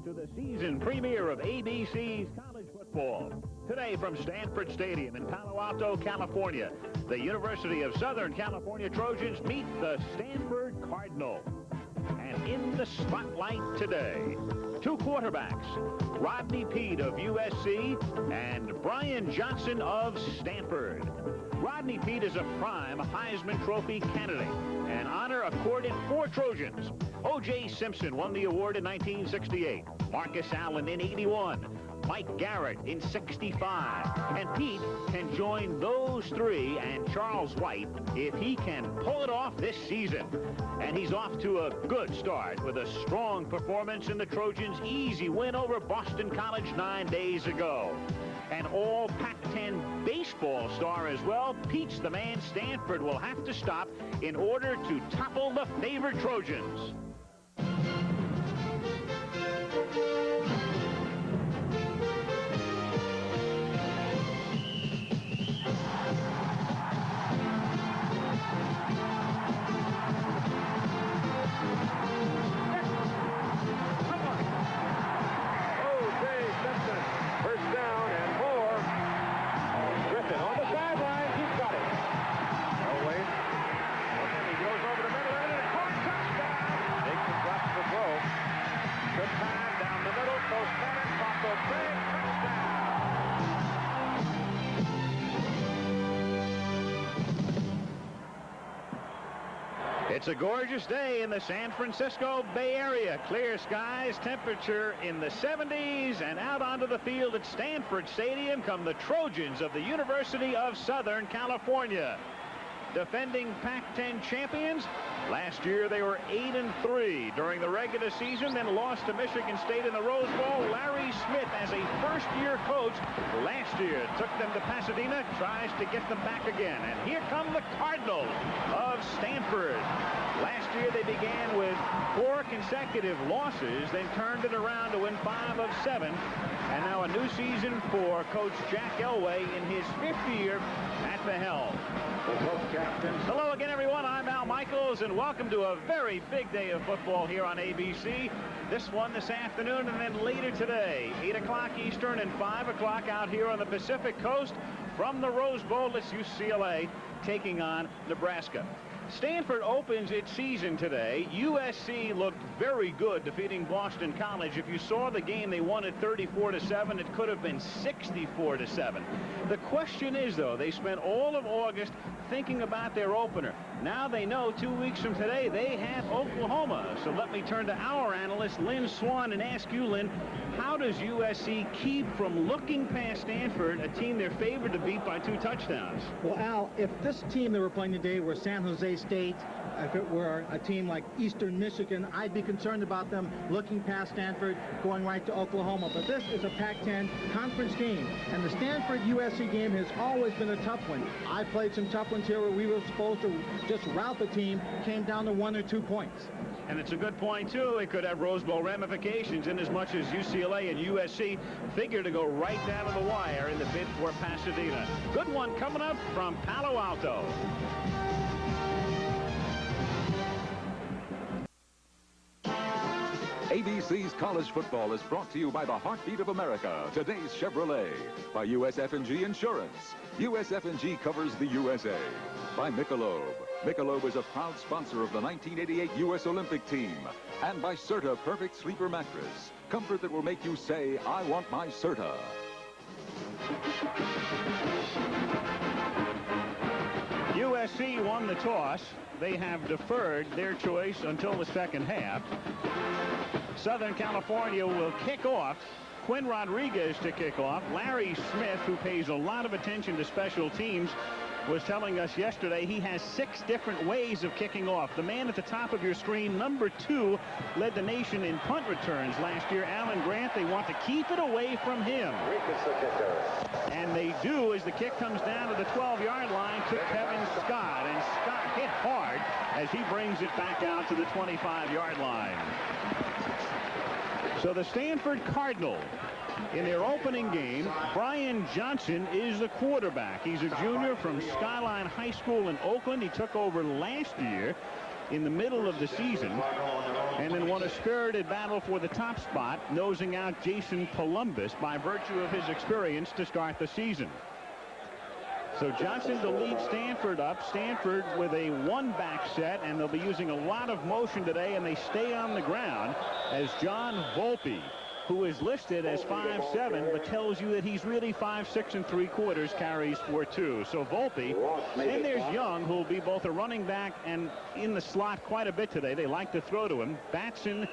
to the season premiere of ABC's college football. Today from Stanford Stadium in Palo Alto, California, the University of Southern California Trojans meet the Stanford Cardinal. And in the spotlight today, two quarterbacks, Rodney Peete of USC and Brian Johnson of Stanford. Rodney Peete is a prime Heisman Trophy candidate, an honor accorded for Trojans. O.J. Simpson won the award in 1968, Marcus Allen in 81, Mike Garrett in 65. And Peete can join those three and Charles White if he can pull it off this season. And he's off to a good start with a strong performance in the Trojans' easy win over Boston College 9 days ago. An all Pac-10 baseball star as well. Pete's the man Stanford will have to stop in order to topple the favored Trojans. It's a gorgeous day in the San Francisco Bay Area. Clear skies, temperature in the 70s, and out onto the field at Stanford Stadium come the Trojans of the University of Southern California. Defending Pac-10 champions. Last year they were 8-3 during the regular season, then lost to Michigan State in the Rose Bowl. Larry Smith, as a first-year coach, last year took them to Pasadena, tries to get them back again. And here come the Cardinals of Stanford. Last year they began with 4 consecutive losses, then turned it around to win 5 of 7. And now a new season for Coach Jack Elway in his 5th year at the helm. Hello again, everyone. I'm Al Michaels, and welcome to a very big day of football here on ABC. This one this afternoon, and then later today, 8 o'clock Eastern and 5 o'clock out here on the Pacific Coast. From the Rose Bowl, it's UCLA taking on Nebraska. Stanford opens its season today. USC looked very good defeating Boston College. If you saw the game, they won it 34-7. It could have been 64-7. The question is, though, they spent all of August thinking about their opener. Now they know 2 weeks from today they have Oklahoma. So let me turn to our analyst, Lynn Swan, and ask you, Lynn, how does USC keep from looking past Stanford, a team they're favored to beat by 2 touchdowns? Well, Al, if this team they were playing today were San Jose State, if it were a team like Eastern Michigan, I'd be concerned about them looking past Stanford, going right to Oklahoma. But this is a Pac-10 conference game, and the Stanford-USC game has always been a tough one. I played some tough ones here where we were supposed to just rout the team, came down to 1 or 2 points. And it's a good point, too. It could have Rose Bowl ramifications in as much as UCLA and USC figure to go right down to the wire in the bid for Pasadena. Good one coming up from Palo Alto. ABC's College Football is brought to you by the Heartbeat of America, today's Chevrolet, by USF&G Insurance. USF&G covers the USA. By Michelob. Michelob is a proud sponsor of the 1988 U.S. Olympic team. And by Serta Perfect Sleeper Mattress. Comfort that will make you say, I want my Serta. USC won the toss. They have deferred their choice until the second half. Southern California will kick off. Quinn Rodriguez to kick off. Larry Smith, who pays a lot of attention to special teams, was telling us yesterday he has 6 different ways of kicking off. The man at the top of your screen, number 2, led the nation in punt returns last year. Alan Grant, they want to keep it away from him. And they do as the kick comes down to the 12-yard line to Kevin Scott. And Scott hit hard as he brings it back out to the 25-yard line. So the Stanford Cardinal, in their opening game, Brian Johnson is the quarterback. He's a junior from Skyline High School in Oakland. He took over last year in the middle of the season. and then won a spirited battle for the top spot, nosing out Jason Columbus by virtue of his experience to start the season. So Johnson to lead Stanford up. Stanford with a one-back set, and they'll be using a lot of motion today, and they stay on the ground as John Volpe, who is listed as 5'7", but tells you that he's really 5'6 3/4, carries for 2. So Volpe, and there's Young, who will be both a running back and in the slot quite a bit today. They like to throw to him. Batson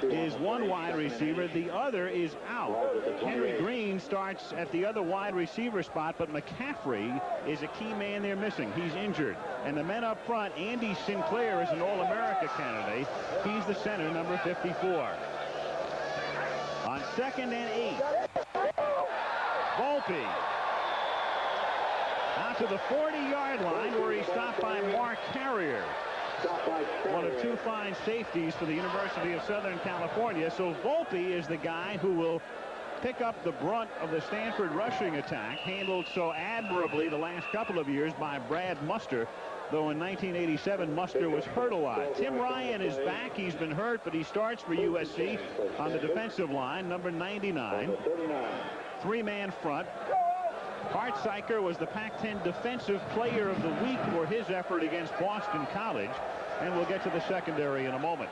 is one wide receiver. The other is out. Henry Green starts at the other wide receiver spot, but McCaffrey is a key man they're missing. He's injured. And the men up front, Andy Sinclair is an All-America candidate. He's the center, number 54. On 2nd and 8, Volpe out to the 40-yard line, where he's stopped by Mark Carrier, one of 2 fine safeties for the University of Southern California. So Volpe is the guy who will pick up the brunt of the Stanford rushing attack, handled so admirably the last couple of years by Brad Muster, though in 1987 Muster was hurt a lot. Tim Ryan is back. He's been hurt, but he starts for USC on the defensive line, number 99. 3-man front. Hartziker was the Pac-10 Defensive Player of the Week for his effort against Boston College, and we'll get to the secondary in a moment.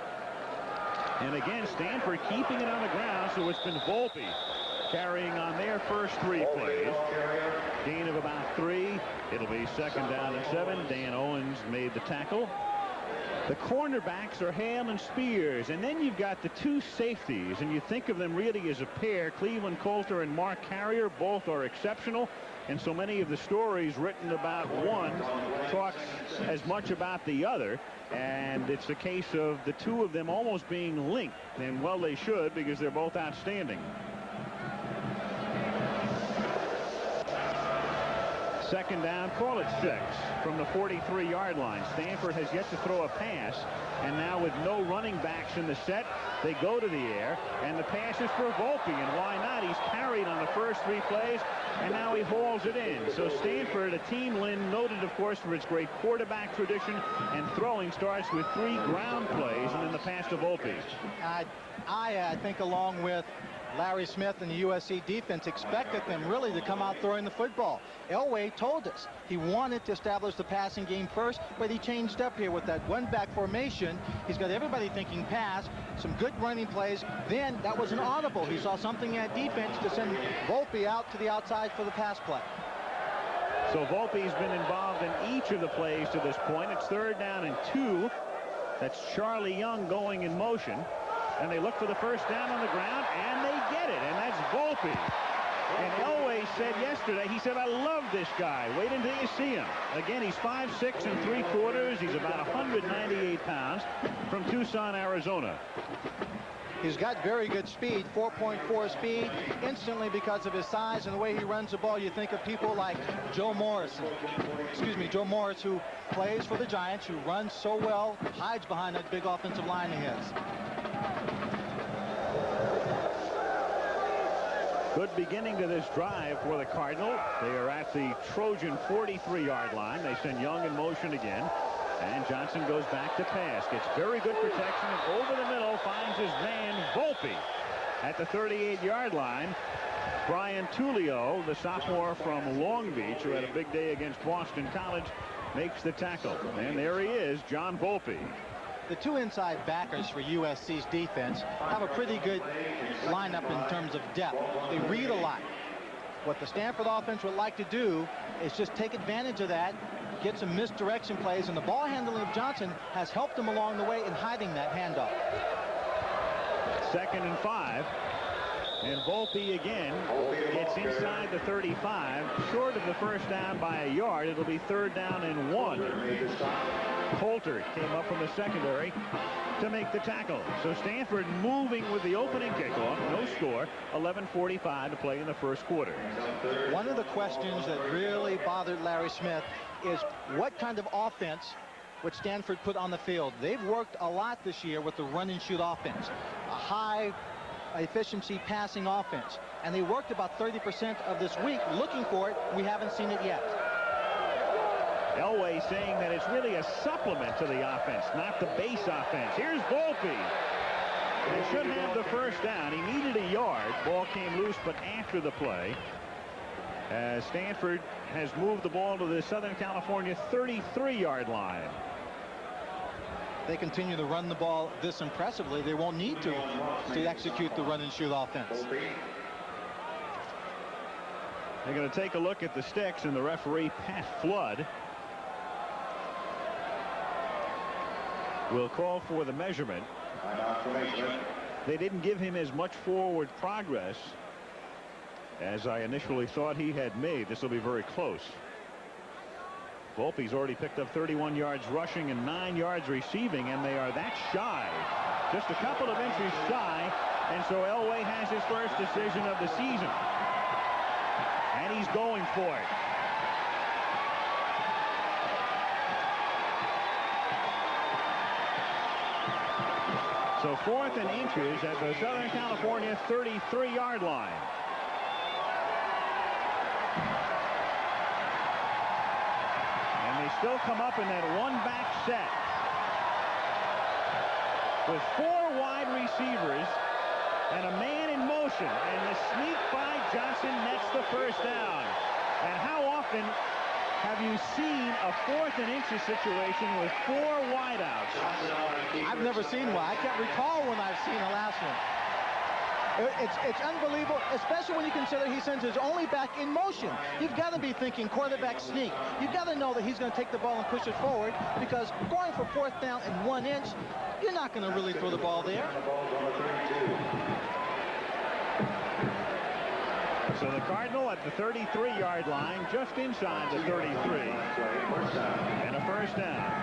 And again, Stanford keeping it on the ground, so it's been Volpe carrying on their first 3 plays. Gain of about 3. It'll be 2nd down and 7. Dan Owens made the tackle. The cornerbacks are Hale and Spears, and then you've got the 2 safeties, and you think of them really as a pair. Cleveland Coulter and Mark Carrier, both are exceptional, and so many of the stories written about one talk as much about the other, and it's a case of the 2 of them almost being linked, and well, they should, because they're both outstanding. 2nd down, call it 6 from the 43-yard line. Stanford has yet to throw a pass, and now with no running backs in the set, they go to the air, and the pass is for Volpe, and why not? He's carried on the first 3 plays, and now he hauls it in. So Stanford, a team, Lynn, noted, of course, for its great quarterback tradition, and throwing starts with 3 ground plays, and then the pass to Volpe. I think, along with Larry Smith and the USC defense, expected them really to come out throwing the football. Elway told us he wanted to establish the passing game first, but he changed up here with that one-back formation. He's got everybody thinking pass, some good running plays. Then that was an audible. He saw something at defense to send Volpe out to the outside for the pass play. So Volpe's been involved in each of the plays to this point. It's 3rd down and 2. That's Charlie Young going in motion. And they look for the first down on the ground, and they get it, and that's Volpe. And Elway said yesterday, he said, I love this guy. Wait until you see him. Again, he's 5'6 3/4. He's about 198 pounds from Tucson, Arizona. He's got very good speed, 4.4 speed. Instantly, because of his size and the way he runs the ball, you think of people like Joe Morris, who plays for the Giants, who runs so well, hides behind that big offensive line of his. Good beginning to this drive for the Cardinal. They are at the Trojan 43-yard line. They send Young in motion again. And Johnson goes back to pass. Gets very good protection, and over the middle finds his man Volpe at the 38-yard line. Brian Tullio, the sophomore from Long Beach, who had a big day against Boston College, makes the tackle. And there he is, John Volpe. The 2 inside backers for USC's defense have a pretty good lineup in terms of depth. They read a lot. What the Stanford offense would like to do is just take advantage of that, get some misdirection plays, and the ball handling of Johnson has helped them along the way in hiding that handoff. 2nd and 5. And Volpe again gets inside the 35, short of the first down by a yard. It'll be 3rd down and 1. Coulter came up from the secondary to make the tackle. So Stanford moving with the opening kickoff. No score. 11:45 to play in the first quarter. One of the questions that really bothered Larry Smith is what kind of offense would Stanford put on the field. They've worked a lot this year with the run and shoot offense, a high efficiency passing offense, and they worked about 30% of this week looking for it. We haven't seen it yet. Elway saying that it's really a supplement to the offense, not the base offense. Here's Volpe. They should have the first down. He needed a yard. Ball came loose, but after the play, as Stanford has moved the ball to the Southern California 33-yard line. They continue to run the ball this impressively. They won't need to execute the run and shoot offense. They're going to take a look at the sticks, and the referee, Pat Flood, will call for the measurement. They didn't give him as much forward progress as I initially thought he had made. This will be very close. Volpe's already picked up 31 yards rushing and 9 yards receiving, and they are that shy. Just a couple of inches shy, and so Elway has his first decision of the season. And he's going for it. So 4th and inches at the Southern California 33-yard line. And they still come up in that one-back set with 4 wide receivers and a man in motion, and the sneak by Johnson nets the first down. And how often have you seen a 4th and inches situation with 4 wideouts? I've never seen one. I can't recall when I've seen the last one. It's unbelievable, especially when you consider he sends his only back in motion. You've got to be thinking quarterback sneak. You've got to know that he's going to take the ball and push it forward, because going for 4th down and 1 inch, you're not going to really throw the ball there. So the Cardinal at the 33-yard line, just inside the 33, and a first down.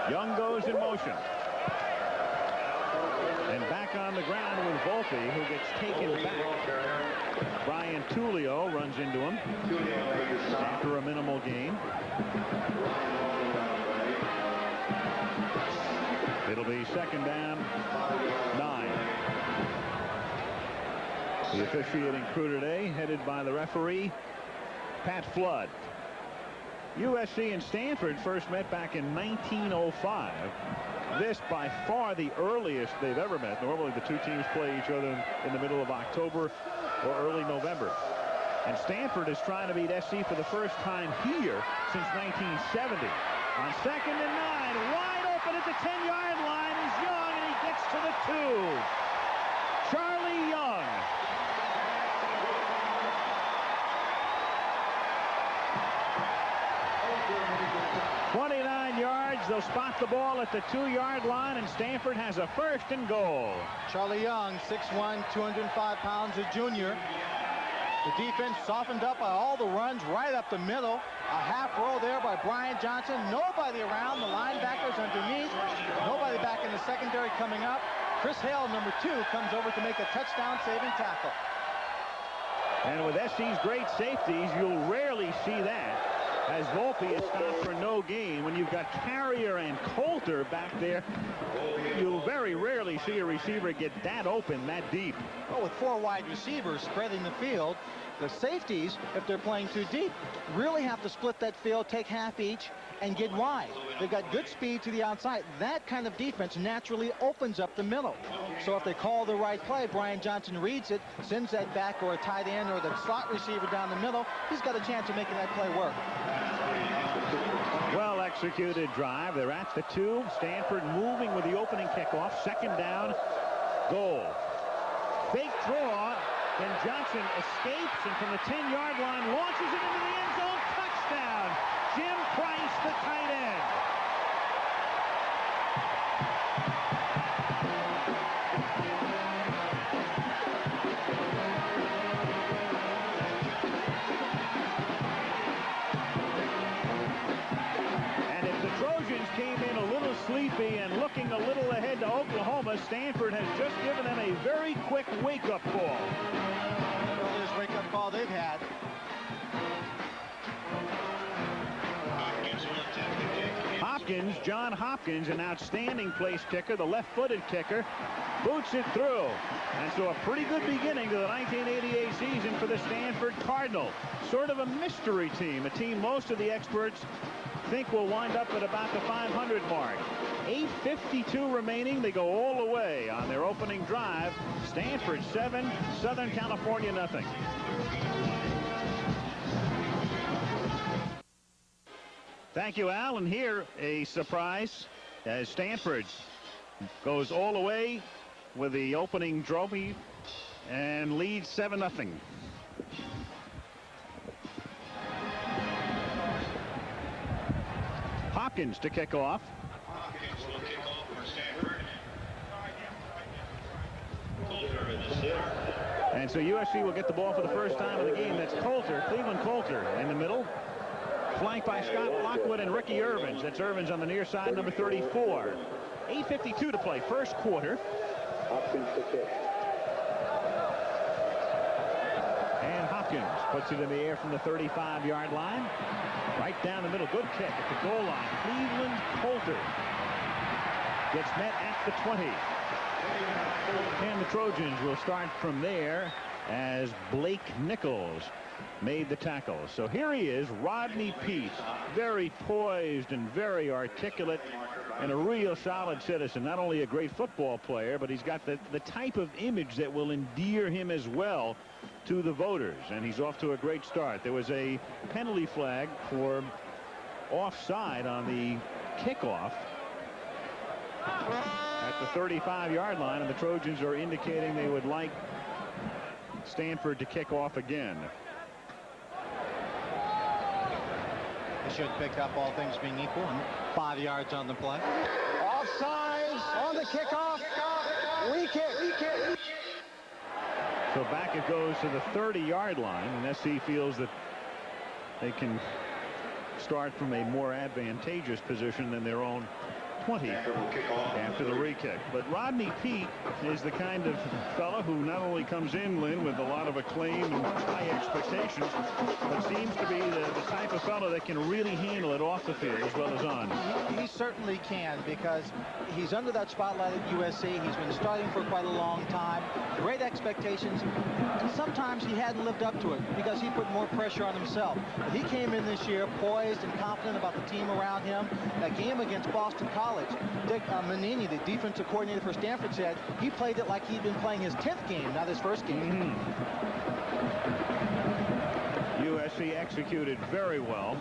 Young goes in motion. And back on the ground with Volpe, who gets taken back. Brian Tullio runs into him after a minimal gain. It'll be 2nd down, 9. The officiating crew today, headed by the referee, Pat Flood. USC and Stanford first met back in 1905. This by far the earliest they've ever met. Normally the two teams play each other in the middle of October or early November. And Stanford is trying to beat SC for the first time here since 1970. On 2nd and 9, wide open at the 10-yard line is Young, and he gets to the 2. Charlie Young. They'll spot the ball at the 2-yard line, and Stanford has a 1st and goal. Charlie Young, 6'1", 205 pounds, a junior. The defense softened up by all the runs right up the middle. A half roll there by Brian Johnson. Nobody around. The linebackers underneath. Nobody back in the secondary coming up. Chris Hale, number 2, comes over to make a touchdown-saving tackle. And with SC's great safeties, you'll rarely see that, as Volpe is stopped for no gain. When you've got Carrier and Coulter back there, you'll very rarely see a receiver get that open, that deep. Well, with 4 wide receivers spreading the field, the safeties, if they're playing too deep, really have to split that field, take half each, and get wide. They've got good speed to the outside. That kind of defense naturally opens up the middle. So if they call the right play, Brian Johnson reads it, sends that back or a tight end or the slot receiver down the middle, he's got a chance of making that play work. Well executed drive. They're at the 2. Stanford moving with the opening kickoff. 2nd down, goal. Fake draw, then Johnson escapes, and from the 10-yard line launches it into the end zone. Touchdown, Jim Price, the tight end. And if the Trojans came in a little sleepy and looking a little ahead to Oklahoma, Stanford has just given them a very quick wake-up call. Earliest wake-up call they've had. Hop John Hopkins, an outstanding place kicker, the left-footed kicker, boots it through. And so a pretty good beginning to the 1988 season for the Stanford Cardinal. Sort of a mystery team, a team most of the experts think will wind up at about the 500 mark. 8:52 remaining. They go all the way on their opening drive. Stanford 7, Southern California nothing. Thank you, Al. And here a surprise as Stanford goes all the way with the opening trophy and leads 7-0. Hopkins to kick off. Hopkins will kick off for Stanford. Coulter in the center. And so USC will get the ball for the first time of the game. That's Coulter, Cleveland Coulter in the middle. Flanked by Scott Lockwood and Ricky Irvins. That's Irvins on the near side, number 34. 8:52 to play, first quarter. Hopkins to kick. And Hopkins puts it in the air from the 35-yard line. Right down the middle. Good kick at the goal line. Cleveland Coulter gets met at the 20. And the Trojans will start from there as Blake Nichols made the tackle. So here he is, Rodney Peete, very poised and very articulate and a real solid citizen. Not only a great football player, but he's got the type of image that will endear him as well to the voters, and he's off to a great start. There was a penalty flag for offside on the kickoff at the 35-yard line, and the Trojans are indicating they would like Stanford to kick off again. He should pick up, all things being equal, and 5 yards on the play. Offsides on the kickoff. Re-kick. So back it goes to the 30-yard line, and SC feels that they can start from a more advantageous position than their own 20 after the re-kick. But Rodney Peete is the kind of fellow who not only comes in, Lynn, with a lot of acclaim and high expectations, but seems to be the type of fellow that can really handle it off the field as well as on. He certainly can, because he's under that spotlight at USC. He's been starting for quite a long time. Great expectations. And sometimes he hadn't lived up to it because he put more pressure on himself. But he came in this year poised and confident about the team around him. That game against Boston College, Dick Manini, the defensive coordinator for Stanford, said he played it like he'd been playing his 10th game, not his first game. USC executed very well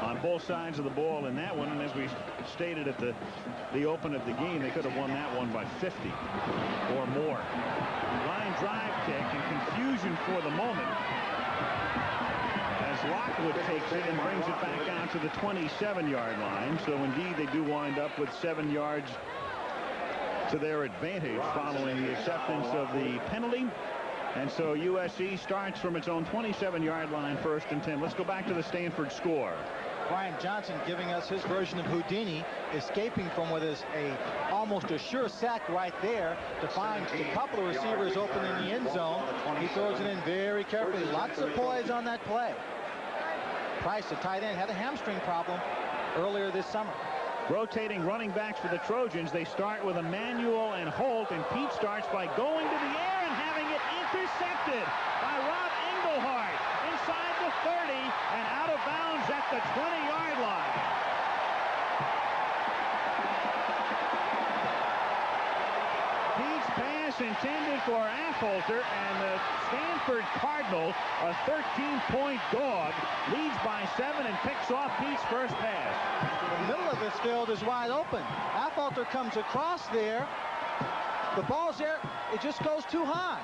on both sides of the ball in that one, and as we stated at the open of the game, they could have won that one by 50 or more. Line drive kick and confusion for the moment as Lockwood takes it and brings it back out to the 27-yard line. So indeed they do wind up with 7 yards to their advantage following the acceptance of the penalty. And so USC starts from its own 27-yard line, 1st and 10. Let's go back to the Stanford score. Brian Johnson giving us his version of Houdini, escaping from what is almost a sure sack right there to find a couple of receivers open in the end zone. He throws it in very carefully. Lots of poise on that play. Price, the tight end, had a hamstring problem earlier this summer. Rotating running backs for the Trojans. They start with Emmanuel and Holt, and Peete starts by going to the air and having it intercepted by Rob Engelhardt inside the 30 and out of bounds at the 20-yard line. Pete's pass intended for Affolter, and the Stanford Cardinal, a 13-point dog, leads by 7 and picks off Pete's first pass. The middle of this field is wide open. Affolter comes across there. The ball's there. It just goes too high.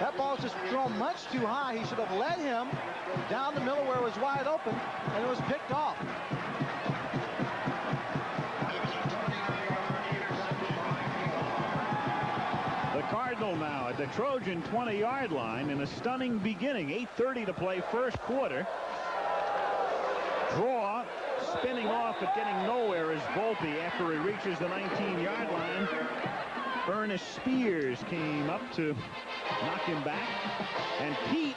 That ball's just thrown much too high. He should have led him down the middle where it was wide open, and it was picked off. The Cardinal now at the Trojan 20-yard line in a stunning beginning. 8:30 to play, first quarter. Draw, spinning off but getting nowhere is Volpe after he reaches the 19-yard line. Ernest Spears came up to knock him back. And Peete,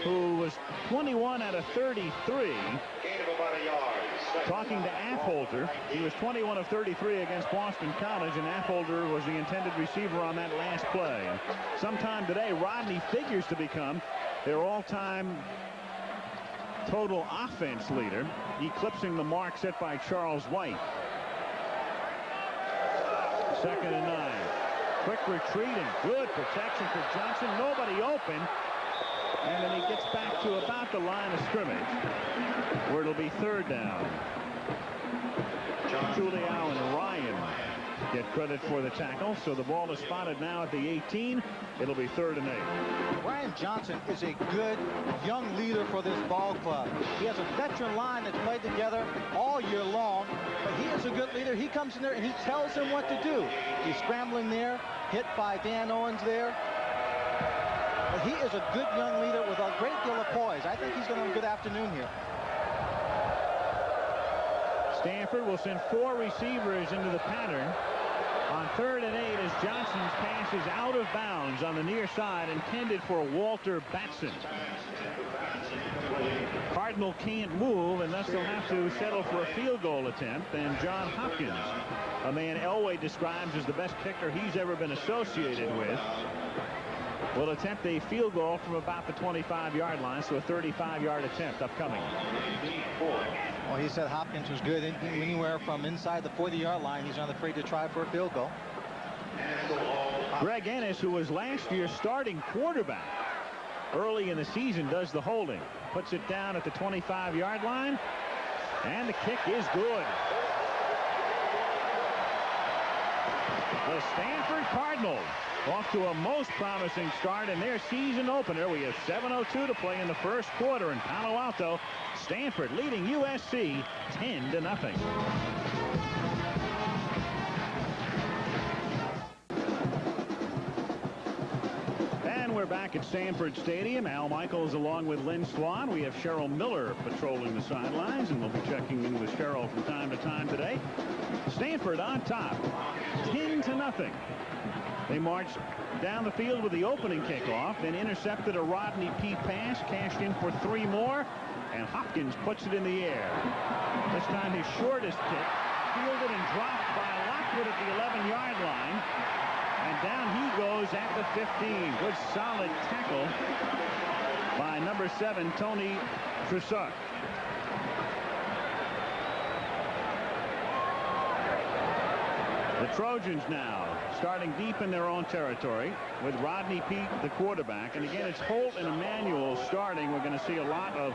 who was 21 out of 33. Gain of about a yard. Talking to Affolter, he was 21 of 33 against Boston College, and Affolter was the intended receiver on that last play. And sometime today, Rodney figures to become their all-time total offense leader, eclipsing the mark set by Charles White. 2nd and 9. Quick retreat and good protection for Johnson. Nobody open. And then he gets back to about the line of scrimmage, where it'll be 3rd down. Julio and Ryan get credit for the tackle, so the ball is spotted now at the 18. It'll be 3rd and 8. Ryan Johnson is a good young leader for this ball club. He has a veteran line that's played together all year long, but he is a good leader. He comes in there and he tells him what to do. He's scrambling there, hit by Dan Owens there. But he is a good young leader with a great deal of poise. I think he's going to have a good afternoon here. Stanford will send 4 receivers into the pattern on 3rd and 8 as Johnson's pass is out of bounds on the near side, intended for Walter Batson. Cardinal can't move, and thus they'll have to settle for a field goal attempt. And John Hopkins, a man Elway describes as the best kicker he's ever been associated with, will attempt a field goal from about the 25-yard line, so a 35-yard attempt upcoming. Well, he said Hopkins was good anywhere from inside the 40-yard line. He's not afraid to try for a field goal. Greg Ennis, who was last year's starting quarterback early in the season, does the holding. Puts it down at the 25-yard line, and the kick is good. The Stanford Cardinals off to a most promising start in their season opener. We have 7:02 to play in the first quarter in Palo Alto. Stanford leading USC 10-0. And we're back at Stanford Stadium. Al Michaels along with Lynn Swan. We have Cheryl Miller patrolling the sidelines, and we'll be checking in with Cheryl from time to time today. Stanford on top, 10-0. They marched down the field with the opening kickoff, then intercepted a Rodney Peete pass, cashed in for 3 more, and Hopkins puts it in the air. This time his shortest kick, fielded and dropped by Lockwood at the 11-yard line, and down he goes at the 15. Good solid tackle by number 7, Tony Tressart. The Trojans now starting deep in their own territory with Rodney Peete, the quarterback. And again, it's Holt and Emanuel starting. We're going to see a lot of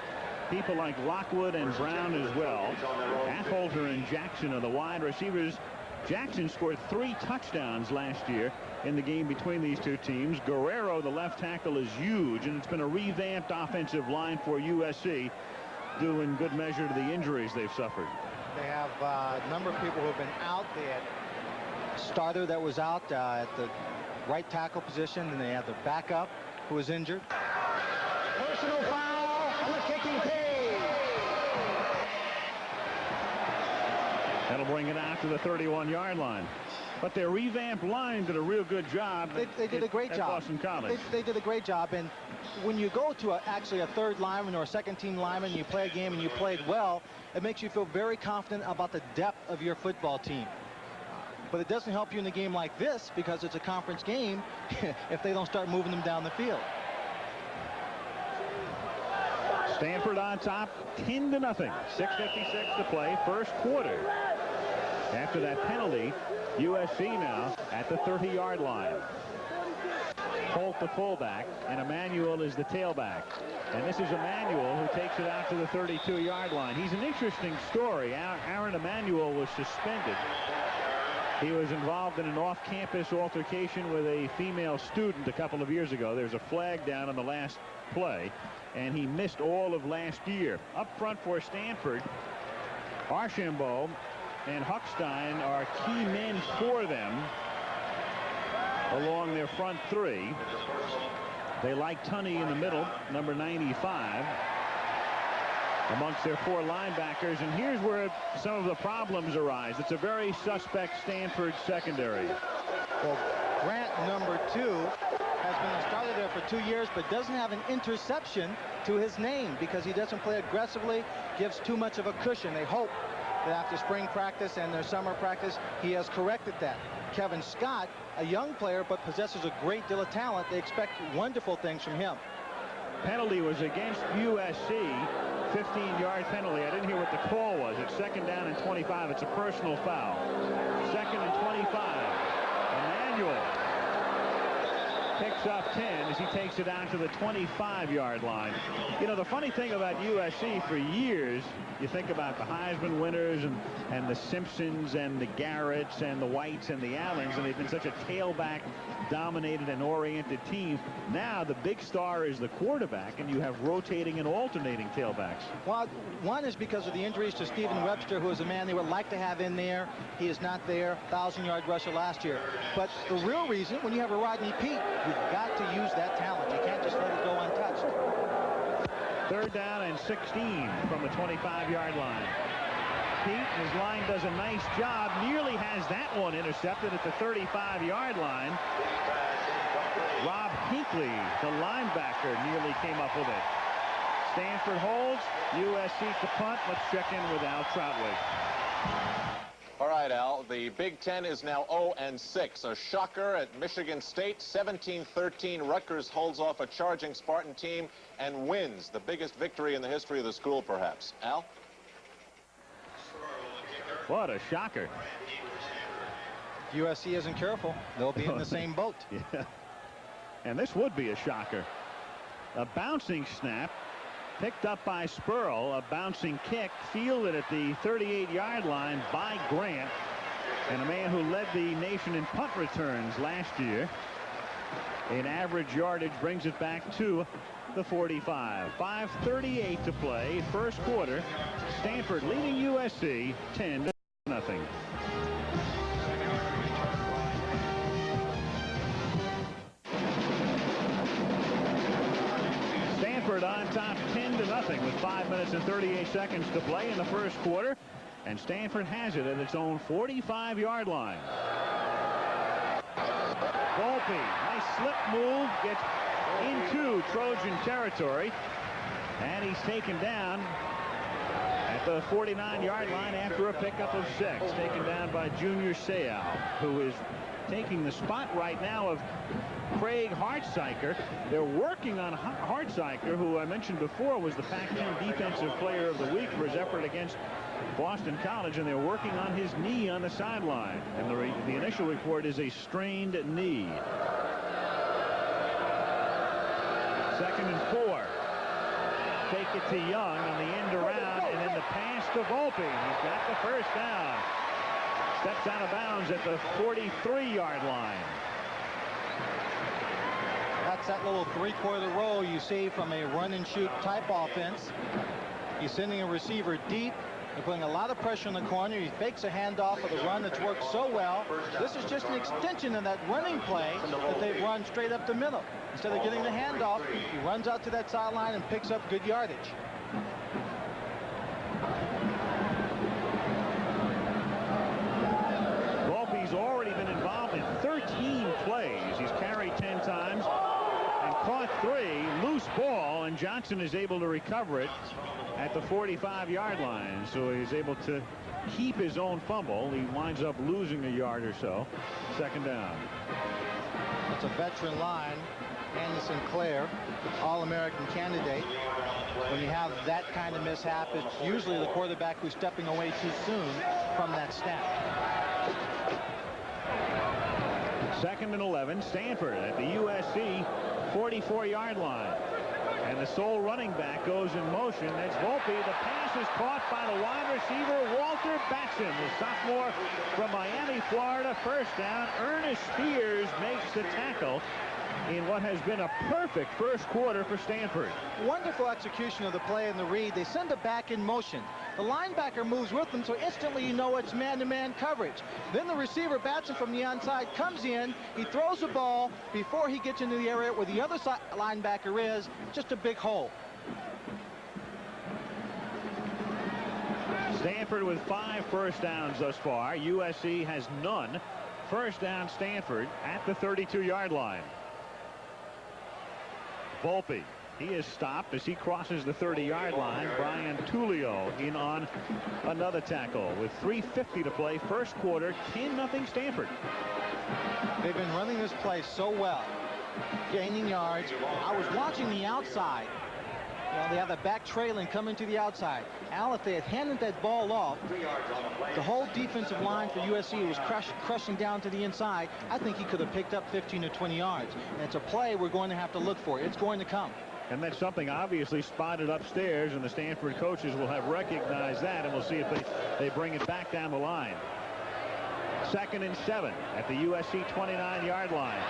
people like Lockwood and Brown as well. Affolter and Jackson are the wide receivers. Jackson scored 3 touchdowns last year in the game between these two teams. Guerrero, the left tackle, is huge, and it's been a revamped offensive line for USC, due in good measure to the injuries they've suffered. They have a number of people who have been out there. Starter that was out at the right tackle position, and they had the backup who was injured. Personal foul on the kicking team. That'll bring it out to the 31-yard line. But their revamped line did a real good job. They did a great job. Boston College. They did a great job. And when you go to actually a third lineman or a second-team lineman, you play a game and you played well, it makes you feel very confident about the depth of your football team. But it doesn't help you in a game like this, because it's a conference game, if they don't start moving them down the field. Stanford on top, 10-0. 6:56 to play, first quarter. After that penalty, USC now at the 30-yard line. Holt the fullback, and Emanuel is the tailback. And this is Emanuel who takes it out to the 32-yard line. He's an interesting story. Aaron Emanuel was suspended. He was involved in an off-campus altercation with a female student a couple of years ago. There's a flag down on the last play, and he missed all of last year. Up front for Stanford, Archambault and Huckstein are key men for them along their front 3. They like Tunney in the middle, number 95. Amongst their 4 linebackers, and here's where some of the problems arise. It's a very suspect Stanford secondary. Well, Grant, number 2, has freshman that started there for 2 years, but doesn't have an interception to his name because he doesn't play aggressively, gives too much of a cushion. They hope that after spring practice and their summer practice, he has corrected that. Kevin Scott, a young player, but possesses a great deal of talent. They expect wonderful things from him. Penalty was against USC. 15-yard penalty. I didn't hear what the call was. It's 2nd down and 25. It's a personal foul. 2nd and 25. Emmanuel picks up 10 as he takes it down to the 25-yard line. You know, the funny thing about USC, for years, you think about the Heisman winners and the Simpsons and the Garretts and the Whites and the Allens, and they've been such a tailback-dominated and oriented team. Now the big star is the quarterback, and you have rotating and alternating tailbacks. Well, one is because of the injuries to Stephen Webster, who is a man they would like to have in there. He is not there. 1,000-yard rusher last year. But the real reason, when you have a Rodney Peete, you've got to use that talent. You can't just let it go untouched. 3rd down and 16 from the 25-yard line. Peete, his line does a nice job. Nearly has that one intercepted at the 35-yard line. Rob Hinckley, the linebacker, nearly came up with it. Stanford holds. USC to punt. Let's check in with Al Troutwig. All right, Al, the Big Ten is now 0-6. A shocker at Michigan State. 17-13. Rutgers holds off a charging Spartan team and wins. The biggest victory in the history of the school, perhaps. Al? What a shocker. USC isn't careful. They'll be in the same boat. Yeah. And this would be a shocker. A bouncing snap. Picked up by Spurl, a bouncing kick, fielded at the 38-yard line by Grant, and a man who led the nation in punt returns last year in average yardage, brings it back to the 45. 5:38 to play, first quarter. Stanford leading USC 10-0. On top 10-0 with 5 minutes and 38 seconds to play in the first quarter, and Stanford has it at its own 45-yard line. Volpe, nice slip move, gets into Trojan territory, and he's taken down at the 49-yard line after a pickup of 6. Taken down by Junior Seau, who is taking the spot right now of Craig Hartsiker. They're working on Hartsiker, who I mentioned before was the Pac-10 Defensive Player of the Week for his effort against Boston College, and they're working on his knee on the sideline. And the initial report is a strained knee. 2nd and 4. Take it to Young on the end around, and then the pass to Volpe. He's got the first down. Steps out of bounds at the 43-yard line. That's that little 3-quarter roll you see from a run-and-shoot type offense. He's sending a receiver deep. They're putting a lot of pressure on the corner. He fakes a handoff of the run that's worked so well. This is just an extension of that running play that they've run straight up the middle. Instead of getting the handoff, he runs out to that sideline and picks up good yardage. Volpe's already been involved in 13 plays. He's carried 10 times and caught 3. Loose ball, and Johnson is able to recover it at the 45-yard line. So he's able to keep his own fumble. He winds up losing a yard or so. 2nd down. It's a veteran line. Andy Sinclair, All-American candidate. When you have that kind of mishap, it's usually the quarterback who's stepping away too soon from that snap. 2nd and 11. Stanford at the USC 44-yard line. And the sole running back goes in motion. That's Volpe. The pass is caught by the wide receiver, Walter Batson, the sophomore from Miami, Florida. First down. Ernest Spears makes the tackle in what has been a perfect first quarter for Stanford. Wonderful execution of the play in the read. They send it back in motion. The linebacker moves with them, so instantly you know it's man-to-man coverage. Then the receiver, Batson, from the onside, comes in. He throws the ball before he gets into the area where the other linebacker is. Just a big hole. Stanford with 5 first downs thus far. USC has none. First down, Stanford at the 32-yard line. Volpe. He is stopped as he crosses the 30-yard line. Brian Tullio in on another tackle with 3:50 to play. First quarter, 10-0 Stanford. They've been running this play so well, gaining yards. I was watching the outside. They have the back trailing coming to the outside. Al, if they had handed that ball off, the whole defensive line for USC was crushing down to the inside. I think he could have picked up 15 or 20 yards. And it's a play we're going to have to look for. It's going to come. And that's something obviously spotted upstairs, and the Stanford coaches will have recognized that, and we'll see if they bring it back down the line. 2nd and 7 at the USC 29-yard line.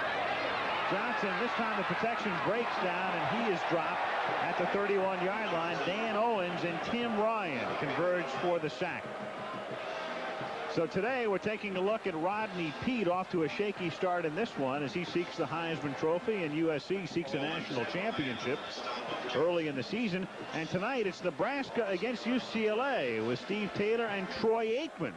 Johnson, this time the protection breaks down, and he is dropped at the 31-yard line. Dan Owens and Tim Ryan converge for the sack. So today we're taking a look at Rodney Peete, off to a shaky start in this one as he seeks the Heisman Trophy, and USC seeks a national championship early in the season. And tonight it's Nebraska against UCLA with Steve Taylor and Troy Aikman,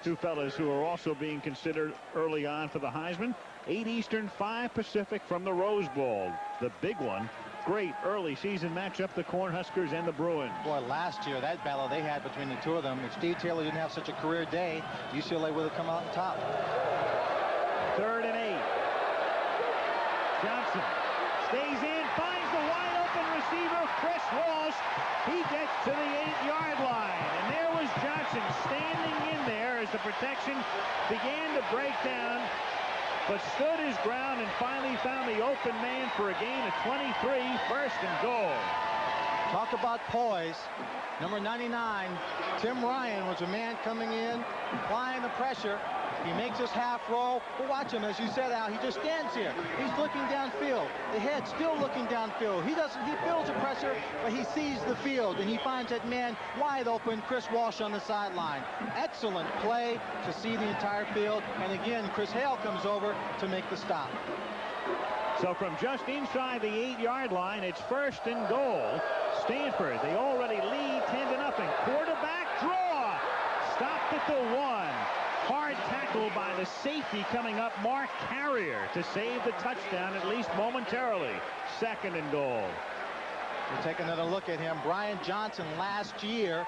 two fellas who are also being considered early on for the Heisman. 8 Eastern, 5 Pacific from the Rose Bowl. The big one. Great early season matchup, the Cornhuskers and the Bruins. Boy, last year, that battle they had between the two of them, if Steve Taylor didn't have such a career day, UCLA would have come out on top. 3rd and 8. Johnson stays in, finds the wide open receiver, Chris Walsh. He gets to the 8-yard line. And there was Johnson standing in there as the protection began to break down, but stood his ground and finally found the open man for a gain of 23, 1st and goal. Talk about poise. Number 99, Tim Ryan, was a man coming in, applying the pressure. He makes his half roll. But watch him, as you said, Al, he just stands here. He's looking downfield. The head still looking downfield. He builds the pressure, but he sees the field, and he finds that man wide open, Chris Walsh on the sideline. Excellent play to see the entire field. And again, Chris Hale comes over to make the stop. So from just inside the 8-yard line, it's 1st and goal. Stanford, they already lead 10-0. Quarterback draw. Stopped at the 1. Hard tackle by the safety coming up, Mark Carrier, to save the touchdown, at least momentarily. 2nd and goal. We'll take another look at him. Brian Johnson, last year,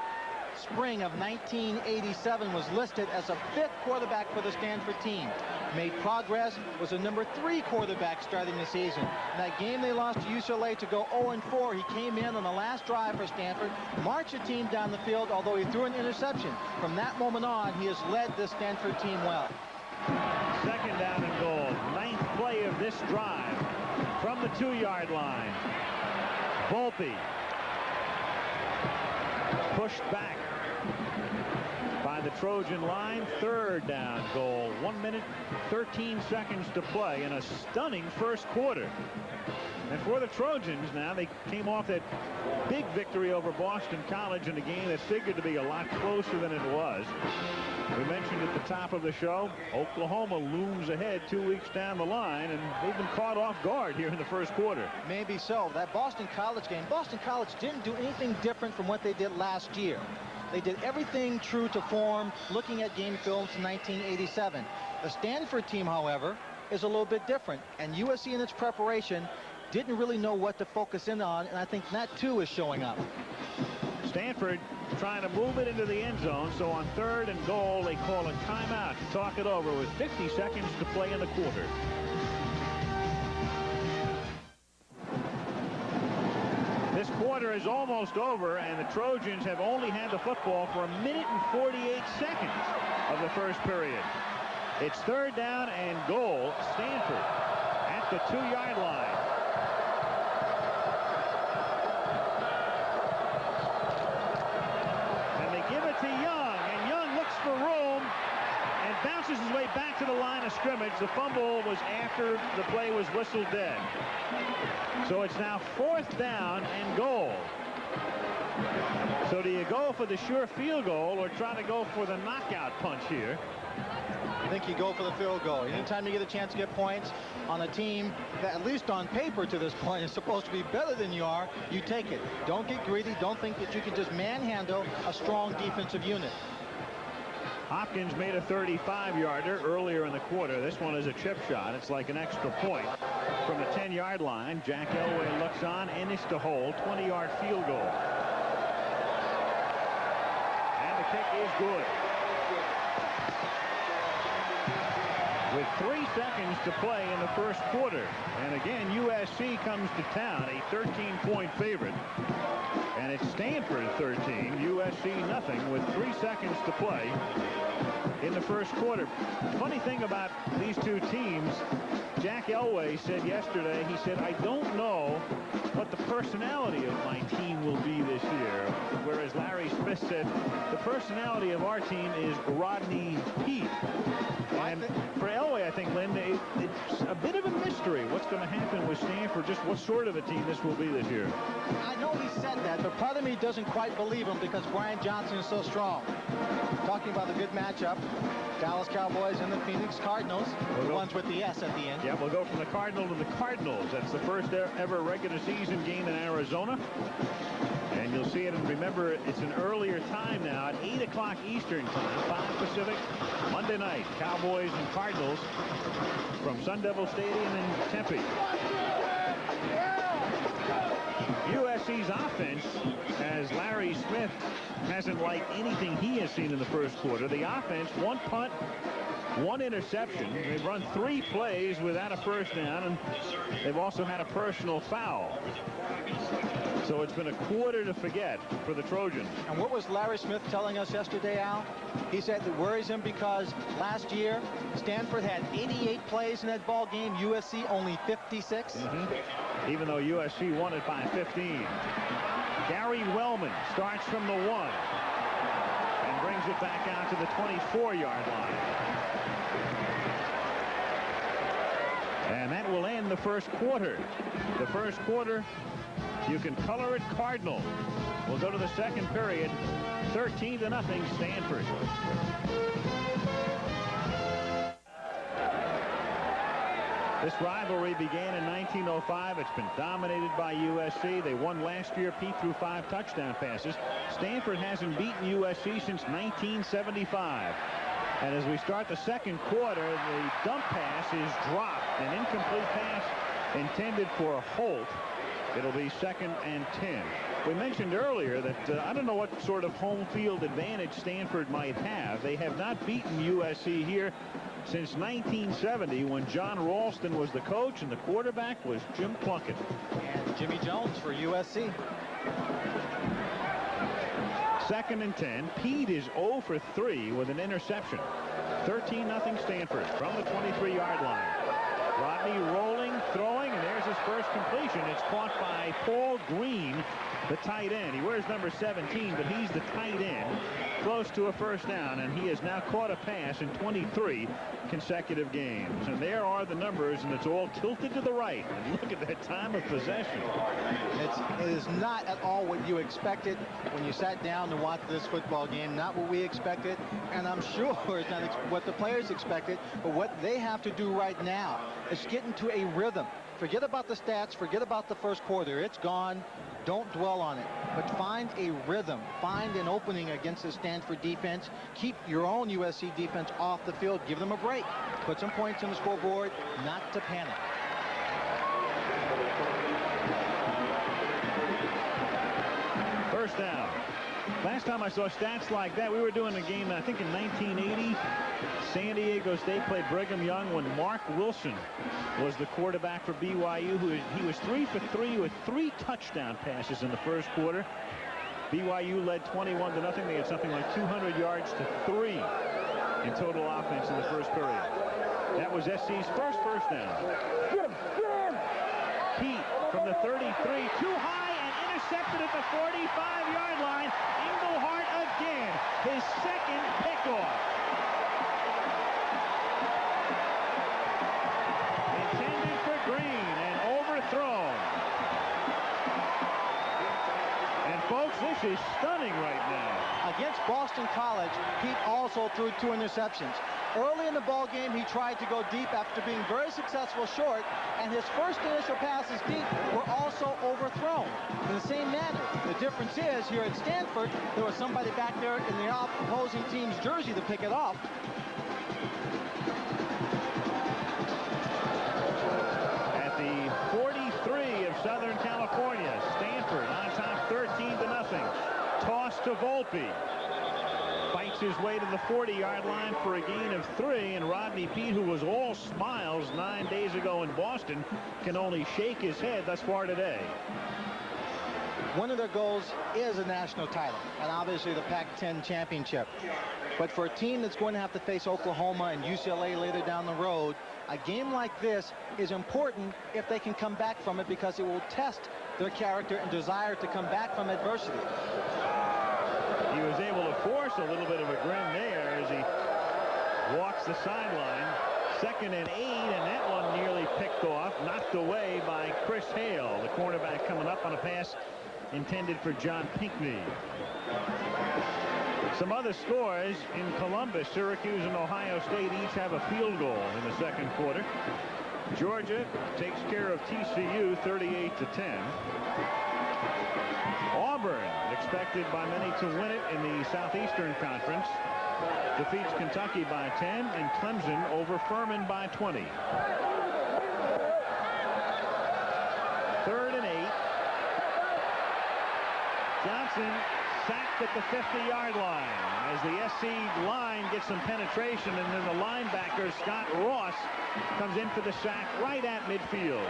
spring of 1987, was listed as a 5th quarterback for the Stanford team. Made progress, was a number 3 quarterback starting the season. In that game they lost to UCLA to go 0-4, he came in on the last drive for Stanford, marched the team down the field, although he threw an interception. From that moment on, he has led the Stanford team well. 2nd down and goal. 9th play of this drive from the 2-yard line. Volpe pushed back by the Trojan line. 3rd down goal. 1 minute, 13 seconds to play in a stunning first quarter. And for the Trojans now, they came off that big victory over Boston College in a game that figured to be a lot closer than it was. We mentioned at the top of the show, Oklahoma looms ahead 2 weeks down the line, and they've been caught off guard here in the first quarter. Maybe so. That Boston College game, Boston College didn't do anything different from what they did last year. They did everything true to form, looking at game films from 1987. The Stanford team, however, is a little bit different, and USC in its preparation didn't really know what to focus in on, and I think that too is showing up. Stanford trying to move it into the end zone, so on 3rd and goal they call a timeout to talk it over with 50 seconds to play in the quarter. This quarter is almost over, and the Trojans have only had the football for 1 minute and 48 seconds of the first period. It's 3rd down and goal. Stanford at the 2-yard line. To Young, and Young looks for room and bounces his way back to the line of scrimmage. The fumble was after the play was whistled dead. So it's now 4th down and goal. So do you go for the sure field goal or try to go for the knockout punch here? I think you go for the field goal. Anytime you get a chance to get points on a team that, at least on paper to this point, is supposed to be better than you are, you take it. Don't get greedy. Don't think that you can just manhandle a strong defensive unit. Hopkins made a 35-yarder earlier in the quarter. This one is a chip shot. It's like an extra point from the 10-yard line. Jack Elway looks on, and it's to hold. 20-yard field goal. And the kick is good. With 3 seconds to play in the first quarter. And again, USC comes to town, a 13-point favorite. And it's Stanford 13, USC nothing, with 3 seconds to play in the first quarter. Funny thing about these two teams, Jack Elway said yesterday, he said, I don't know what the personality of my team will be this year. Whereas Larry Smith said, the personality of our team is Rodney Peete. And for Elway, I think, Lynn, it's a bit of a mystery what's going to happen with Stanford, just what sort of a team this will be this year. I know he said that, but part of me doesn't quite believe him because Brian Johnson is so strong. Talking about the good matchup, Dallas Cowboys and the Phoenix Cardinals, the ones with the S at the end. Yeah, we'll go from the Cardinal to the Cardinals. That's the first ever regular season game in Arizona. And you'll see it, and remember, it's an earlier time now at 8 o'clock Eastern time, 5 Pacific, Monday night. Cowboys and Cardinals from Sun Devil Stadium in Tempe. USC's offense, as Larry Smith hasn't liked anything he has seen in the first quarter. The offense, 1 punt, 1 interception. They've run 3 plays without a first down, and they've also had a personal foul. So it's been a quarter to forget for the Trojans. And what was Larry Smith telling us yesterday, Al? He said it worries him because last year Stanford had 88 plays in that ball game, USC only 56. Even though USC won it by 15. Gary Wellman starts from the 1 and brings it back out to the 24-yard line. And that will end the first quarter. The first quarter, you can color it Cardinal. We'll go to the second period. 13-0 Stanford. This rivalry began in 1905. It's been dominated by USC. They won last year. Pete threw 5 touchdown passes. Stanford hasn't beaten USC since 1975. And as we start the second quarter, the dump pass is dropped. An incomplete pass intended for Holt. It'll be 2nd and 10. We mentioned earlier that I don't know what sort of home field advantage Stanford might have. They have not beaten USC here since 1970 when John Ralston was the coach and the quarterback was Jim Plunkett. And Jimmy Jones for USC. 2nd and 10. Pete is 0 for 3 with an interception. 13-0 Stanford from the 23-yard line. Rodney rolling, throwing, and there's his first completion. It's caught by Paul Green, the tight end. He wears number 17, but he's the tight end. Close to a first down, and he has now caught a pass in 23 consecutive games. And there are the numbers, and it's all tilted to the right. And look at that time of possession. It is not at all what you expected when you sat down to watch this football game. Not what we expected, and I'm sure it's not what the players expected, but what they have to do right now is get into a rhythm. Forget about the stats. Forget about the first quarter. It's gone. Don't dwell on it, but find a rhythm. Find an opening against the Stanford defense. Keep your own USC defense off the field. Give them a break. Put some points on the scoreboard, not to panic. First down. Last time I saw stats like that, we were doing a game, I think in 1980. San Diego State played Brigham Young when Mark Wilson was the quarterback for BYU. He was 3 for 3 with 3 touchdown passes in the first quarter. BYU led 21-0. They had something like 200 yards to 3 in total offense in the first period. That was SC's first down. Pete from the 33, too high and intercepted at the 45-yard line. Engelhart again, his second pickoff. Intended for Green and overthrown. And folks, this is stunning right now. A against Boston College, Pete also threw 2 interceptions. Early in the ball game, he tried to go deep after being very successful short, and his first initial passes deep were also overthrown in the same manner. The difference is, here at Stanford, there was somebody back there in the opposing team's jersey to pick it off. At the 43 of Southern California, Stanford on top 13-0. Toss to Volpe. Fights his way to the 40-yard line for a gain of 3, and Rodney Peete, who was all smiles 9 days ago in Boston, can only shake his head thus far today. One of their goals is a national title, and obviously the Pac-10 championship. But for a team that's going to have to face Oklahoma and UCLA later down the road, a game like this is important if they can come back from it, because it will test their character and desire to come back from adversity. He was able to force a little bit of a grin there as he walks the sideline. 2nd and 8, and that one nearly picked off, knocked away by Chris Hale, the cornerback, coming up on a pass intended for John Pinckney. Some other scores in Columbus. Syracuse and Ohio State each have a field goal in the second quarter. Georgia takes care of TCU 38-10. Auburn, expected by many to win it in the Southeastern Conference, defeats Kentucky by 10, and Clemson over Furman by 20. 3rd and 8. Johnson sacked at the 50-yard line as the SC line gets some penetration, and then the linebacker Scott Ross comes in for the sack right at midfield.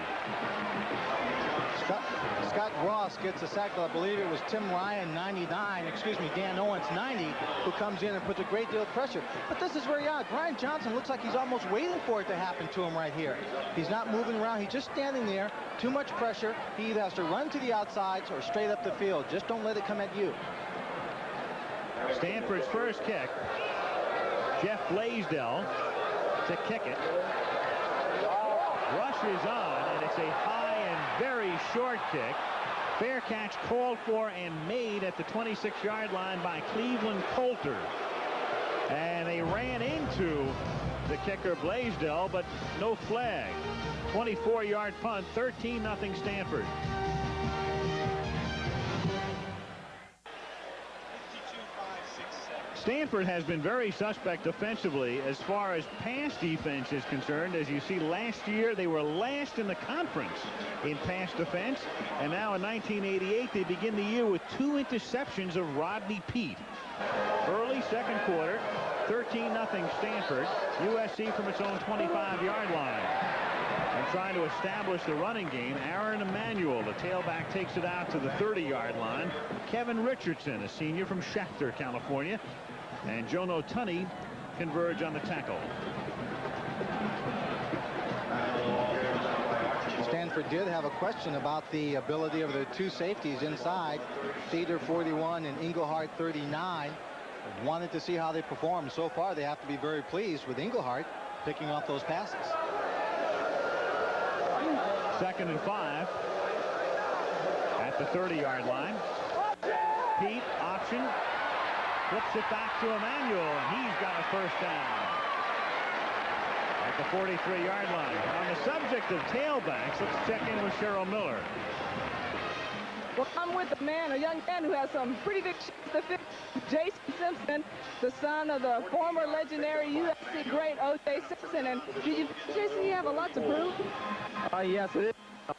Scott Ross gets a sack, but I believe it was Dan Owens 90, who comes in and puts a great deal of pressure. But this is very odd. Brian Johnson looks like he's almost waiting for it to happen to him right here. He's not moving around. He's just standing there. Too much pressure. He either has to run to the outsides or straight up the field. Just don't let it come at you. Stanford's first kick. Jeff Blaisdell to kick it. Rushes on, and it's a high and very short kick. Fair catch called for and made at the 26-yard line by Cleveland Coulter. And they ran into the kicker Blaisdell, but no flag. 24-yard punt, 13-0 Stanford. Stanford has been very suspect offensively as far as pass defense is concerned. As you see, last year they were last in the conference in pass defense, and now in 1988 they begin the year with 2 interceptions of Rodney Peete. Early second quarter, 13-0 Stanford. USC from its own 25-yard line. And trying to establish the running game, Aaron Emanuel, the tailback, takes it out to the 30-yard line. Kevin Richardson, a senior from Shafter, California, and Jono Tunney converge on the tackle. Stanford did have a question about the ability of their 2 safeties inside, Theater 41 and Engelhardt 39. Wanted to see how they perform. So far, they have to be very pleased with Engelhardt picking off those passes. 2nd and 5 at the 30-yard line. Peete option, flips it back to Emanuel, and he's got a first down at the 43-yard line. On the subject of tailbacks, let's check in with Cheryl Miller. Well, I'm with a young man who has some pretty good shots to fit. Jason Simpson, the son of the former legendary USC great O.J. Simpson. And Jason, you have a lot to prove? Yes, it is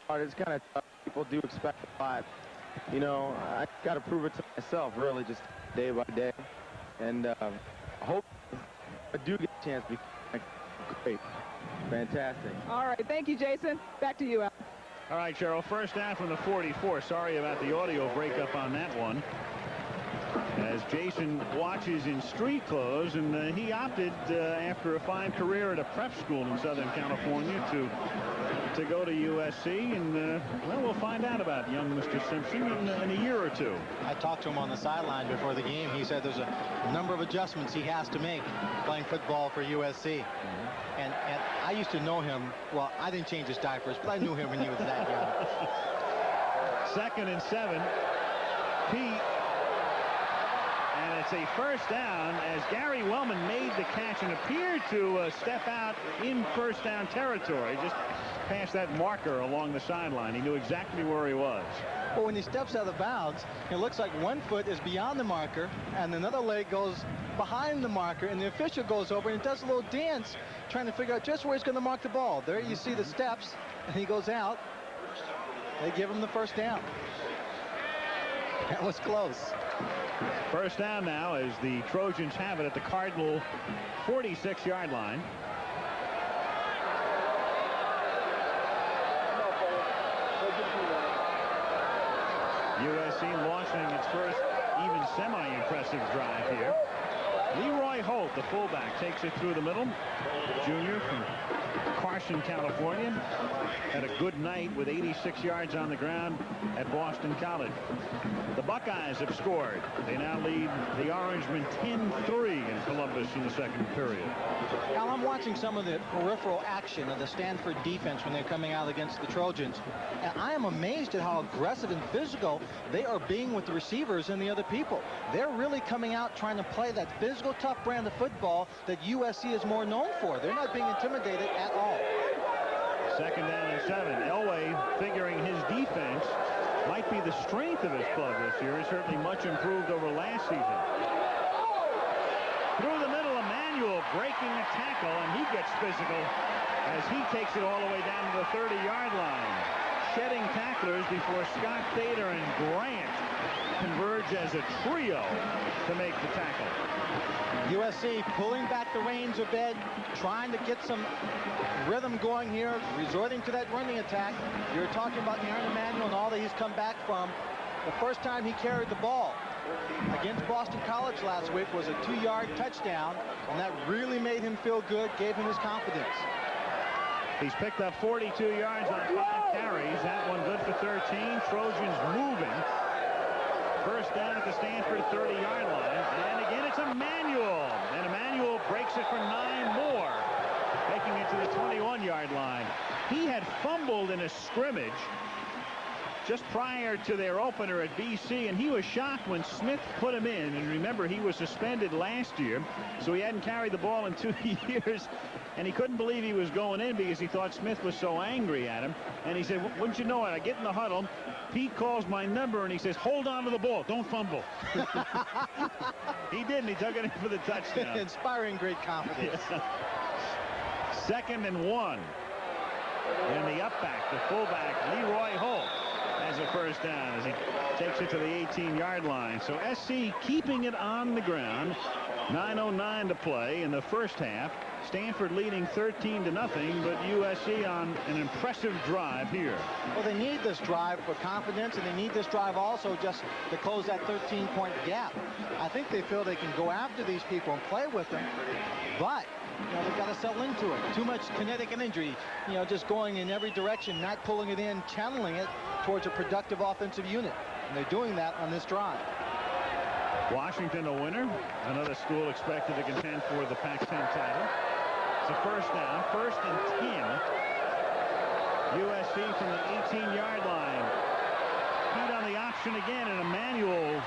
hard. It's kind of tough. People do expect a lot. You know, I got to prove it to myself, really, just day by day. And I hope I do get a chance to be great. Fantastic. All right. Thank you, Jason. Back to you, Al. All right, Cheryl, first down from the 44. Sorry about the audio breakup on that one. As Jason watches in street clothes, and he opted, after a fine career at a prep school in Southern California, to go to USC, and well, we'll find out about young Mr. Simpson in a year or two. I talked to him on the sideline before the game. He said there's a number of adjustments he has to make playing football for USC. And I used to know him. Well, I didn't change his diapers, but I knew him when he was that young. 2nd and 7. Peete. And it's It's a first down as Gary Wellman made the catch and appeared to step out in first down territory, just past that marker along the sideline. He knew exactly where he was. Well, when he steps out of bounds, it looks like one foot is beyond the marker and another leg goes behind the marker, and the official goes over and does a little dance trying to figure out just where he's going to mark the ball. There you see the steps, and he goes out. They give him the first down. That was close. First down now as the Trojans have it at the Cardinal 46-yard line. USC launching its first even semi-impressive drive here. Leroy Holt, the fullback, takes it through the middle. Junior from Carson, California. Had a good night with 86 yards on the ground at Boston College. The Buckeyes have scored. They now lead the Orangemen 10-3 in Columbus in the second period. Al, I'm watching some of the peripheral action of the Stanford defense when they're coming out against the Trojans. And I am amazed at how aggressive and physical they are being with the receivers and the other people. They're really coming out trying to play that physical, tough brand of football that USC is more known for. They're not being intimidated at all. Second down and 7. Elway, figuring his defense might be the strength of his club this year, is certainly much improved over last season. Through the middle, Emmanuel breaking a tackle, and he gets physical as he takes it all the way down to the 30-yard line. Shedding tacklers before Scott Thader and Grant converge as a trio to make the tackle. USC pulling back the reins a bit, trying to get some rhythm going here, resorting to that running attack. You're talking about Aaron Emmanuel and all that he's come back from. The first time he carried the ball against Boston College last week was a 2-yard touchdown, and that really made him feel good, gave him his confidence. He's picked up 42 yards on 5 carries. That one good for 13. Trojans moving. First down at the Stanford 30-yard line. And again, it's Emmanuel. And Emmanuel breaks it for 9 more, making it to the 21-yard line. He had fumbled in a scrimmage just prior to their opener at BC, and he was shocked when Smith put him in. And remember, he was suspended last year, so he hadn't carried the ball in 2 years. And he couldn't believe he was going in because he thought Smith was so angry at him. And he said, wouldn't you know it, I get in the huddle, Pete calls my number, and he says, hold on to the ball, don't fumble. He didn't. He took it in for the touchdown. Inspiring great confidence. Second and 1. And the upback, the fullback, Leroy Holt, has a first down as he takes it to the 18-yard line. So SC keeping it on the ground. 9:09 to play in the first half. Stanford leading 13-0, but USC on an impressive drive here. Well, they need this drive for confidence, and they need this drive also just to close that 13-point gap. I think they feel they can go after these people and play with them, but they've got to settle into it. Too much kinetic energy, just going in every direction, not pulling it in, channeling it towards a productive offensive unit. And they're doing that on this drive. Washington a winner. Another school expected to contend for the Pac-10 title. It's a first down, 1st and 10. USC from the 18-yard line. Heat on the option again, and Emmanuel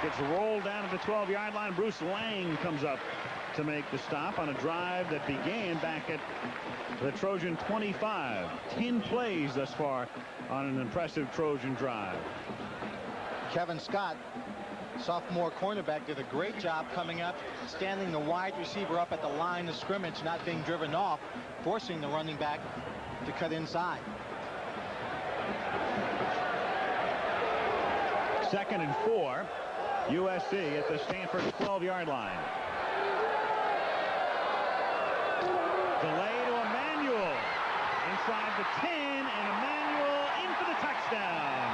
gets rolled down at the 12-yard line. Bruce Lang comes up to make the stop on a drive that began back at the Trojan 25. 10 plays thus far on an impressive Trojan drive. Kevin Scott, sophomore cornerback, did a great job coming up, standing the wide receiver up at the line of scrimmage, not being driven off, forcing the running back to cut inside. Second and 4. USC at the Stanford 12-yard line. Delay to Emmanuel inside the 10, and Emmanuel in for the touchdown.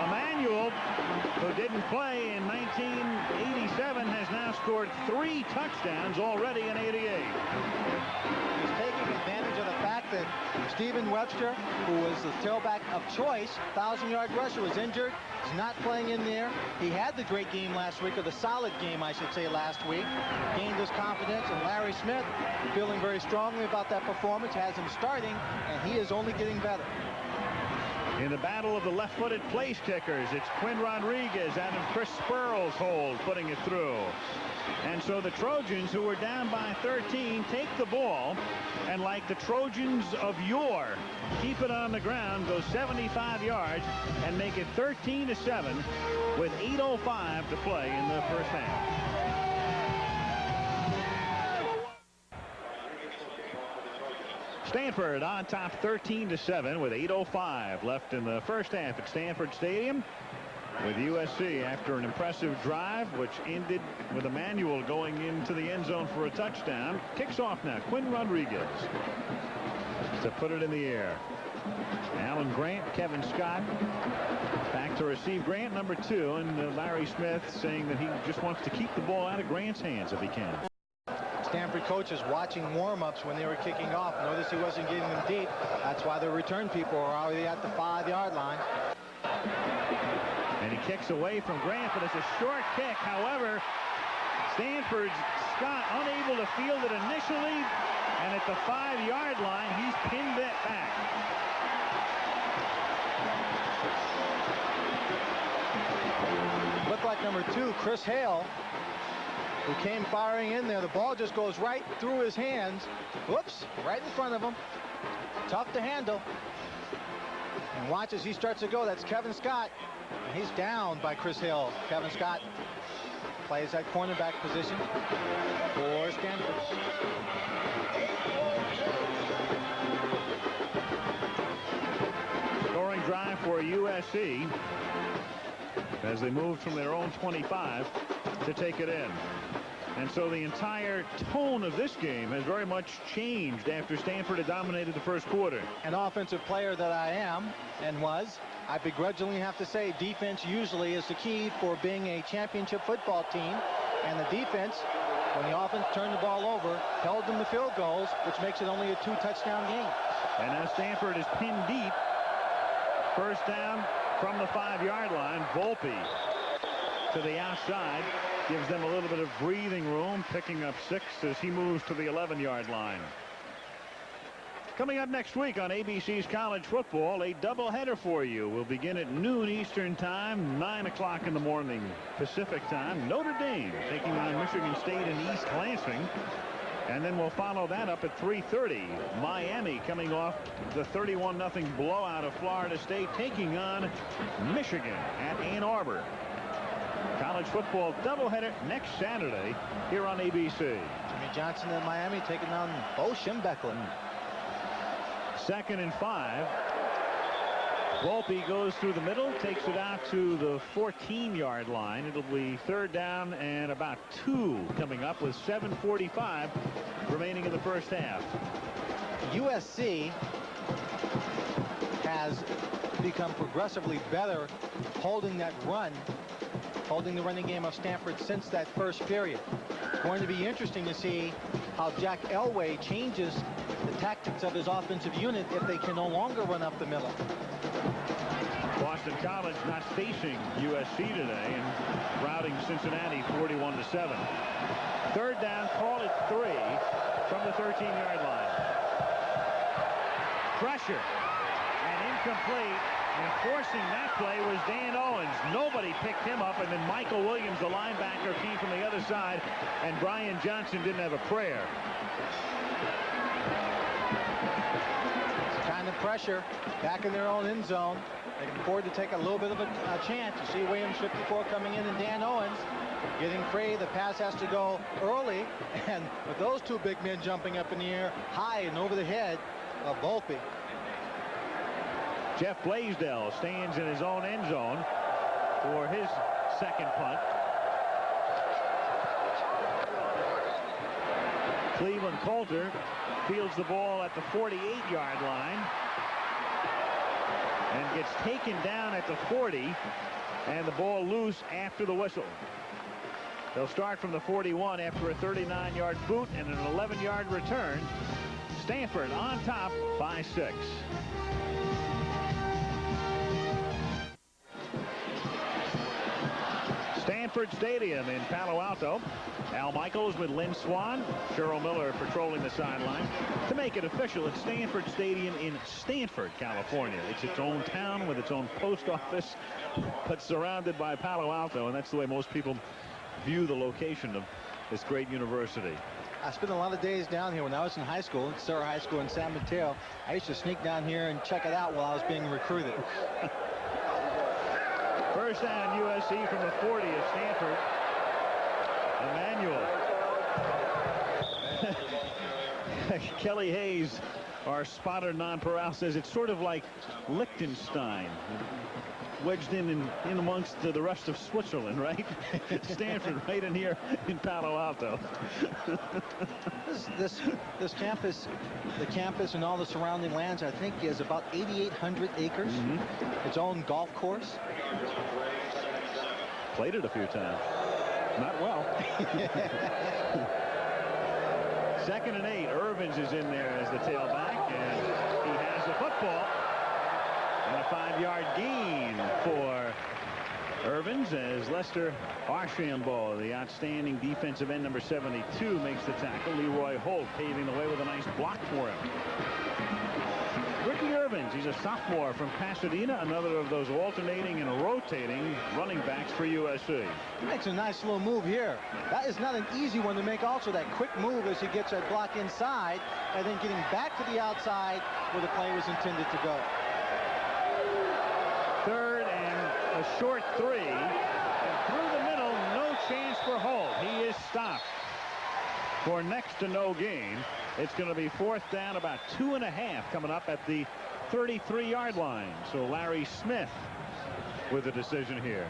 Emmanuel, who who didn't play in 1987, has now scored 3 touchdowns already in '88. He's taking advantage of the fact that Stephen Webster, who was the tailback of choice, 1,000-yard rusher, was injured. He's not playing in there. He had the great game last week, or the solid game, I should say, last week. Gained his confidence, and Larry Smith, feeling very strongly about that performance, has him starting, and he is only getting better. In the battle of the left-footed place kickers, it's Quinn Rodriguez out of Chris Spurl's hold, putting it through. And so the Trojans, who were down by 13, take the ball, and like the Trojans of yore, keep it on the ground, go 75 yards, and make it 13-7 with 8:05 to play in the first half. Stanford on top 13-7 with 8:05 left in the first half at Stanford Stadium, with USC, after an impressive drive which ended with Emmanuel going into the end zone for a touchdown, kicks off now. Quinn Rodriguez to put it in the air. Alan Grant, Kevin Scott back to receive. Grant number 2, and Larry Smith saying that he just wants to keep the ball out of Grant's hands if he can. Stanford coaches watching warm-ups when they were kicking off. Notice he wasn't getting them deep. That's why the return people are already at the 5-yard line. And he kicks away from Grant, but it's a short kick. However, Stanford's Scott unable to field it initially, and at the 5-yard line, he's pinned it back. Looked like number 2, Chris Hale, who came firing in there. The ball just goes right through his hands. Whoops, right in front of him. Tough to handle. And watch as he starts to go. That's Kevin Scott. And he's down by Chris Hill. Kevin Scott plays that cornerback position for Stanford. Scoring drive for USC as they moved from their own 25 to take it in. And so the entire tone of this game has very much changed after Stanford had dominated the first quarter. An offensive player that I am and was, I begrudgingly have to say, defense usually is the key for being a championship football team. And the defense, when the offense turned the ball over, held them to field goals, which makes it only a 2-touchdown game. And now Stanford is pinned deep. First down from the 5-yard line. Volpe to the outside. Gives them a little bit of breathing room, picking up 6 as he moves to the 11-yard line. Coming up next week on ABC's College Football, a doubleheader for you. We'll begin at noon Eastern Time, 9 o'clock in the morning Pacific Time. Notre Dame taking on Michigan State in East Lansing. And then we'll follow that up at 3:30. Miami coming off the 31-0 blowout of Florida State, taking on Michigan at Ann Arbor. College football doubleheader next Saturday here on ABC. Jimmy Johnson in Miami taking on Bo Schembechler. 2nd and 5. Volpe goes through the middle, takes it out to the 14-yard line. It'll be 3rd down and about 2 coming up with 7:45 remaining in the first half. USC has become progressively better holding that run, holding the running game of Stanford since that first period. It's going to be interesting to see how Jack Elway changes the tactics of his offensive unit if they can no longer run up the middle. Boston College not facing USC today and routing Cincinnati 41-7. 3rd down, call it 3 from the 13-yard line. Pressure and incomplete. And forcing that play was Dan Owens. Nobody picked him up, and then Michael Williams, the linebacker, came from the other side, and Brian Johnson didn't have a prayer. It's kind of pressure back in their own end zone. They can afford to take a little bit of a chance. You see Williams 54 coming in, and Dan Owens getting free. The pass has to go early, and with those 2 big men jumping up in the air high and over the head of Volpe. Jeff Blaisdell stands in his own end zone for his 2nd punt. Cleveland Coulter fields the ball at the 48-yard line and gets taken down at the 40 and the ball loose after the whistle. They'll start from the 41 after a 39-yard boot and an 11-yard return. Stanford on top by 6. Stanford Stadium in Palo Alto. Al Michaels with Lynn Swan. Cheryl Miller patrolling the sideline. To make it official, it's Stanford Stadium in Stanford, California. It's its own town with its own post office, but surrounded by Palo Alto, and that's the way most people view the location of this great university. I spent a lot of days down here when I was in high school at Surrey High School in San Mateo. I used to sneak down here and check it out while I was being recruited. First down, USC from the 40 of Stanford. Emmanuel. Kelly Hayes, our spotter nonpareil, says it's sort of like Liechtenstein, wedged in amongst the rest of Switzerland, right? Stanford right in here in Palo Alto. This campus, the campus and all the surrounding lands, I think is about 8,800 acres. Its own golf course. Played it a few times. Not well. 2nd and 8. Irvins is in there as the tailback, and he has the football. And a 5-yard gain for Irvins as Lester Archambault, the outstanding defensive end, number 72, makes the tackle. Leroy Holt paving the way with a nice block for him. Ricky Irvins, he's a sophomore from Pasadena, another of those alternating and rotating running backs for USC. He makes a nice little move here. That is not an easy one to make. Also, that quick move as he gets that block inside and then getting back to the outside where the play was intended to go. 3rd and a short 3. And through the middle, no chance for Holt. He is stopped for next to no gain. It's going to be 4th down, about 2.5 coming up at the 33-yard line. So Larry Smith with the decision here.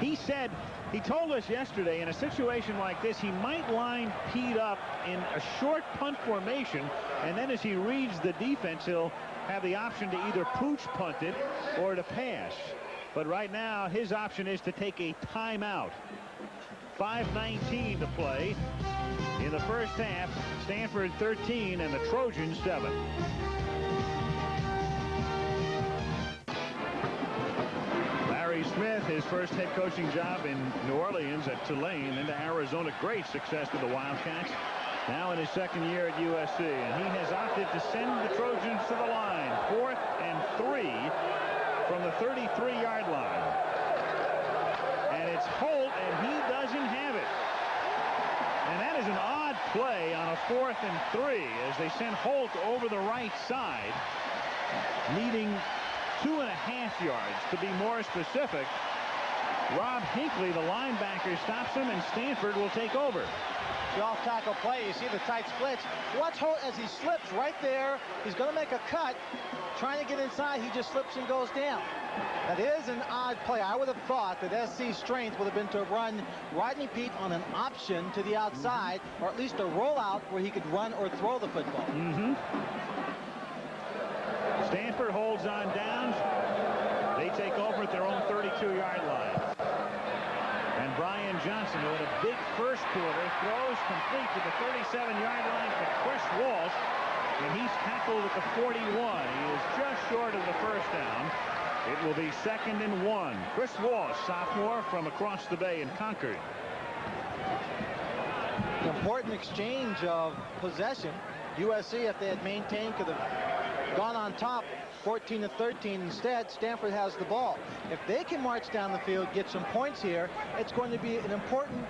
He said, he told us yesterday, in a situation like this, he might line Pete up in a short punt formation, and then as he reads the defense, he'll have the option to either pooch punt it or to pass. But right now, his option is to take a timeout. 5:19 to play in the first half. Stanford 13 and the Trojans 7. Larry Smith, his first head coaching job in New Orleans at Tulane, into Arizona. Great success with the Wildcats. Now in his 2nd year at USC, and he has opted to send the Trojans to the line. 4th and 3 from the 33-yard line. And it's Holt, and he doesn't have it. And that is an odd play on a 4th and 3 as they send Holt over the right side, needing 2.5 yards to be more specific. Rob Hinckley, the linebacker, stops him, and Stanford will take over. The off-tackle play, you see the tight splits. Watch Holt as he slips right there. He's going to make a cut. Trying to get inside, he just slips and goes down. That is an odd play. I would have thought that SC's strength would have been to run Rodney Peete on an option to the outside, or at least a rollout where he could run or throw the football. Stanford holds on downs. They take over at their own 32-yard line. And Brian Johnson, who had a big first quarter, throws complete to the 37-yard line for Chris Walsh, and he's tackled at the 41. He is just short of the first down. It will be 2nd and 1. Chris Walsh, sophomore from across the bay in Concord. An important exchange of possession. USC, if they had maintained, could have gone on top 14-13. Instead, Stanford has the ball. If they can march down the field, get some points here, it's going to be an important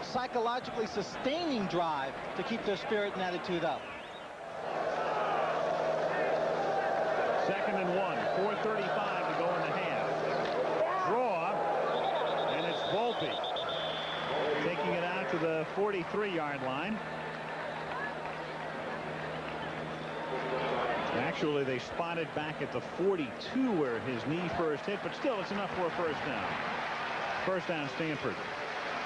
psychologically sustaining drive to keep their spirit and attitude up. 2nd and 1. 4:35 to go in the half. Draw, and it's Volpe taking it out to the 43-yard line. Actually, they spotted back at the 42 where his knee first hit, but still it's enough for a first down. First down, Stanford.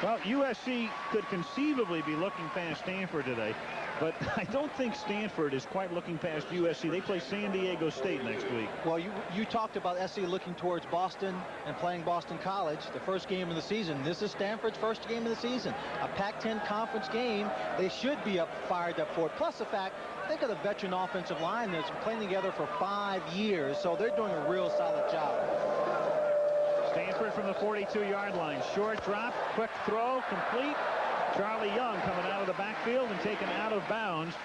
Well, USC could conceivably be looking past Stanford today. But I don't think Stanford is quite looking past USC. They play San Diego State next week. Well, you talked about SC looking towards Boston and playing Boston College, the first game of the season. This is Stanford's first game of the season. A Pac-10 conference game. They should be fired up for it. Plus the fact, think of the veteran offensive line that's been playing together for 5 years, so they're doing a real solid job. Stanford from the 42-yard line. Short drop, quick throw, complete. Charlie Young coming out of the backfield and taken out of bounds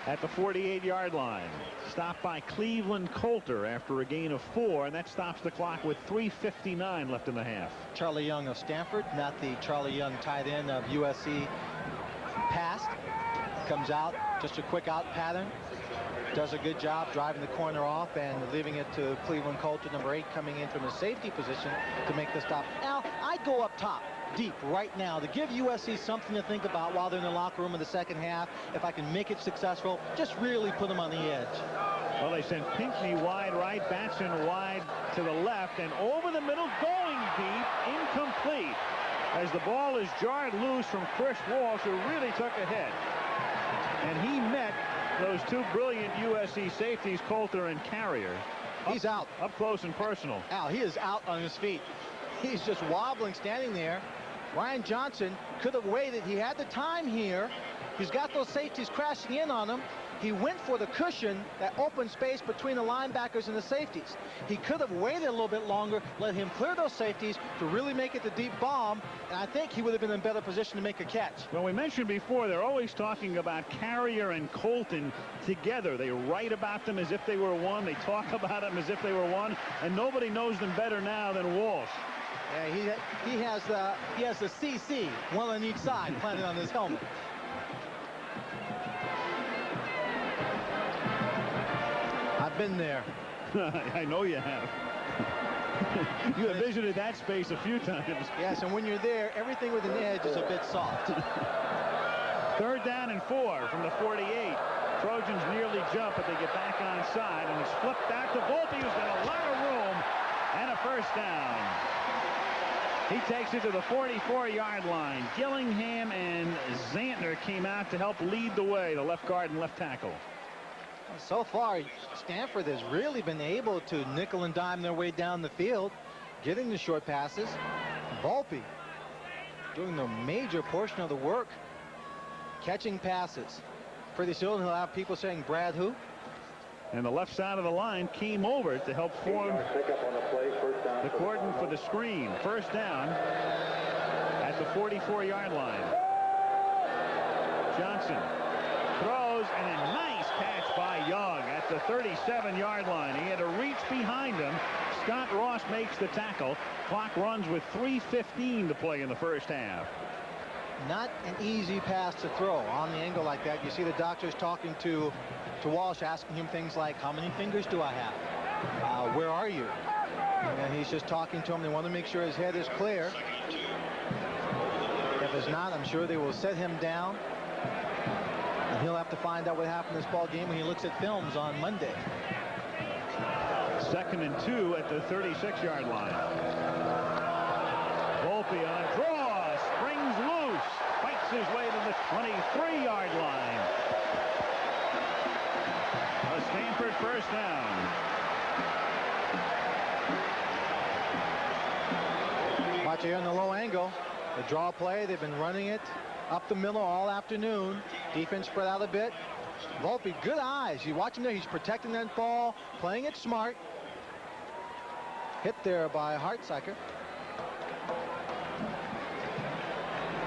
at the 48-yard line. Stopped by Cleveland Coulter after a gain of 4, and that stops the clock with 3:59 left in the half. Charlie Young of Stanford, not the Charlie Young tight end of USC. Passed, comes out, just a quick out pattern. Does a good job driving the corner off and leaving it to Cleveland Coulter, number 8, coming in from the safety position to make the stop. Now, I'd go up top, deep, right now, to give USC something to think about while they're in the locker room in the second half. If I can make it successful, just really put them on the edge. Well, they sent Pinckney wide right, Batson wide to the left, and over the middle, going deep, incomplete, as the ball is jarred loose from Chris Walsh, who really took a hit. And he met those two brilliant USC safeties, Coulter and Carrier. He's out. Up close and personal. Al, he is out on his feet. He's just wobbling, standing there. Ryan Johnson could have waited. He had the time here. He's got those safeties crashing in on him. He went for the cushion, that open space between the linebackers and the safeties. He could have waited a little bit longer, let him clear those safeties to really make it the deep bomb, and I think he would have been in a better position to make a catch. Well, we mentioned before, they're always talking about Carrier and Colton together. They write about them as if they were one. They talk about them as if they were one, and nobody knows them better now than Walsh. Yeah, he has the CC, one on each side, planted on his helmet. I've been there. I know you have. You have visited that space a few times. Yes, and when you're there, everything with an edge is a bit soft. 3rd down and 4 from the 48. Trojans nearly jump, but they get back onside, and it's flipped back to Volpe, who's got a lot of room, and a first down. He takes it to the 44-yard line. Gillingham and Zantner came out to help lead the way, the left guard and left tackle. So far, Stanford has really been able to nickel and dime their way down the field, getting the short passes. Volpe doing the major portion of the work, catching passes. Pretty soon he'll have people saying, Brad who? And the left side of the line came over to help form the cordon for the screen. First down at the 44-yard line. Johnson throws, and a nice catch by Young at the 37-yard line. He had to reach behind him. Scott Ross makes the tackle. Clock runs with 3:15 to play in the first half. Not an easy pass to throw on the angle like that. You see the doctors talking to Walsh, asking him things like, how many fingers do I have? Where are you? And he's just talking to him. They want to make sure his head is clear. If it's not, I'm sure they will set him down. And he'll have to find out what happened in this ball game when he looks at films on Monday. 2nd and 2 at the 36-yard line. Volpe on a draw, springs loose, fights his way to the 23-yard line. A Stanford first down. Watch here in the low angle. The draw play, they've been running it up the middle all afternoon. Defense spread out a bit. Volpe, good eyes. You watch him there. He's protecting that ball, playing it smart. Hit there by Hartsacker.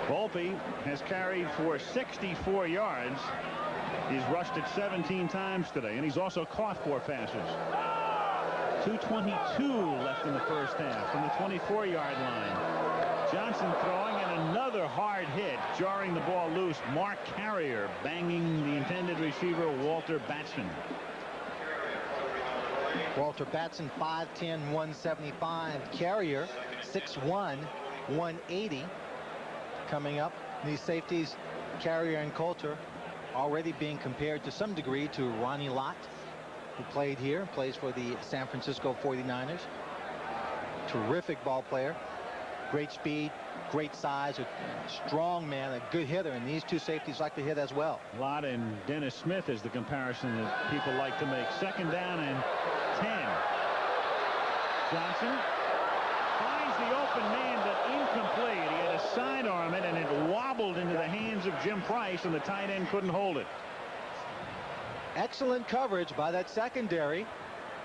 Volpe has carried for 64 yards. He's rushed it 17 times today, and he's also caught 4 passes. 2:22 left in the first half from the 24-yard line. Johnson throwing, and another hard hit, jarring the ball loose. Mark Carrier banging the intended receiver, Walter Batson. Walter Batson, 5'10", 175. Carrier, 6'1", 180. Coming up, these safeties, Carrier and Coulter, already being compared to some degree to Ronnie Lott, who played here, plays for the San Francisco 49ers. Terrific ball player. Great speed, great size, a strong man, a good hitter, and these two safeties like to hit as well. Lott and Dennis Smith is the comparison that people like to make. Second down and 10. Johnson finds the open man, but incomplete. He had a sidearm it, and it wobbled into the hands of Jim Price, and the tight end couldn't hold it. Excellent coverage by that secondary,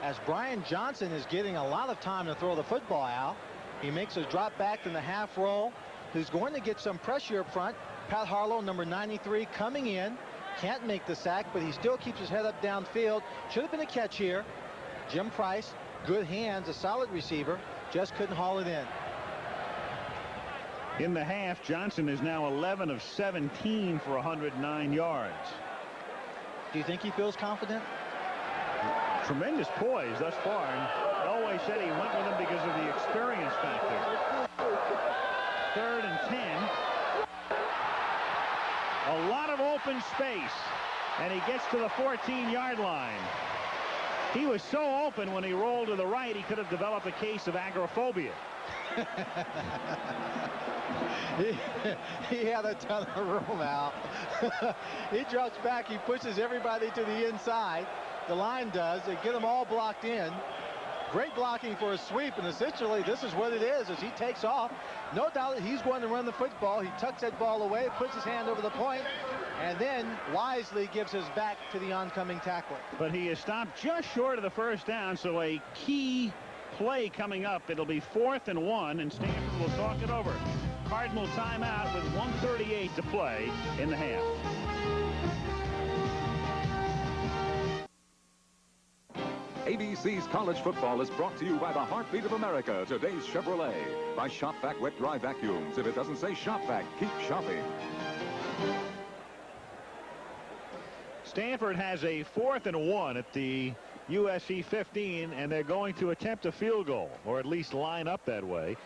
as Brian Johnson is getting a lot of time to throw the football out. He makes a drop back in the half roll. He's going to get some pressure up front. Pat Harlow, number 93, coming in. Can't make the sack, but he still keeps his head up downfield. Should have been a catch here. Jim Price, good hands, a solid receiver, just couldn't haul it in. In the half, Johnson is now 11 of 17 for 109 yards. Do you think he feels confident? Tremendous poise thus far, and Elway said he went with him because of the experience factor. Third and 10. A lot of open space, and he gets to the 14-yard line. He was so open when he rolled to the right, he could have developed a case of agoraphobia. He had a ton of room out. He drops back, he pushes everybody to the inside. The line does. They get them all blocked in. Great blocking for a sweep, and essentially this is what it is as he takes off. No doubt that he's going to run the football. He tucks that ball away, puts his hand over the point, and then wisely gives his back to the oncoming tackler. But he is stopped just short of the first down, so a key play coming up. It'll be 4th and 1, and Stanford will talk it over. Cardinal timeout with 1:38 to play in the half. ABC's College Football is brought to you by the Heartbeat of America, today's Chevrolet. By Shop Vac Wet Dry Vacuums. If it doesn't say Shop Vac, keep shopping. Stanford has a 4th and 1 at the USC 15, and they're going to attempt a field goal, or at least line up that way.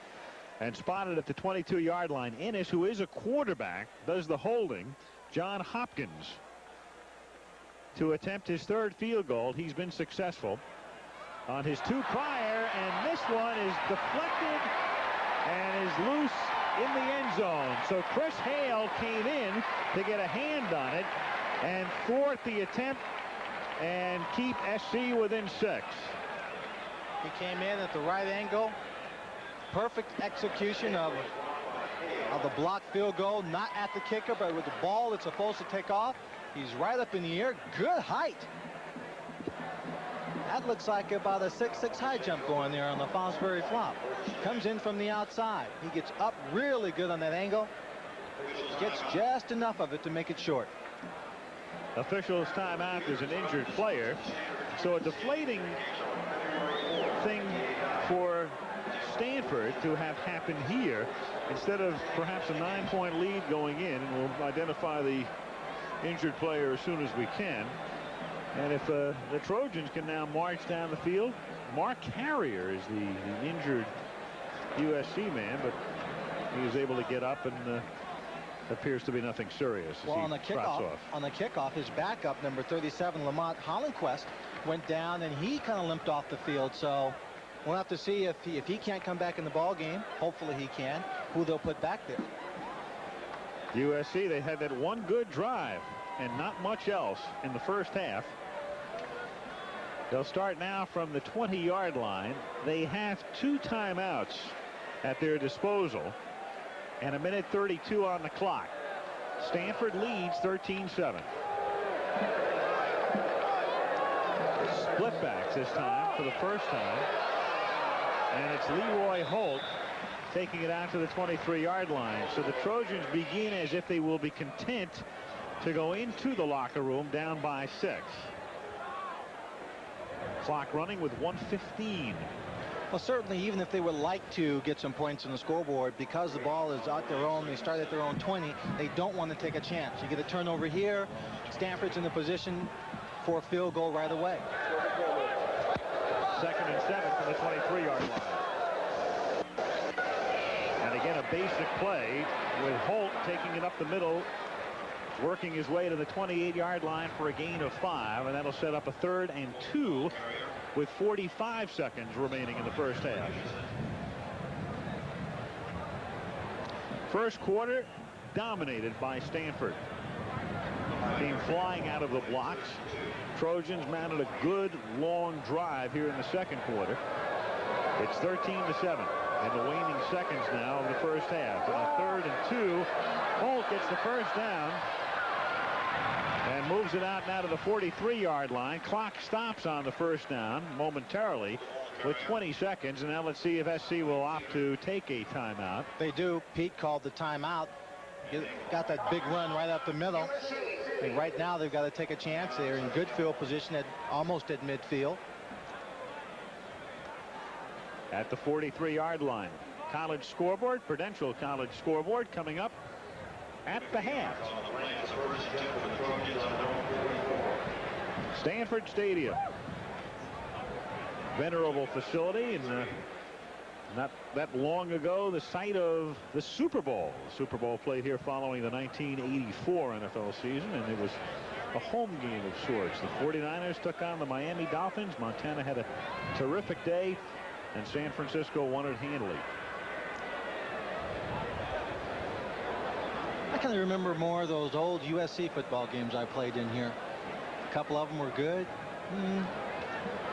And spotted at the 22-yard line, Ennis, who is a quarterback, does the holding. John Hopkins to attempt his 3rd field goal. He's been successful on his 2 prior, and this one is deflected and is loose in the end zone. So Chris Hale came in to get a hand on it and thwart the attempt and keep SC within 6. He came in at the right angle. Perfect execution of the blocked field goal, not at the kicker, but with the ball it's supposed to take off. He's right up in the air. Good height. That looks like about a 6'6" high jump going there on the Fosbury flop. Comes in from the outside. He gets up really good on that angle. Gets just enough of it to make it short. Officials timeout. There's an injured player. So a deflating thing for Stanford to have happened here instead of perhaps a 9-point lead going in, and we'll identify the injured player as soon as we can. And if the Trojans can now march down the field, Mark Carrier is the injured USC man, but he was able to get up, and appears to be nothing serious. Well, on the kickoff, his backup, number 37, Lamont Hollenquist, went down, and he kind of limped off the field. So we'll have to see if he can't come back in the ball game. Hopefully he can. Who they'll put back there. USC, they had that one good drive and not much else in the first half. They'll start now from the 20-yard line. They have 2 timeouts at their disposal and 1:32 on the clock. Stanford leads 13-7. Splitbacks this time for the first time, and it's Leroy Holt taking it out to the 23-yard line. So the Trojans begin as if they will be content to go into the locker room down by 6. Clock running with 1:15. Well, certainly, even if they would like to get some points on the scoreboard, because the ball is at their own, they start at their own 20, they don't want to take a chance. You get a turnover here, Stanford's in the position for a field goal right away. 2nd and 7 from the 23-yard line. And again, a basic play with Holt taking it up the middle, working his way to the 28-yard line for a gain of 5, and that'll set up a 3rd and 2 with 45 seconds remaining in the first half. First quarter dominated by Stanford. Team flying out of the blocks. Trojans mounted a good long drive here in the second quarter. It's 13-7 in the waning seconds now of the first half. And a 3rd and 2. Holt gets the first down and moves it out now to the 43-yard line. Clock stops on the first down momentarily with 20 seconds. And now let's see if SC will opt to take a timeout. They do. Pete called the timeout. Got that big run right up the middle. And right now they've got to take a chance. They're in good field position almost at midfield. At the 43-yard line. College scoreboard, Prudential College scoreboard coming up at the half. Stanford Stadium. Venerable facility, and not that long ago the site of the Super Bowl. The Super Bowl played here following the 1984 NFL season, and it was a home game of sorts. The 49ers took on the Miami Dolphins. Montana had a terrific day, and San Francisco won it handily. I can remember more of those old USC football games I played in here. A couple of them were good.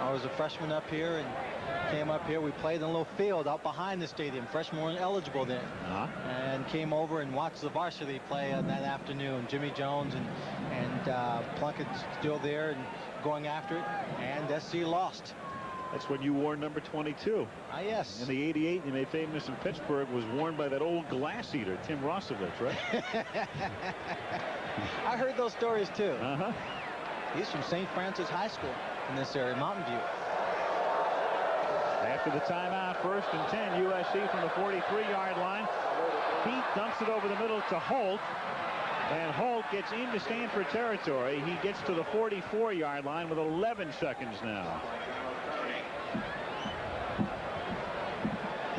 I was a freshman up here and came up here. We played in a little field out behind the stadium. Freshmen weren't eligible then. And came over and watched the varsity play that afternoon. Jimmy Jones and Plunkett still there and going after it. And SC lost. That's when you wore number 22. Yes. And the 88 you made famous in Pittsburgh was worn by that old glass eater, Tim Rossovich, right? I heard those stories too. He's from St. Francis High School in this area, Mountain View. After the timeout, 1st and 10, USC from the 43-yard line. Pete dumps it over the middle to Holt. And Holt gets into Stanford territory. He gets to the 44-yard line with 11 seconds now.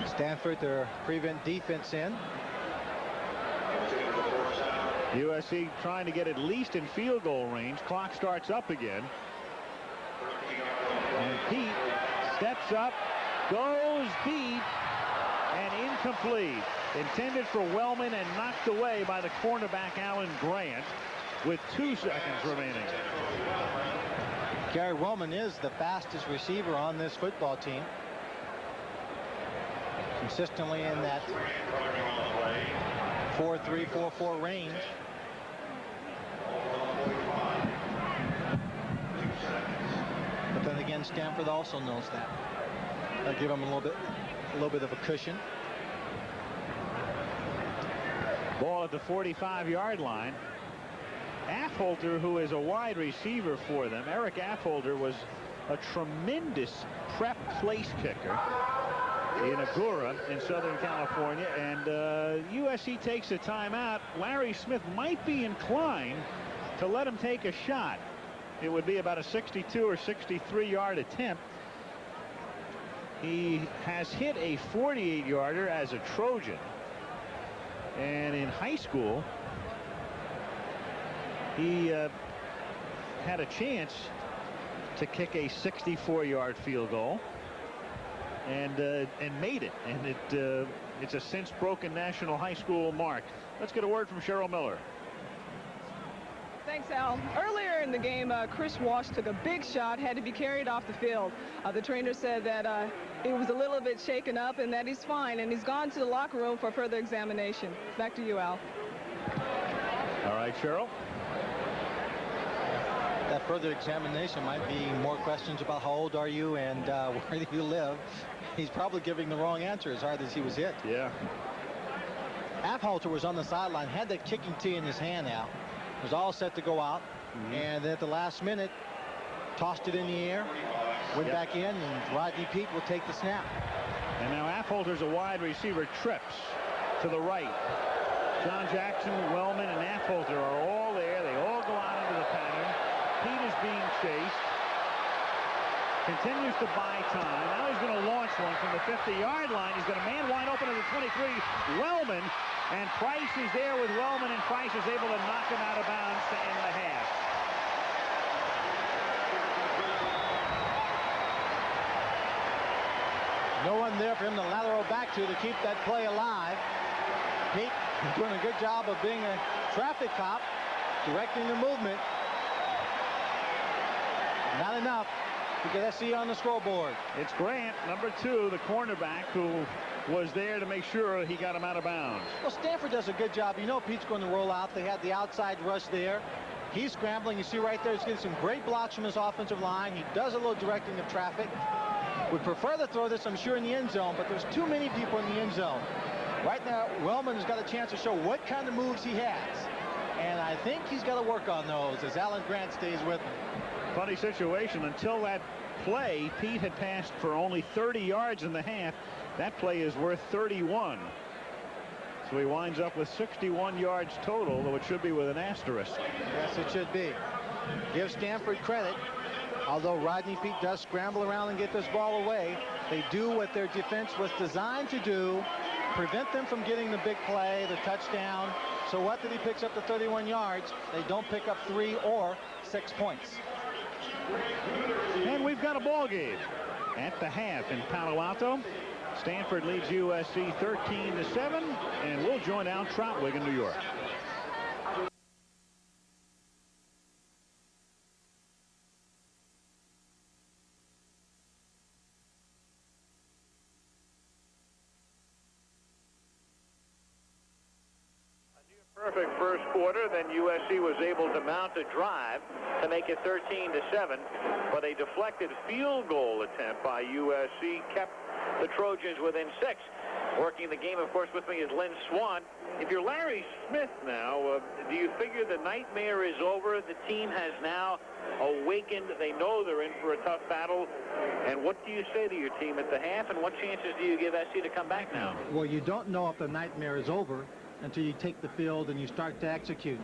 Stanford, their prevent defense in. USC trying to get at least in field goal range. Clock starts up again. And Pete steps up, goes deep, and incomplete. Intended for Wellman and knocked away by the cornerback Alan Grant with 2 seconds remaining. Gary Wellman is the fastest receiver on this football team. Consistently in that 4.3, 4.4 range. But then again, Stanford also knows that. They'll give him a little bit of a cushion. Ball at the 45-yard line. Affolter, who is a wide receiver for them. Eric Affolter was a tremendous prep place kicker in Agoura in Southern California, and USC takes a timeout. Larry Smith might be inclined to let him take a shot. It would be about a 62 or 63-yard attempt. He has hit a 48-yarder as a Trojan, and in high school he had a chance to kick a 64-yard field goal and made it, and it's a since broken national high school mark. Let's get a word from Cheryl Miller. Thanks, Al. Earlier in the game, Chris Walsh took a big shot, had to be carried off the field. The trainer said that it was a little bit shaken up and that he's fine, and he's gone to the locker room for further examination. Back to you, Al. All right, Cheryl. That further examination might be more questions about how old are you and where do you live. He's probably giving the wrong answer as hard as he was hit. Yeah. Affolter was on the sideline, had that kicking tee in his hand now. Was all set to go out, and at the last minute tossed it in the air, went back in, and Rodney Peete will take the snap. And now Affolter's a wide receiver, trips to the right. John Jackson, Wellman, and Affolter are all there. They all go out into the pattern. Peete is being chased. Continues to buy time. Now he's going to launch one from the 50-yard line. He's got a man wide open at the 23. Wellman. And Price is there with Wellman, and Price is able to knock him out of bounds to end the half. No one there for him to lateral back to keep that play alive. Peete He's doing a good job of being a traffic cop, directing the movement. Not enough to get SC on the scoreboard. It's Grant, number 2, the cornerback, who was there to make sure he got him out of bounds. Well, Stanford does a good job. You know Pete's going to roll out. They had the outside rush there. He's scrambling. You see right there, he's getting some great blocks from his offensive line. He does a little directing of traffic. Would prefer to throw this, I'm sure, in the end zone, but there's too many people in the end zone. Right now, Wellman has got a chance to show what kind of moves he has. And I think he's got to work on those as Alan Grant stays with him. Funny situation. Until that play, Pete had passed for only 30 yards in the half. That play is worth 31. So he winds up with 61 yards total, though it should be with an asterisk. Yes, it should be. Give Stanford credit. Although Rodney Peete does scramble around and get this ball away, they do what their defense was designed to do, prevent them from getting the big play, the touchdown. So what did he pick up the 31 yards? They don't pick up 3 or 6 points. And we've got a ball game at the half in Palo Alto. Stanford leads USC 13-7, and we'll join Al Troutwig in New York. Perfect first quarter, then USC was able to mount a drive to make it 13-7, but a deflected field goal attempt by USC kept the Trojans within 6. Working the game, of course, with me is Lynn Swan. If you're Larry Smith now, do you figure the nightmare is over? The team has now awakened. They know they're in for a tough battle. And what do you say to your team at the half, and what chances do you give SC to come back now? Well, you don't know if the nightmare is over until you take the field and you start to execute.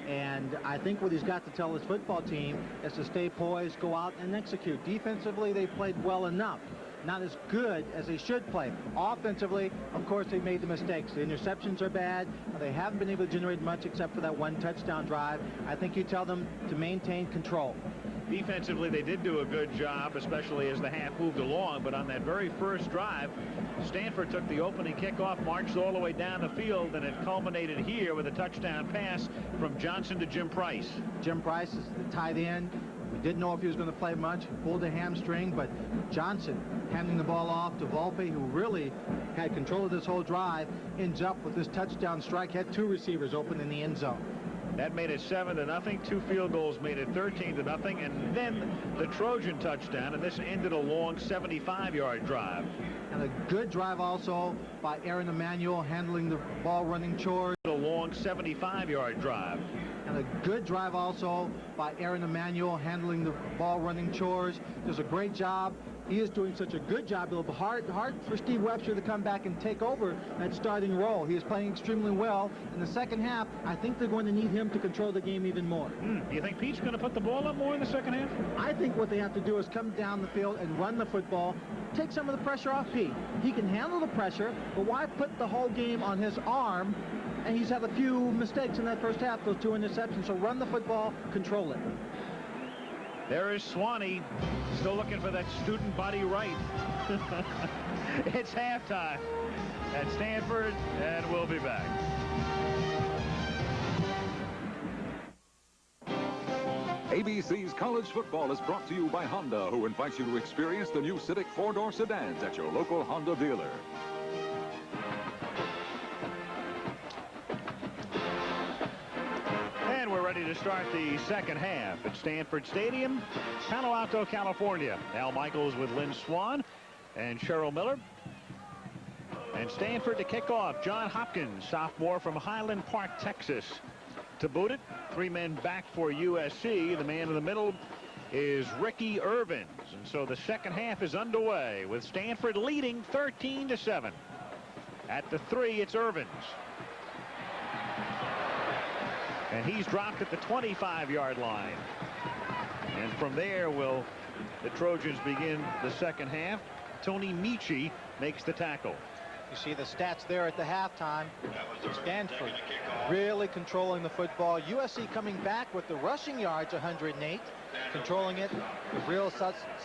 And I think what he's got to tell his football team is to stay poised, go out and execute. Defensively, they played well enough. Not as good as they should play. Offensively, of course, they made the mistakes. The interceptions are bad. They haven't been able to generate much except for that one touchdown drive. I think you tell them to maintain control. Defensively, they did do a good job, especially as the half moved along. But on that very first drive, Stanford took the opening kickoff, marched all the way down the field, and it culminated here with a touchdown pass from Johnson to Jim Price. Jim Price is the tight end. We didn't know if he was going to play much, pulled a hamstring, but Johnson handing the ball off to Volpe, who really had control of this whole drive, ends up with this touchdown strike, had 2 receivers open in the end zone. That made it 7-0. 2 field goals made it 13-0. And then the Trojan touchdown, and this ended a long 75-yard drive. And a good drive also by Aaron Emanuel handling the ball running chores. A long 75-yard drive. And a good drive also by Aaron Emanuel handling the ball running chores. Does a great job. He is doing such a good job. It'll be hard for Steve Webster to come back and take over that starting role. He is playing extremely well. In the second half, I think they're going to need him to control the game even more. Do you think Pete's going to put the ball up more in the second half? I think what they have to do is come down the field and run the football, take some of the pressure off Pete. He can handle the pressure, but why put the whole game on his arm? And he's had a few mistakes in that first half, those 2 interceptions. So run the football, control it. There is Swanee, still looking for that student body right. It's halftime at Stanford, and we'll be back. ABC's College Football is brought to you by Honda, who invites you to experience the new Civic 4-door sedans at your local Honda dealer. And we're ready to start the second half at Stanford Stadium, Palo Alto, California. Al Michaels with Lynn Swan and Cheryl Miller. And Stanford to kick off. John Hopkins, sophomore from Highland Park, Texas. To boot it, 3 men back for USC. The man in the middle is Ricky Irvins. And so the second half is underway with Stanford leading 13-7. At the 3, it's Irvins. And he's dropped at the 25-yard line. And from there will the Trojans begin the second half. Tony Michi makes the tackle. You see the stats there at the halftime. Stanford really controlling the football. USC coming back with the rushing yards, 108. Controlling it. The real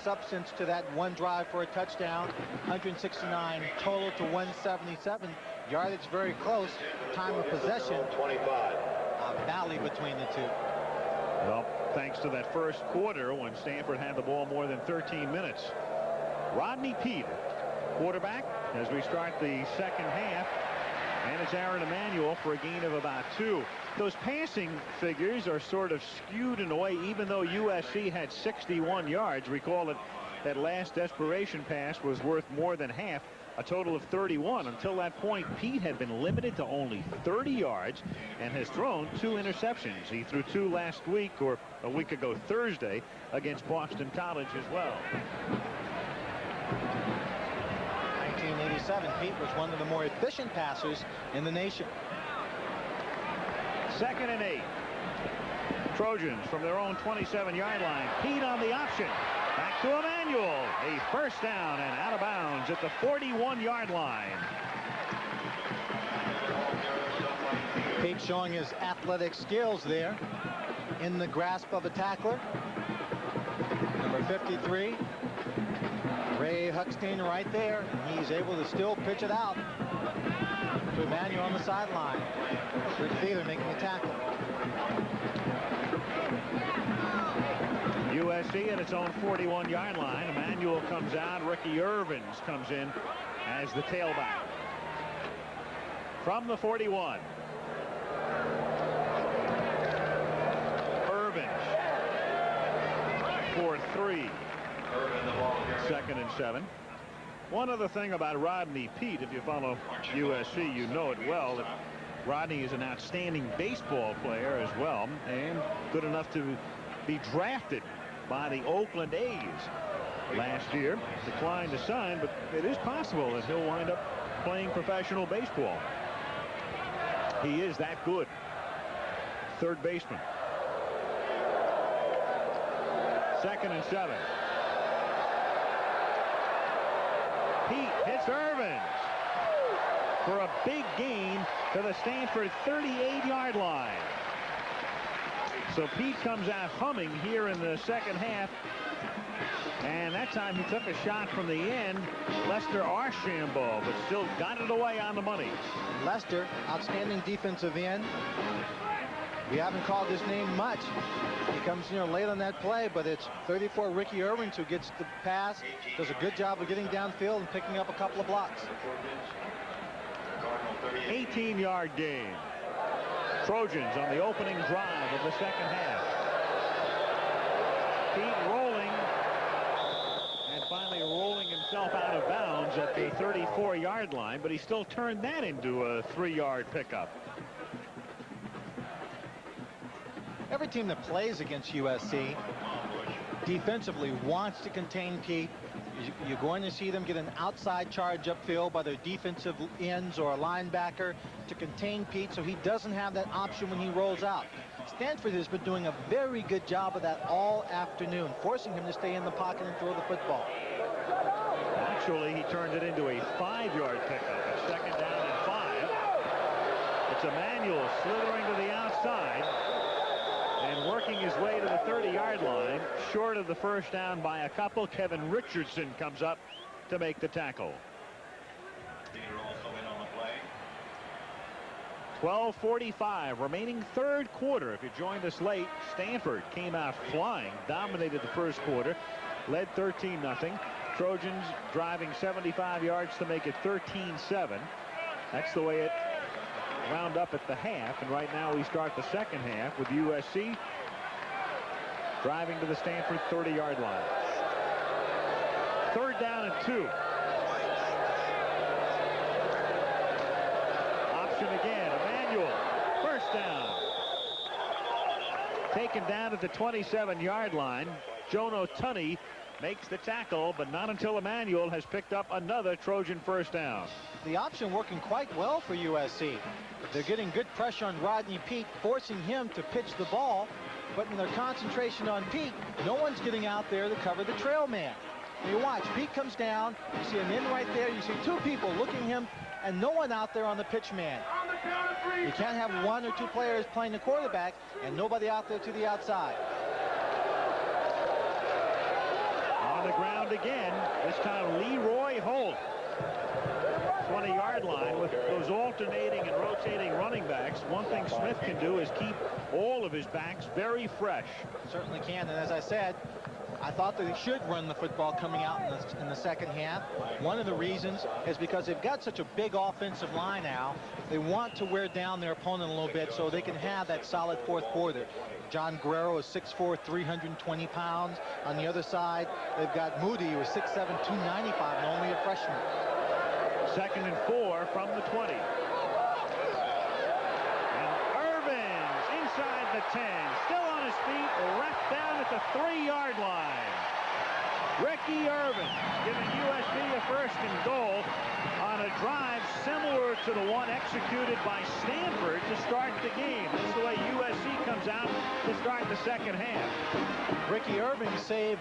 substance to that one drive for a touchdown. 169 total to 177. Yardage very close. Time of possession. 25. A valley between the two. Well, thanks to that first quarter when Stanford had the ball more than 13 minutes. Rodney Peete, quarterback, as we start the second half. And it's Aaron Emanuel for a gain of about 2. Those passing figures are sort of skewed in a way, even though USC had 61 yards. Recall that last desperation pass was worth more than half, a total of 31. Until that point, Peete had been limited to only 30 yards and has thrown 2 interceptions. He threw 2 last week, or a week ago Thursday, against Boston College as well. 1987, Peete was one of the more efficient passers in the nation. 2nd and 8. Trojans from their own 27-yard line. Peete on the option. Back to Emanuel. A first down and out of bounds at the 41-yard line. Peete showing his athletic skills there in the grasp of a tackler. Number 53, Ray Huckstein, right there. He's able to still pitch it out to Emanuel on the sideline. Rick Feather making a tackle. USC at its own 41-yard line. Emanuel comes out. Ricky Irvins comes in as the tailback. From the 41. Irvins for 3. 2nd and 7. One other thing about Rodney Peete, if you follow USC, you know it well, that Rodney is an outstanding baseball player as well, and good enough to be drafted by the Oakland A's last year. Declined to sign, but it is possible that he'll wind up playing professional baseball. He is that good. 3rd baseman. 2nd and 7. Peete hits Irvins for a big gain to the Stanford 38-yard line. So Peete comes out humming here in the second half. And that time he took a shot from the end. Lester Archambault, but still got it away on the money. Lester, outstanding defensive end. We haven't called his name much. He comes, late on that play, but it's 34 Ricky Irvins who gets the pass, does a good job of getting downfield and picking up a couple of blocks. 18-yard gain. Trojans on the opening drive of the second half. Peete rolling and finally rolling himself out of bounds at the 34-yard line, but he still turned that into a 3-yard pickup. Every team that plays against USC defensively wants to contain Peete. You're going to see them get an outside charge upfield by their defensive ends or a linebacker to contain Peete so he doesn't have that option when he rolls out. Stanford has been doing a very good job of that all afternoon, forcing him to stay in the pocket and throw the football. Actually, he turned it into a 5-yard pickup. It's 2nd down and 5. It's Emanuel slithering to the outside and working his way to the 30-yard line, short of the first down by a couple. Kevin Richardson comes up to make the tackle. 12:45 remaining 3rd quarter. If you joined us late, Stanford came out flying, dominated the first quarter, led 13-0. Trojans driving 75 yards to make it 13-7. That's the way it wound up at the half, and right now we start the second half with USC driving to the Stanford 30-yard line. 3rd down and 2. Option again. Emanuel, first down. Taken down at the 27-yard line. Jono Tunney makes the tackle, but not until Emanuel has picked up another Trojan first down. The option working quite well for USC. They're getting good pressure on Rodney Peete, forcing him to pitch the ball, putting their concentration on Peete. No one's getting out there to cover the trail man. You watch, Peete comes down, you see an end right there, you see 2 people looking at him, and no one out there on the pitch man. You can't have 1 or 2 players playing the quarterback and nobody out there to the outside. On the ground again, this time Leroy Holt 20-yard line with those alternating and rotating running backs. One thing Smith can do is keep all of his backs very fresh. Certainly can, and as I said, I thought that they should run the football coming out in the second half. One of the reasons is because they've got such a big offensive line now. They want to wear down their opponent a little bit so they can have that solid fourth quarter. John Guerrero is 6'4", 320 pounds. On the other side, they've got Moody, who is 6'7", 295, and only a freshman. 2nd and 4 from the 20. And Irvin's inside the 10, still on his feet, wrapped down at the 3-yard line. Ricky Irvin giving USC a 1st and goal on a drive similar to the one executed by Stanford to start the game. This is the way USC comes out to start the second half. Ricky Irvin saved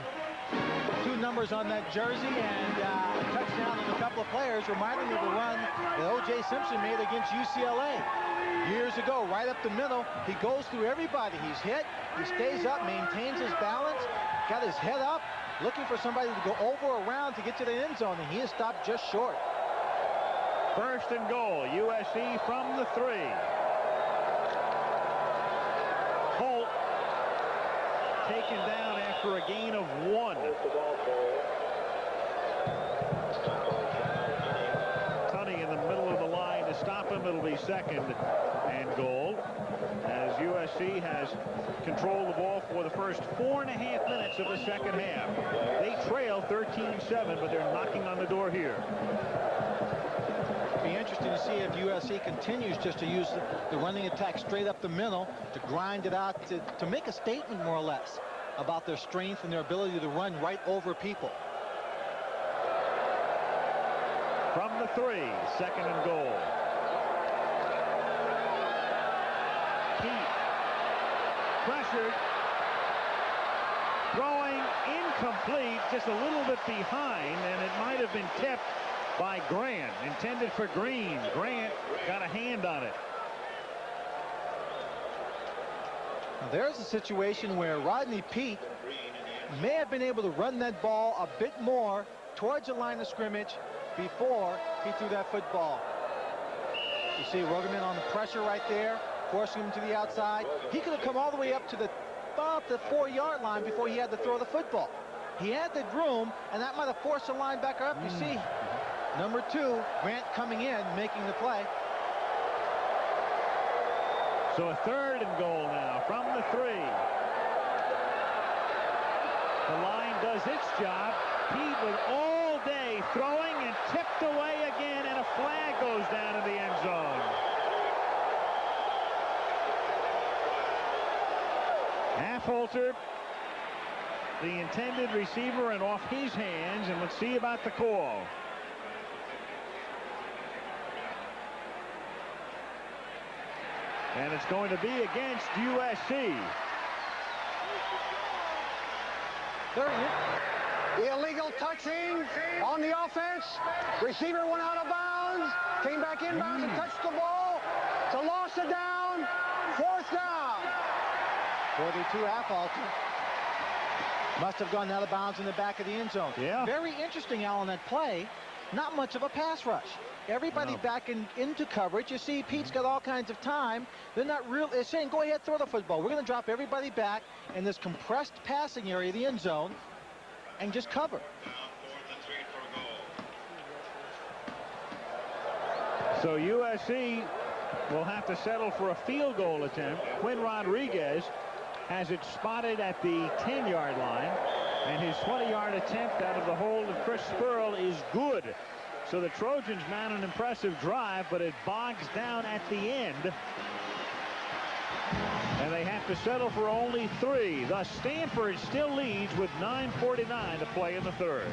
2 numbers on that jersey and a touchdown on a couple of players, reminding me of the run that O.J. Simpson made against UCLA years ago. Right up the middle, he goes through everybody. He's hit, he stays up, maintains his balance, got his head up, looking for somebody to go over or around to get to the end zone, and he is stopped just short. 1st and goal, USC from the 3. Holt taken down after a gain of 1. Tunney in the middle of the line to stop him. It'll be 2nd and goal, as USC has controlled the ball for the first 4.5 minutes of the second half. They trail 13-7, but they're knocking on the door here. Be interesting to see if USC continues just to use the running attack straight up the middle to grind it out, to make a statement more or less about their strength and their ability to run right over people. From the 3, 2nd and goal. Pete pressured, throwing incomplete, just a little bit behind, and it might have been tipped by Grant, intended for Green. Grant got a hand on it. Now there's a situation where Rodney Peete may have been able to run that ball a bit more towards the line of scrimmage before he threw that football. You see Rugerman on the pressure right there, forcing him to the outside. He could have come all the way up to about the 4-yard line before he had to throw the football. He had the room, and that might have forced the linebacker up. You see number 2, Grant, coming in, making the play. So a 3rd and goal now from the 3. The line does its job. Pete with all day throwing and tipped away again, and a flag goes down in the end zone. Affolter, the intended receiver, and off his hands, and let's see about the call. And it's going to be against USC. Illegal touching on the offense. Receiver went out of bounds, came back in bounds and touched the ball. It's a loss of down. 4th down. 42, Affolter must have gone out of bounds in the back of the end zone. Yeah. Very interesting, Al, on that play. Not much of a pass rush. Everybody back into coverage. You see, Pete's got all kinds of time. They're not real. They're saying, go ahead, throw the football. We're going to drop everybody back in this compressed passing area, the end zone, and just cover. So USC will have to settle for a field goal attempt. Quinn Rodriguez has it spotted at the 10-yard line, and his 20-yard attempt out of the hold of Chris Spurl is good. So the Trojans mount an impressive drive, but it bogs down at the end. And they have to settle for only 3. Thus, Stanford still leads with 9:49 to play in the 3rd.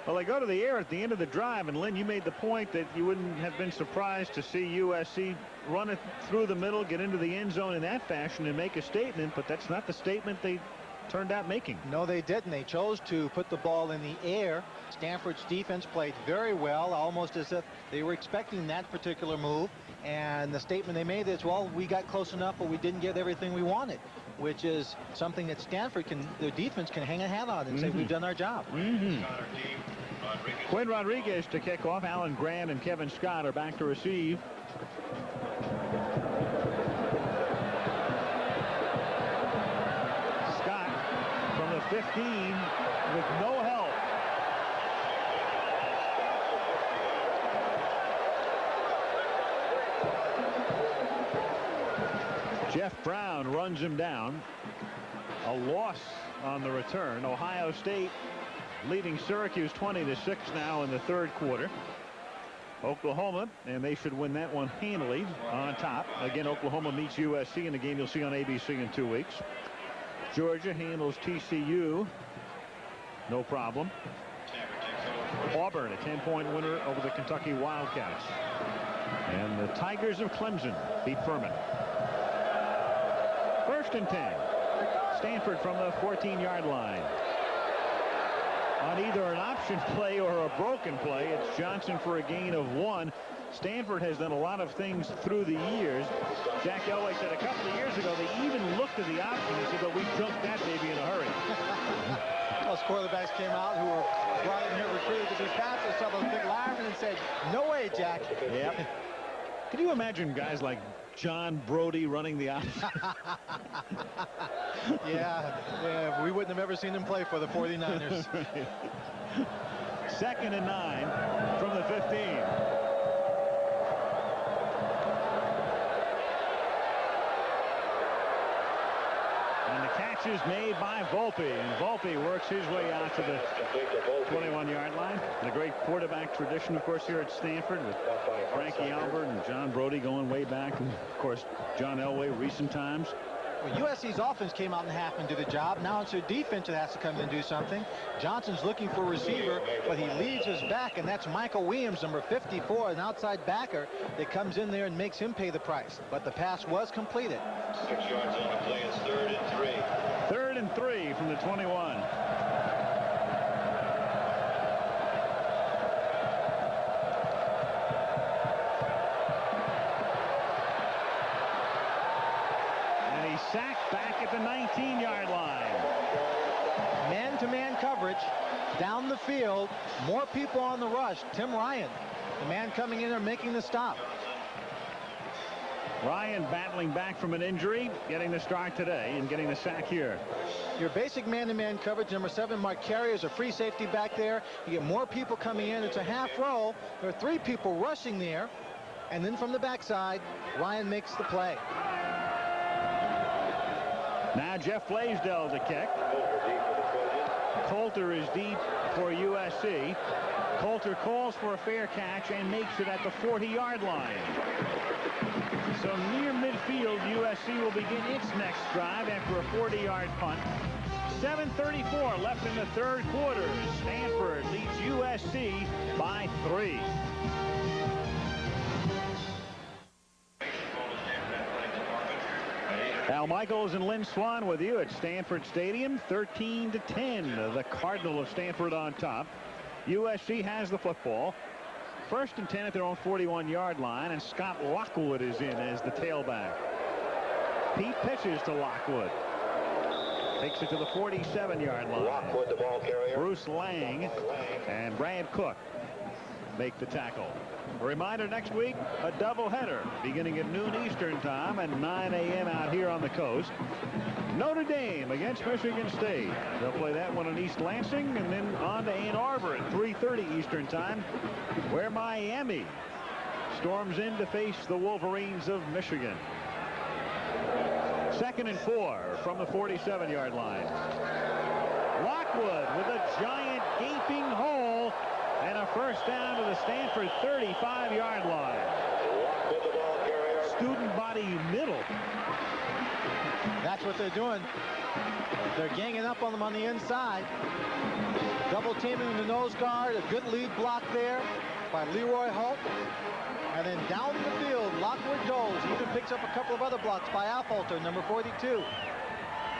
Well, they go to the air at the end of the drive, and Lynn, you made the point that you wouldn't have been surprised to see USC run it through the middle, get into the end zone in that fashion and make a statement, but that's not the statement they turned out making. No, they didn't. They chose to put the ball in the air. Stanford's defense played very well, almost as if they were expecting that particular move. And the statement they made is, well, we got close enough, but we didn't get everything we wanted. which is something that Stanford the defense can hang a hat on and say, we've done our job. Quinn Rodriguez to kick off. Alan Grant and Kevin Scott are back to receive. Scott from the 15 with no help. Jeff Brown runs him down. A loss on the return. Ohio State leading Syracuse 20-6 now in the third quarter. Oklahoma, and they should win that one handily, on top. Again, Oklahoma meets USC in a game you'll see on ABC in 2 weeks. Georgia handles TCU. No problem. Auburn, a 10-point winner over the Kentucky Wildcats. And the Tigers of Clemson beat Furman. 1st and 10. Stanford from the 14-yard line. On either an option play or a broken play, it's Johnson for a gain of 1. Stanford has done a lot of things through the years. Jack Elway said a couple of years ago they even looked at the option and said, but we junked that baby in a hurry. Those quarterbacks came out who were brought in here recruited to be passers, saw those big linemen and said, no way, Jack. Yep. Can you imagine guys like John Brody running the option? yeah, we wouldn't have ever seen him play for the 49ers. 2nd and 9 from the 15. And the catch is made by Volpe, and Volpe works his way out to the 21-yard line. The great quarterback tradition, of course, here at Stanford with Frankie Albert and John Brody going way back, and of course John Elway recent times. Well, USC's offense came out in the half and did the job. Now it's their defense that has to come in and do something. Johnson's looking for a receiver, but he leaves his back, and that's Michael Williams, number 54, an outside backer that comes in there and makes him pay the price. But the pass was completed. 6 yards on the play. It's 3rd and 3. 3rd and 3 from the 21. Sacked back at the 19-yard line. Man-to-man coverage down the field. More people on the rush. Tim Ryan, the man coming in there making the stop. Ryan battling back from an injury, getting the start today and getting the sack here. Your basic man-to-man coverage, number 7, Mark Carey, is a free safety back there. You get more people coming in. It's a half roll. There are 3 people rushing there. And then from the backside, Ryan makes the play. Now Jeff Blaisdell to kick. Coulter is deep for USC. Coulter calls for a fair catch and makes it at the 40-yard line. So near midfield, USC will begin its next drive after a 40-yard punt. 7:34 left in the third quarter. Stanford leads USC by 3. Al Michaels and Lynn Swan with you at Stanford Stadium. 13-10. The Cardinal of Stanford on top. USC has the football. 1st and 10 at their own 41-yard line, and Scott Lockwood is in as the tailback. Pete pitches to Lockwood. Takes it to the 47-yard line. Lockwood, the ball carrier. Bruce Lang and Brad Cook make the tackle. A reminder, next week, a doubleheader beginning at noon Eastern time and 9 a.m. out here on the coast. Notre Dame against Michigan State. They'll play that one in East Lansing and then on to Ann Arbor at 3:30 Eastern time, where Miami storms in to face the Wolverines of Michigan. 2nd and 4 from the 47-yard line. Lockwood with a giant gaping hole and a first down to the Stanford 35-yard line. Student body middle. That's what they're doing. They're ganging up on them on the inside. Double teaming the nose guard. A good lead block there by Leroy Holt. And then down the field, Lockwood goes. He even picks up a couple of other blocks by Affolter, number 42.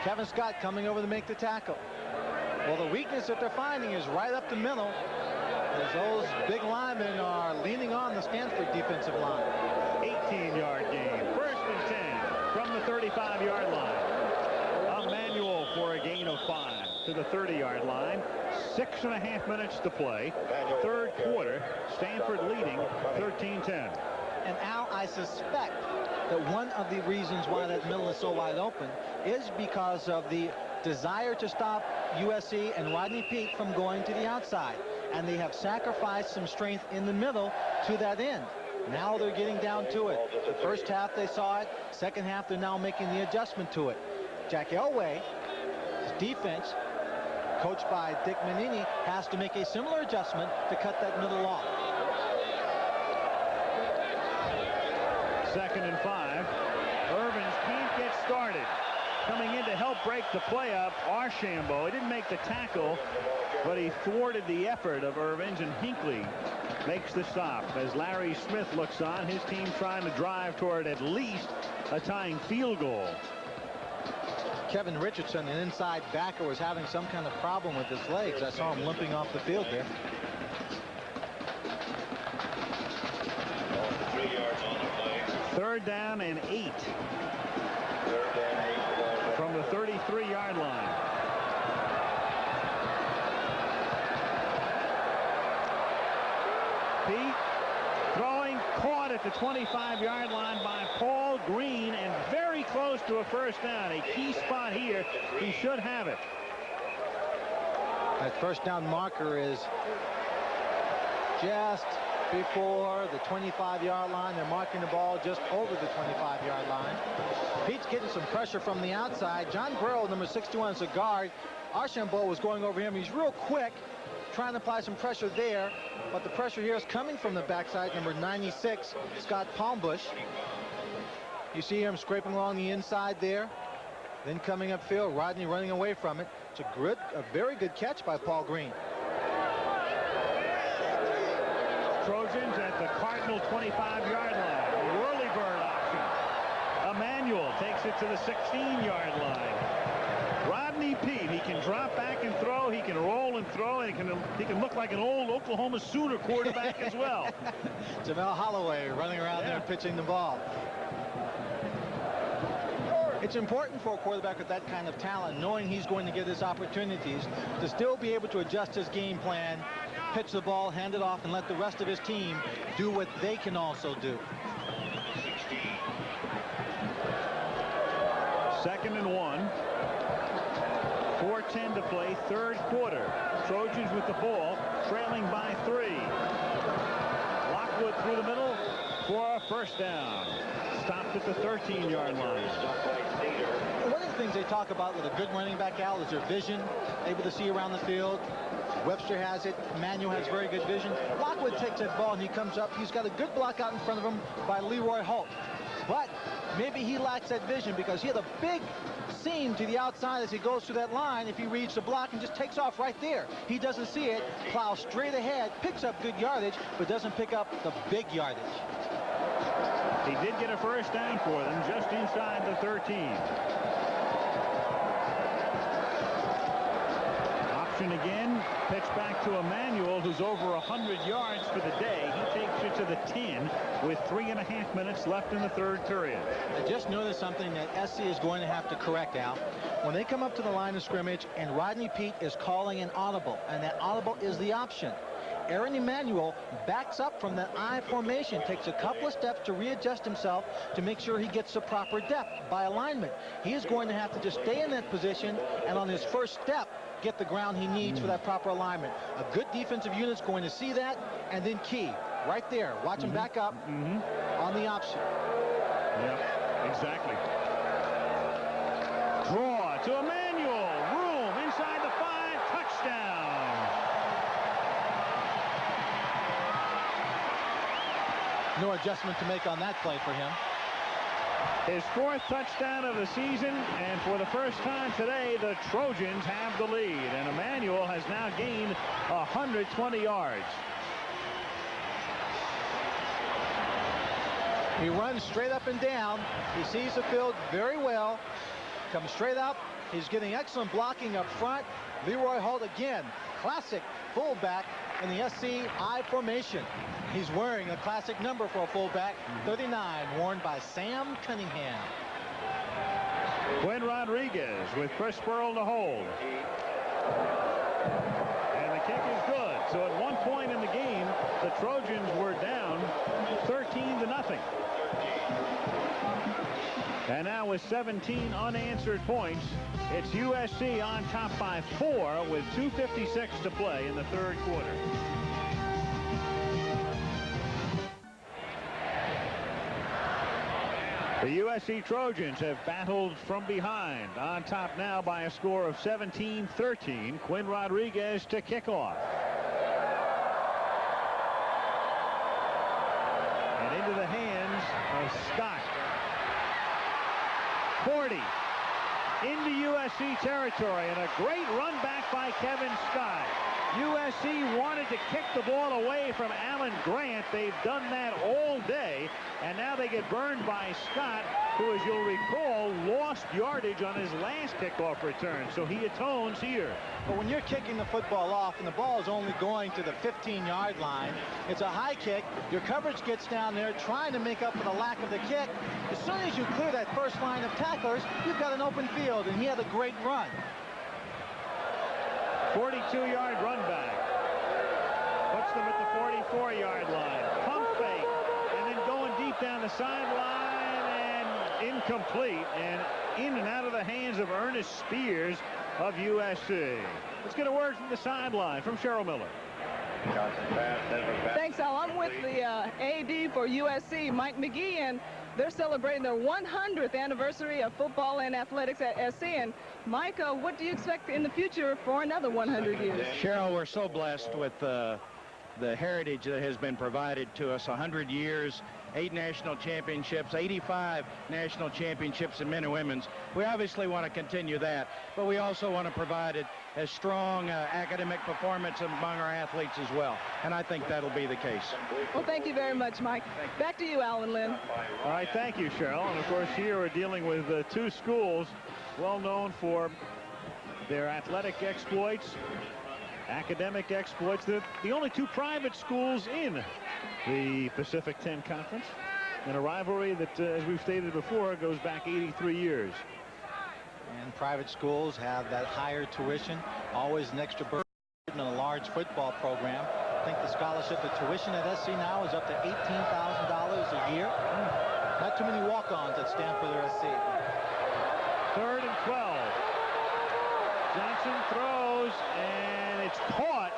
Kevin Scott coming over to make the tackle. Well, the weakness that they're finding is right up the middle, as those big linemen are leaning on the Stanford defensive line. 18-yard game. 1st and 10 from the 35-yard line. to the 30-yard line. 6.5 minutes to play. Third quarter. Stanford leading 13-10. And Al, I suspect that one of the reasons why that middle is so wide open is because of the desire to stop USC and Rodney Peete from going to the outside. And they have sacrificed some strength in the middle to that end. Now they're getting down to it. The first half they saw it. Second half they're now making the adjustment to it. Jack Elway, his defense, coached by Dick Manini, has to make a similar adjustment to cut that middle off. 2nd and 5. Irvins can't get started. Coming in to help break the play up, Archambault. He didn't make the tackle, but he thwarted the effort of Irvins, and Hinckley makes the stop as Larry Smith looks on. His team trying to drive toward at least a tying field goal. Kevin Richardson, an inside backer, was having some kind of problem with his legs. I saw him limping off the field there. 3 yards on the play. 3rd down and 8 from the 33-yard line. Peete throwing, caught at the 25-yard line by Paul Green, and very close to a first down. A key spot here. He should have it. That first down marker is just before the 25-yard line. They're marking the ball just over the 25-yard line. Pete's getting some pressure from the outside. John Burrow, number 61, is a guard. Archambault was going over him. He's real quick, trying to apply some pressure there, but the pressure here is coming from the backside, number 96, Scott Palmbush. You see him scraping along the inside there, then coming upfield, Rodney running away from it. It's a very good catch by Paul Green. Trojans at the Cardinal 25-yard line. Whirlybird option. Emmanuel takes it to the 16-yard line. Rodney Peete, he can drop back and throw, he can roll and throw, and he can look like an old Oklahoma Sooner quarterback as well. Jamel Holloway running around there pitching the ball. It's important for a quarterback with that kind of talent, knowing he's going to get his opportunities, to still be able to adjust his game plan, pitch the ball, hand it off, and let the rest of his team do what they can also do. 2nd and 1. 4:10 to play, third quarter. Trojans with the ball, trailing by 3. Lockwood through the middle for a first down. Stopped at the 13-yard line. One of the things they talk about with a good running back, Al, is their vision, able to see around the field. Webster has it. Manuel has very good vision. Lockwood takes that ball and he comes up. He's got a good block out in front of him by Leroy Holt. But maybe he lacks that vision because he had a big seam to the outside as he goes through that line. If he reads the block and just takes off right there, he doesn't see it, plows straight ahead, picks up good yardage, but doesn't pick up the big yardage. He did get a first down for them just inside the 13. Option again, pitch back to Emmanuel, who's over 100 yards for the day. He takes it to the 10 with 3.5 minutes left in the third period. I just noticed something that SC is going to have to correct, Al. When they come up to the line of scrimmage and Rodney Peete is calling an audible, and that audible is the option, Aaron Emmanuel backs up from that I formation, takes a couple of steps to readjust himself to make sure he gets the proper depth by alignment. He is going to have to just stay in that position and on his first step get the ground he needs for that proper alignment. A good defensive unit's going to see that, and then key right there. Watch him back up on the option. Yep, exactly. Draw to Emmanuel. Room inside the 5. Touchdown. No adjustment to make on that play for him. His 4th touchdown of the season, and for the first time today, the Trojans have the lead, and Emmanuel has now gained 120 yards. He runs straight up and down. He sees the field very well. Comes straight up. He's getting excellent blocking up front. Leroy Holt again, classic fullback in the SC I formation. He's wearing a classic number for a fullback, 39, worn by Sam Cunningham. Quinn Rodriguez with Chris Burrell to hold. And the kick is good. So at one point in the game, the Trojans were down 13-0. And now with 17 unanswered points, it's USC on top by 4 with 2:56 to play in the third quarter. The USC Trojans have battled from behind, on top now by a score of 17-13. Quinn Rodriguez to kick off. And into the hands of Scott. 40 into USC territory, and a great run back by Kevin Scott. USC wanted to kick the ball away from Alan Grant. They've done that all day, and now they get burned by Scott, who, as you'll recall, lost yardage on his last kickoff return, so he atones here. But when you're kicking the football off and the ball is only going to the 15-yard line, it's a high kick. Your coverage gets down there trying to make up for the lack of the kick. As soon as you clear that first line of tacklers, you've got an open field, and he had a great run. 42-yard run back. Puts them at the 44-yard line. Pump fake, and then going deep down the sideline, and incomplete, and in and out of the hands of Ernest Spears of USC. Let's get a word from the sideline from Cheryl Miller. Thanks, Al. I'm with the AD for USC, Mike McGee, and they're celebrating their 100th anniversary of football and athletics at SC. And Mike, what do you expect in the future for another 100 years? Cheryl, we're so blessed with the heritage that has been provided to us. 100 years, 8 national championships, 85 national championships in men and women's. We obviously want to continue that, but we also want to provide a strong academic performance among our athletes as well, and I think that'll be the case. Well, thank you very much, Mike. Back to you, Alan Lynn. All right, thank you, Cheryl. And of course, here we're dealing with two schools well known for their athletic exploits, academic exploits. They're the only two private schools in the Pacific 10 Conference, and a rivalry that, as we've stated before, goes back 83 years. And private schools have that higher tuition, always an extra burden in a large football program. I think the scholarship, the tuition at SC now is up to $18,000 a year. Not too many walk-ons at Stanford or SC. 3rd and 12. Johnson throws, and it's caught.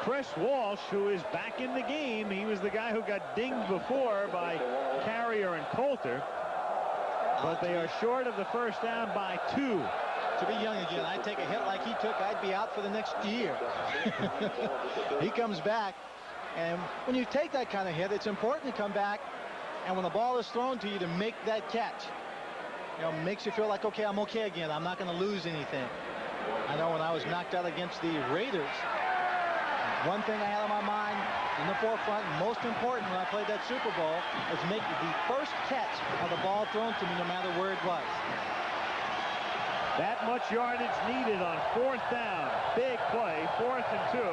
Chris Walsh, who is back in the game. He was the guy who got dinged before by Carrier and Coulter. But they are short of the first down by 2. To be young again, I'd take a hit like he took. I'd be out for the next year. He comes back, and when you take that kind of hit, it's important to come back, and when the ball is thrown to you, to make that catch. You know, makes you feel like, okay, I'm okay again. I'm not going to lose anything. I know when I was knocked out against the Raiders, one thing I had on my mind in the forefront, most important when I played that Super Bowl, was make the first catch of the ball thrown to me, no matter where it was. That much yardage needed on 4th down. Big play, 4th and 2.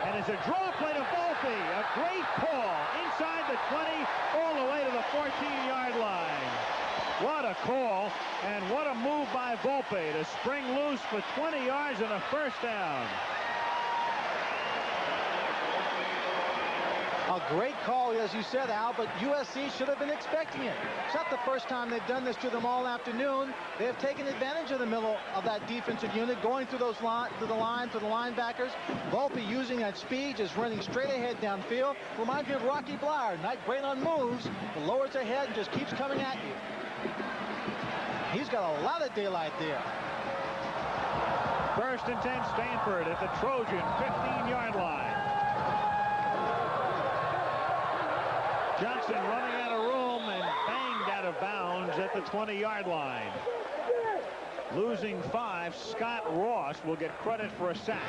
And it's a draw play to Volpe. A great call inside the 20, all the way to the 14-yard line. What a call, and what a move by Volpe to spring loose for 20 yards and a first down. A great call, as you said, Al, but USC should have been expecting it. It's not the first time they've done this to them all afternoon. They have taken advantage of the middle of that defensive unit, going through those to the linebackers. Volpe using that speed, just running straight ahead downfield. Reminds me of Rocky Bleier. Not great on moves, but lowers their head and just keeps coming at you. He's got a lot of daylight there. 1st and 10, Stanford at the Trojan 15-yard line. Johnson running out of room and banged out of bounds at the 20-yard line. Losing 5, Scott Ross will get credit for a sack.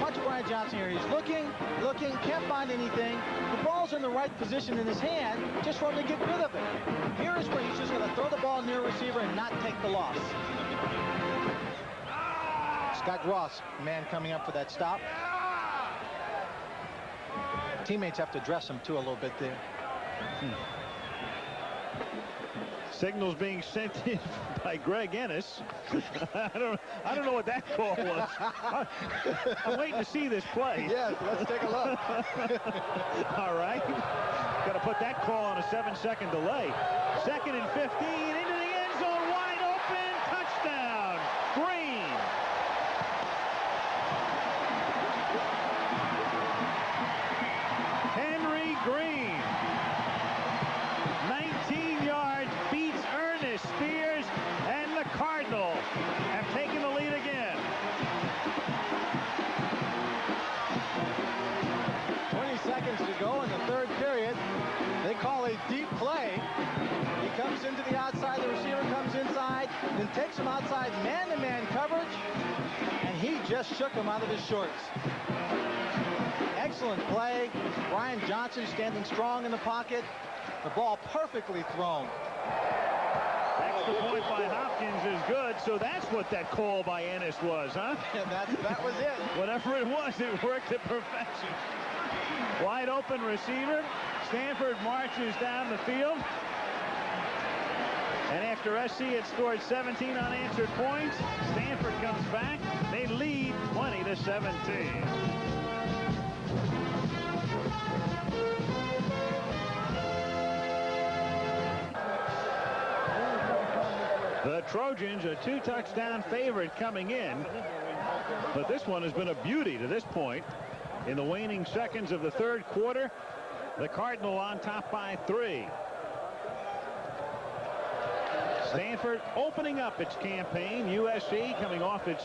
Watch Brian Johnson here. He's looking, can't find anything. The ball's in the right position in his hand, just wanting to get rid of it. Here is where he's just going to throw the ball near a receiver and not take the loss. Scott Ross, man coming up for that stop. Teammates have to dress him too a little bit there. Signals being sent in by Greg Ennis. I don't know what that call was. I'm waiting to see this play. Yes, let's take a look. All right. Got to put that call on a 7-second delay. 2nd and 15 into the end zone, wide open, touchdown, Green. Henry Green, 19 yards, beats Ernest Spears, and the Cardinal have taken the lead again. 20 seconds to go in the third period. They call a deep play. He comes into the outside, the receiver comes inside, then takes him outside man-to-man coverage, and he just shook him out of his shorts. Excellent play. Brian Johnson standing strong in the pocket. The ball perfectly thrown. Extra point by Hopkins is good, so that's what that call by Ennis was, huh? Yeah, that was it. Whatever it was, it worked at perfection. Wide open receiver. Stanford marches down the field. And after SC had scored 17 unanswered points, Stanford comes back. They lead 20-17. The Trojans, a 2-touchdown favorite coming in. But this one has been a beauty to this point. In the waning seconds of the third quarter, the Cardinal on top by 3. Stanford opening up its campaign. USC coming off its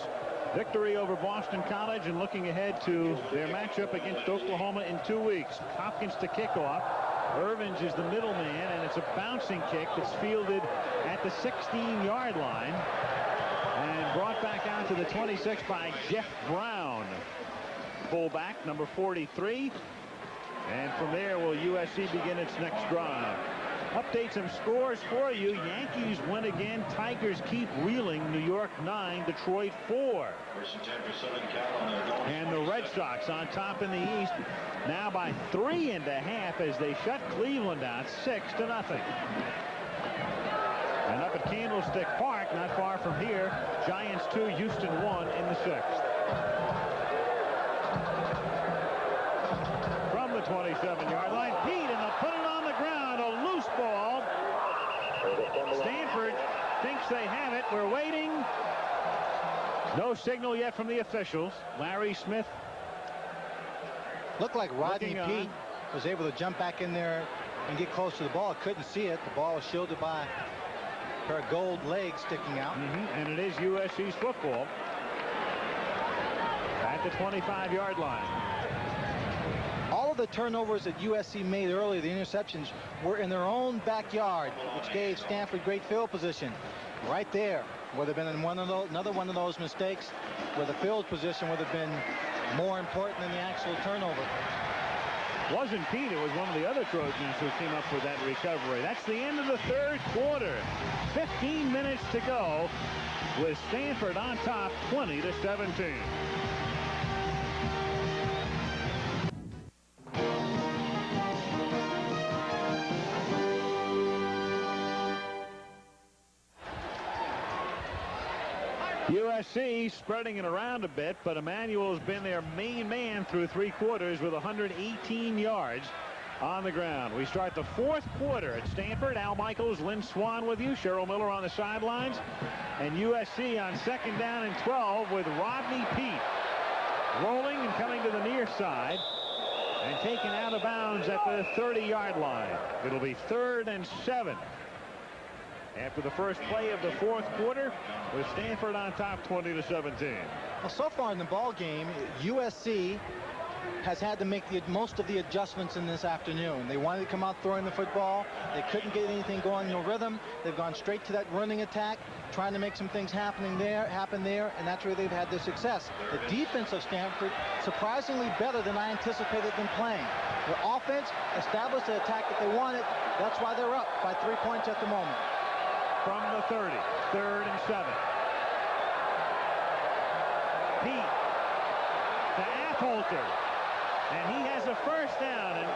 victory over Boston College and looking ahead to their matchup against Oklahoma in 2 weeks. Hopkins to kickoff. Irvins is the middleman, and it's a bouncing kick that's fielded at the 16-yard line and brought back out to the 26 by Jeff Brown, fullback, number 43. And from there will USC begin its next drive. Update some scores for you. Yankees win again. Tigers keep reeling. New York 9, Detroit 4. And the Red Sox on top in the East, now by 3.5 as they shut Cleveland out 6-0. And up at Candlestick Park, not far from here, Giants 2, Houston 1 in the 6th. From the 27-yard line, Pete, and they'll put it on the ground. A loose ball. Stanford thinks they have it. We're waiting. No signal yet from the officials. Larry Smith. Looked like Rodney Pete was able to jump back in there and get close to the ball. Couldn't see it. The ball was shielded by a pair of gold legs sticking out. And it is USC's football at the 25-yard line. All of the turnovers that USC made earlier, the interceptions, were in their own backyard, which gave Stanford great field position. Right there would have been another one of those mistakes where the field position would have been more important than the actual turnover. Wasn't Pete, it was one of the other Trojans who came up with that recovery. That's the end of the third quarter. 15 minutes to go with Stanford on top 20-17. USC spreading it around a bit, but Emmanuel's been their main man through 3 quarters with 118 yards on the ground. We start the fourth quarter at Stanford. Al Michaels, Lynn Swan with you. Cheryl Miller on the sidelines. And USC on 2nd down and 12 with Rodney Pete rolling and coming to the near side and taken out of bounds at the 30-yard line. It'll be 3rd and 7. After the first play of the fourth quarter, with Stanford on top 20-17. Well, so far in the ball game, USC has had to make the most of the adjustments in this afternoon. They wanted to come out throwing the football. They couldn't get anything going in rhythm. They've gone straight to that running attack, trying to make some things happen there, and that's where they've had their success. The defense of Stanford, surprisingly better than I anticipated them playing. Their offense established the attack that they wanted. That's why they're up by 3 points at the moment. From the 30, 3rd and 7. Pete to Affolter, and he has a first down, and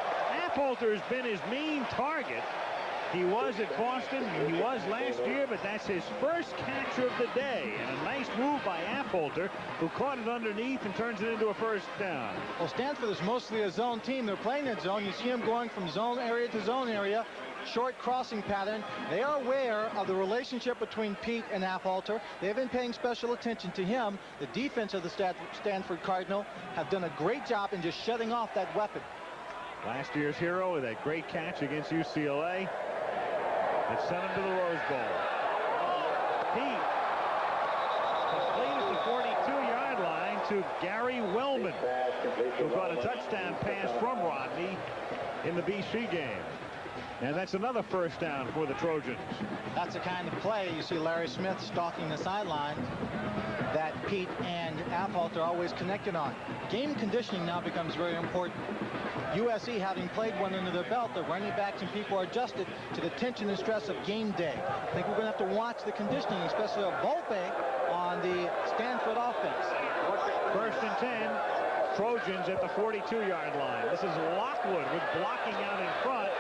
Affolter's been his main target. He was at Boston. He was last year, but that's his first catch of the day. And a nice move by Affolter, who caught it underneath and turns it into a first down. Well, Stanford is mostly a zone team. They're playing that zone. You see him going from zone area to zone area. Short crossing pattern. They are aware of the relationship between Pete and Affolter. They've been paying special attention to him. The defense of the Stanford Cardinal have done a great job in just shutting off that weapon. Last year's hero with that great catch against UCLA. It sent him to the Rose Bowl. Pete complete at the 42-yard line to Gary Wellman, who got a touchdown pass from Rodney in the BC game. And that's another first down for the Trojans. That's the kind of play you see Larry Smith stalking the sideline that Pete and Affolter are always connected on. Game conditioning now becomes very important. USC, having played one under their belt, the running backs and people are adjusted to the tension and stress of game day. I think we're going to have to watch the conditioning, especially of Volpe on the Stanford offense. First and 10, Trojans at the 42-yard line. This is Lockwood with blocking out in front.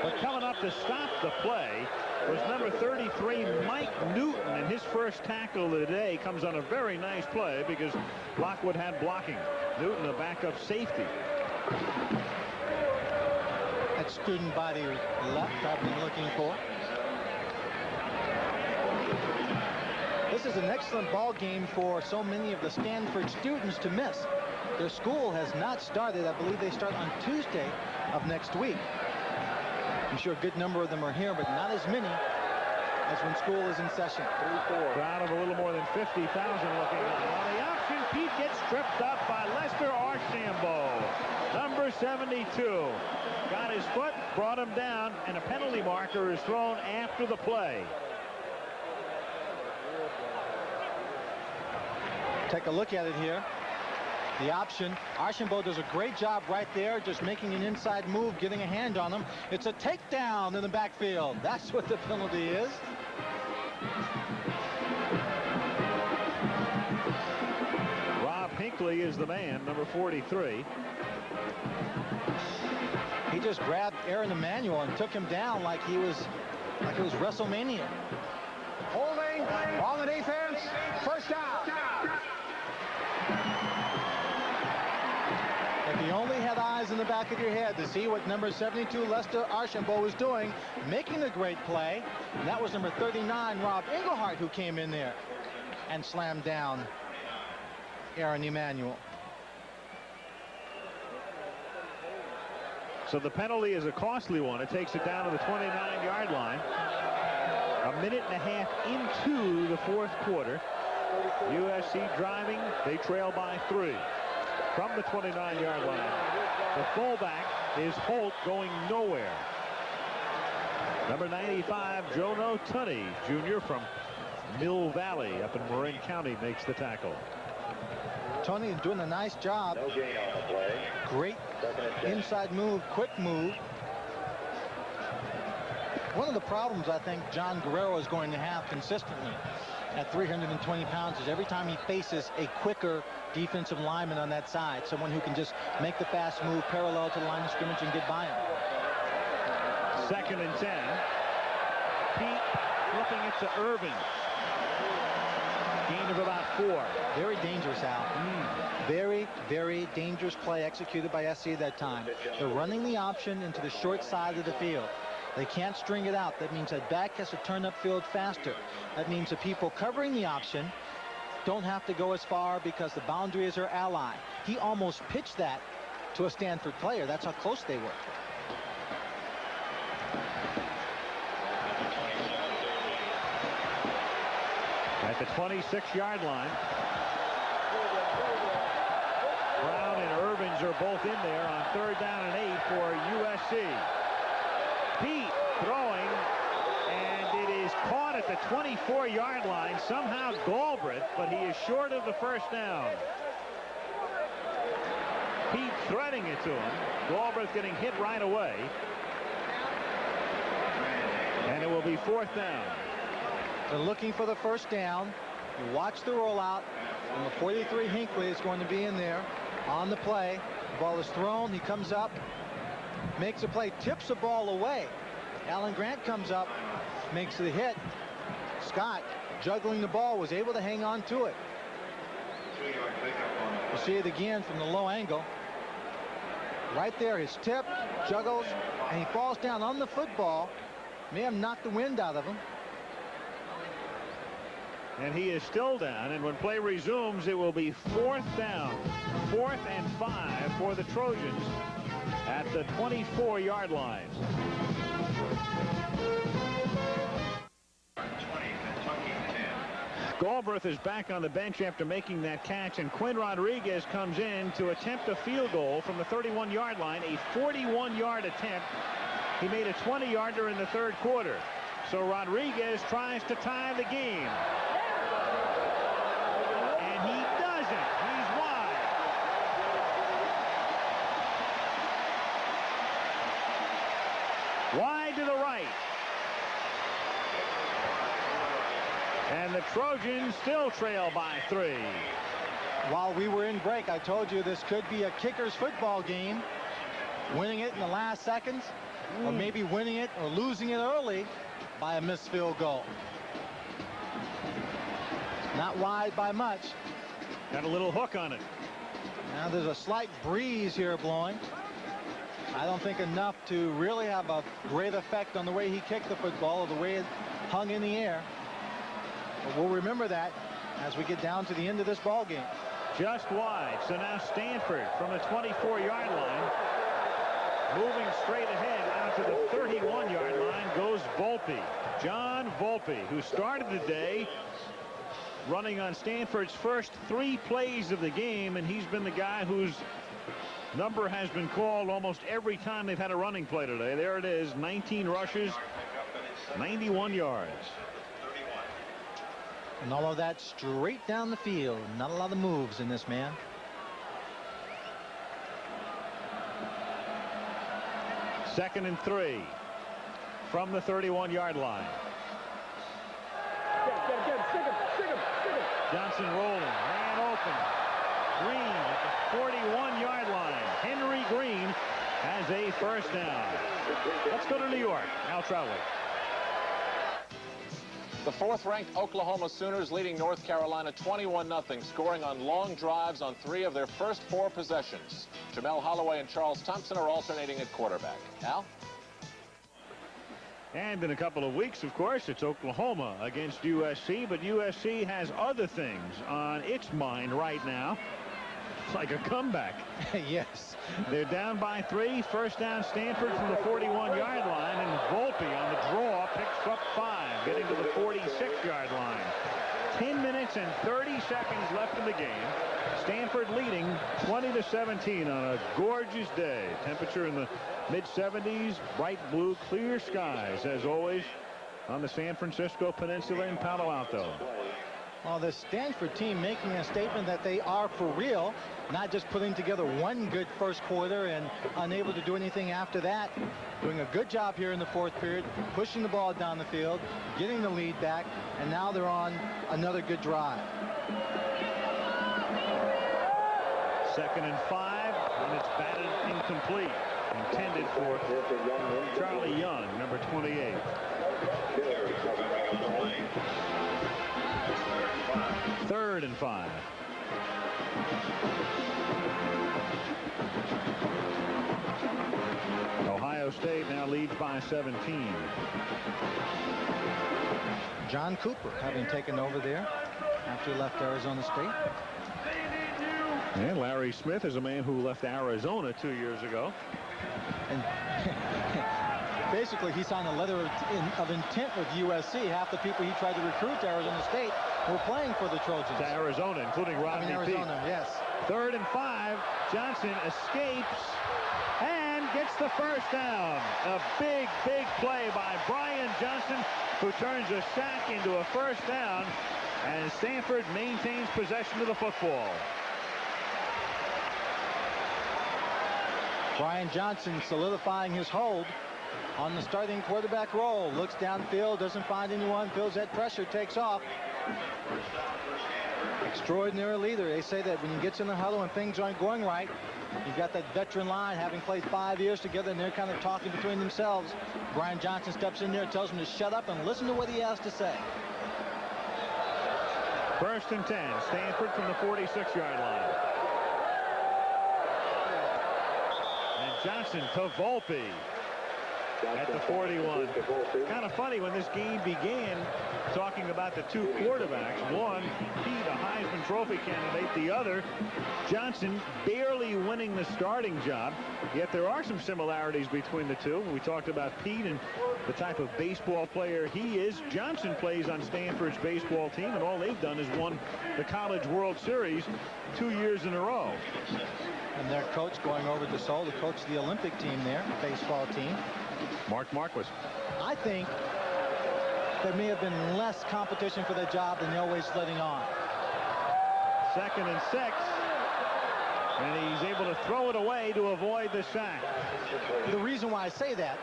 But coming up to stop the play was number 33, Mike Newton, and his first tackle of the day comes on a very nice play because Lockwood had blocking. Newton, a backup safety. That student by the left I've been looking for. This is an excellent ball game for so many of the Stanford students to miss. Their school has not started. I believe they start on Tuesday of next week. I'm sure a good number of them are here, but not as many as when school is in session. 3-4. Crowd of a little more than 50,000 looking on. On the option, Pete gets tripped up by Lester Archambault, number 72. Got his foot, brought him down, and a penalty marker is thrown after the play. Take a look at it here. The option. Archambault does a great job right there, just making an inside move, getting a hand on him. It's a takedown in the backfield. That's what the penalty is. Rob Hinckley is the man, number 43. He just grabbed Aaron Emanuel and took him down like it was WrestleMania. Holding on the defense. First down. If you only had eyes in the back of your head to see what number 72 Lester Archambault was doing, making a great play, and that was number 39 Rob Englehart who came in there and slammed down Aaron Emanuel. So the penalty is a costly one. It takes it down to the 29-yard line. A minute and a half into the fourth quarter. USC driving. They trail by 3 from the 29-yard line. The fullback is Holt, going nowhere. Number 95, Jono Tunney, Jr. from Mill Valley up in Marin County, makes the tackle. Tony is doing a nice job. No gain on the play. Great inside move, quick move. One of the problems I think John Guerrero is going to have consistently at 320 pounds is every time he faces a quicker defensive lineman on that side, someone who can just make the fast move parallel to the line of scrimmage and get by him. Second and 10. Pete flipping it to Irving. Gain of about 4. Very dangerous, Al. Very, very dangerous play executed by SC that time. They're running the option into the short side of the field. They can't string it out. That means that back has to turn upfield faster. That means the people covering the option don't have to go as far because the boundary is their ally. He almost pitched that to a Stanford player. That's how close they were. At the 26-yard line. Brown and Irvins are both in there on 3rd down and 8 for USC. Pete throwing, and it is caught at the 24-yard line. Somehow Galbraith, but he is short of the first down. Pete threading it to him. Galbraith getting hit right away. And it will be 4th down. They're looking for the first down. You watch the rollout. Number 43 Hinckley is going to be in there on the play. The ball is thrown. He comes up, makes a play, tips the ball away. Alan Grant comes up, makes the hit. Scott, juggling the ball, was able to hang on to it. You see it again from the low angle. Right there, his tip, juggles, and he falls down on the football. May have knocked the wind out of him. And he is still down, and when play resumes, it will be 4th down. 4th and 5 for the Trojans at the 24-yard line. Galbraith is back on the bench after making that catch, and Quinn Rodriguez comes in to attempt a field goal from the 31-yard line, a 41-yard attempt. He made a 20-yarder in the third quarter. So Rodriguez tries to tie the game. And he doesn't. He's wide. Wide to the right. And the Trojans still trail by 3. While we were in break, I told you this could be a kicker's football game. Winning it in the last seconds, or maybe winning it or losing it early by a missed field goal. Not wide by much. Got a little hook on it. Now there's a slight breeze here blowing. I don't think enough to really have a great effect on the way he kicked the football or the way it hung in the air. But we'll remember that as we get down to the end of this ball game. Just wide. So now Stanford from the 24-yard line. Moving straight ahead out to the 31-yard line goes Volpe. John Volpe, who started the day running on Stanford's first 3 plays of the game, and he's been the guy whose number has been called almost every time they've had a running play today. There it is, 19 rushes, 91 yards. And all of that straight down the field. Not a lot of moves in this man. Second and 3 from the 31-yard line. Johnson rolling, ran open. Green at the 41-yard line. Henry Green has a first down. Let's go to New York. Al Trowley. The 4th-ranked Oklahoma Sooners leading North Carolina 21-0, scoring on long drives on 3 of their first 4 possessions. Jamel Holloway and Charles Thompson are alternating at quarterback. Al? And in a couple of weeks, of course, it's Oklahoma against USC, but USC has other things on its mind right now. It's like a comeback. Yes. They're down by 3. First down Stanford from the 41-yard line, and Volpe on the draw picks up 5, getting to the 46-yard line. 10 minutes and 30 seconds left in the game. Stanford leading 20-17 on a gorgeous day. Temperature in the mid-70s, bright blue, clear skies, as always, on the San Francisco Peninsula in Palo Alto. Well, the Stanford team making a statement that they are for real, not just putting together one good first quarter and unable to do anything after that. Doing a good job here in the 4th period, pushing the ball down the field, getting the lead back, and now they're on another good drive. 2nd and 5, and it's batted incomplete. Intended for Charlie Young, number 28. Third and 5. Ohio State now leads by 17. John Cooper having taken over there after he left Arizona State. And Larry Smith is a man who left Arizona 2 years ago. And basically he signed a letter of intent with USC. Half the people he tried to recruit to Arizona State were playing for the Trojans. To Arizona, including Rodney Peete. Arizona, yes. 3rd and 5. Johnson escapes and gets the first down. A big, big play by Brian Johnson, who turns a sack into a first down, and Stanford maintains possession of the football. Brian Johnson solidifying his hold on the starting quarterback role. Looks downfield, doesn't find anyone, feels that pressure, takes off. Extraordinary leader. They say that when he gets in the huddle and things aren't going right, You've got that veteran line, having played 5 years together, and they're kind of talking between themselves. Brian Johnson steps in there, tells him to shut up and listen to what he has to say. 1st and 10, Stanford from the 46-yard line. And Johnson to Volpe at the 41. Kind of funny when this game began, talking about the two quarterbacks. One, Pete, a Heisman Trophy candidate. The other, Johnson, barely winning the starting job. Yet there are some similarities between the two. We talked about Pete and the type of baseball player he is. Johnson plays on Stanford's baseball team, and all they've done is won the College World Series 2 years in a row. And their coach going over to Seoul to coach the Olympic team there, baseball team. Mark Marquis. I think there may have been less competition for the job than they're always letting on. 2nd and 6. And he's able to throw it away to avoid the sack. The reason why I say that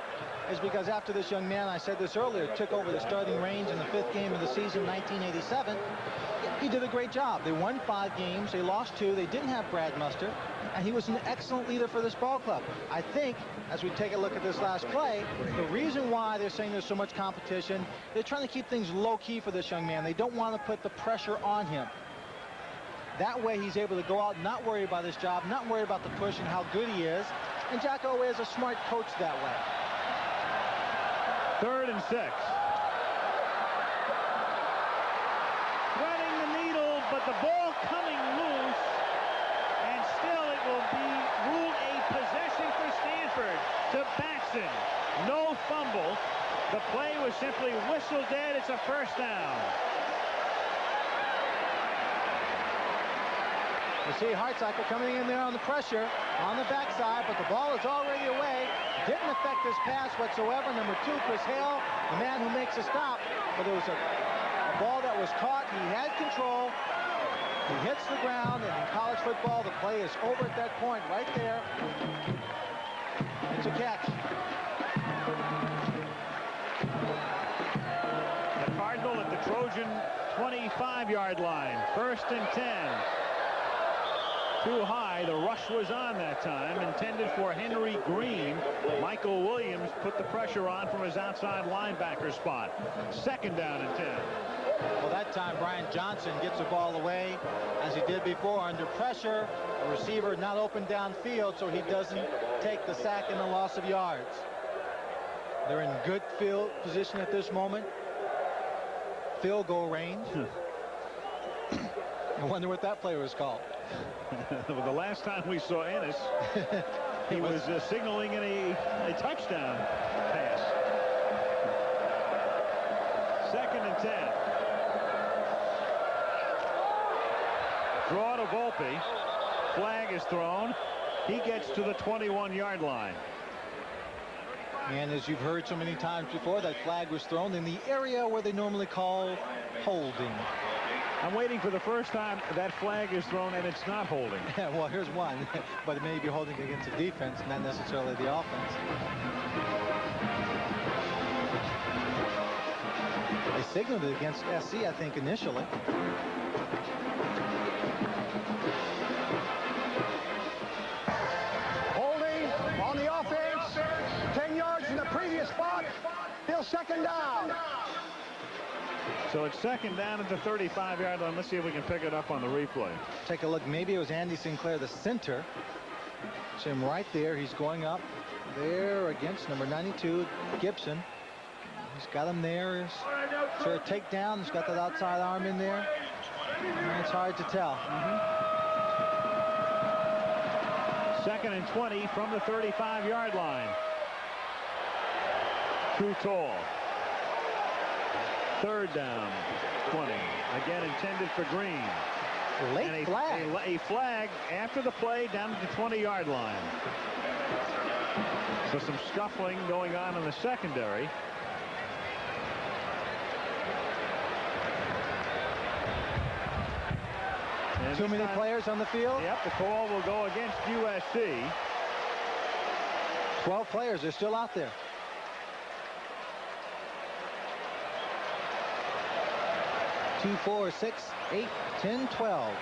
is because after this young man, I said this earlier, took over the starting range in the 5th game of the season, 1987, he did a great job. They won 5 games. They lost 2. They didn't have Brad Muster. And he was an excellent leader for this ball club. I think, as we take a look at this last play, the reason why they're saying there's so much competition, they're trying to keep things low-key for this young man. They don't want to put the pressure on him. That way he's able to go out and not worry about his job, not worry about the push and how good he is. And Jack Oweh is a smart coach that way. 3rd and 6. Threading the needle, but the ball coming loose. And still it will be ruled a possession for Stanford to Batson. No fumble. The play was simply whistle dead. It's a 1st down. You see Hartzyker coming in there on the pressure on the backside, but the ball is already away. Didn't affect his pass whatsoever. Number 2, Chris Hale, the man who makes a stop. But there was a ball that was caught. He had control. He hits the ground, and in college football, the play is over at that point right there. It's a catch. The Cardinal at the Trojan 25-yard line. 1st and 10. Too high. The rush was on that time. Intended for Henry Green. Michael Williams put the pressure on from his outside linebacker spot. 2nd down and 10. Well, that time Brian Johnson gets the ball away as he did before under pressure. The receiver not open downfield, so he doesn't take the sack and the loss of yards. They're in good field position at this moment. Field goal range. I wonder what that play was called. Well, the last time we saw Ennis, he was signaling in a touchdown pass. 2nd and 10. Draw to Volpe. Flag is thrown. He gets to the 21-yard line. And as you've heard so many times before, that flag was thrown in the area where they normally call holding. I'm waiting for the first time that flag is thrown and it's not holding. Well, here's one, but it may be holding against the defense, not necessarily the offense. They signaled it against SC, I think, initially. Holding on the offense. 10 yards from the previous spot. Still 2nd down. So it's 2nd down at the 35-yard line. Let's see if we can pick it up on the replay. Take a look. Maybe it was Andy Sinclair, the center. See him right there. He's going up there against number 92, Gibson. He's got him there. Sort of takedown. He's got that outside arm in there. It's hard to tell. 2nd and 20 from the 35-yard line. Too tall. 3rd down, 20. Again intended for Green. Late flag. A flag after the play down at the 20-yard line. So some scuffling going on in the secondary. And too many players on the field? Yep, the call will go against USC. 12 players are still out there. 2, 4, 6, 8, 10, 12.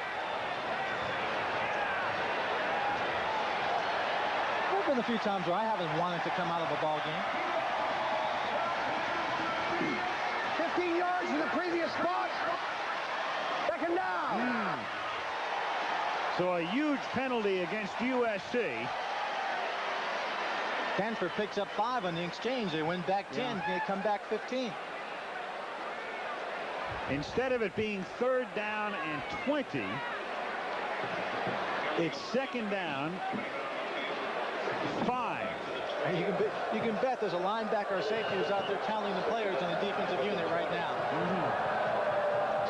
been a few times where I haven't wanted to come out of a ball game. 15 yards in the previous spot. Second down. So a huge penalty against USC. Stanford picks up 5 on the exchange. They win back 10. They come back 15. Instead of it being 3rd down and 20, it's 2nd down, 5. And you can bet there's a linebacker or safety who's out there counting the players on the defensive unit right now.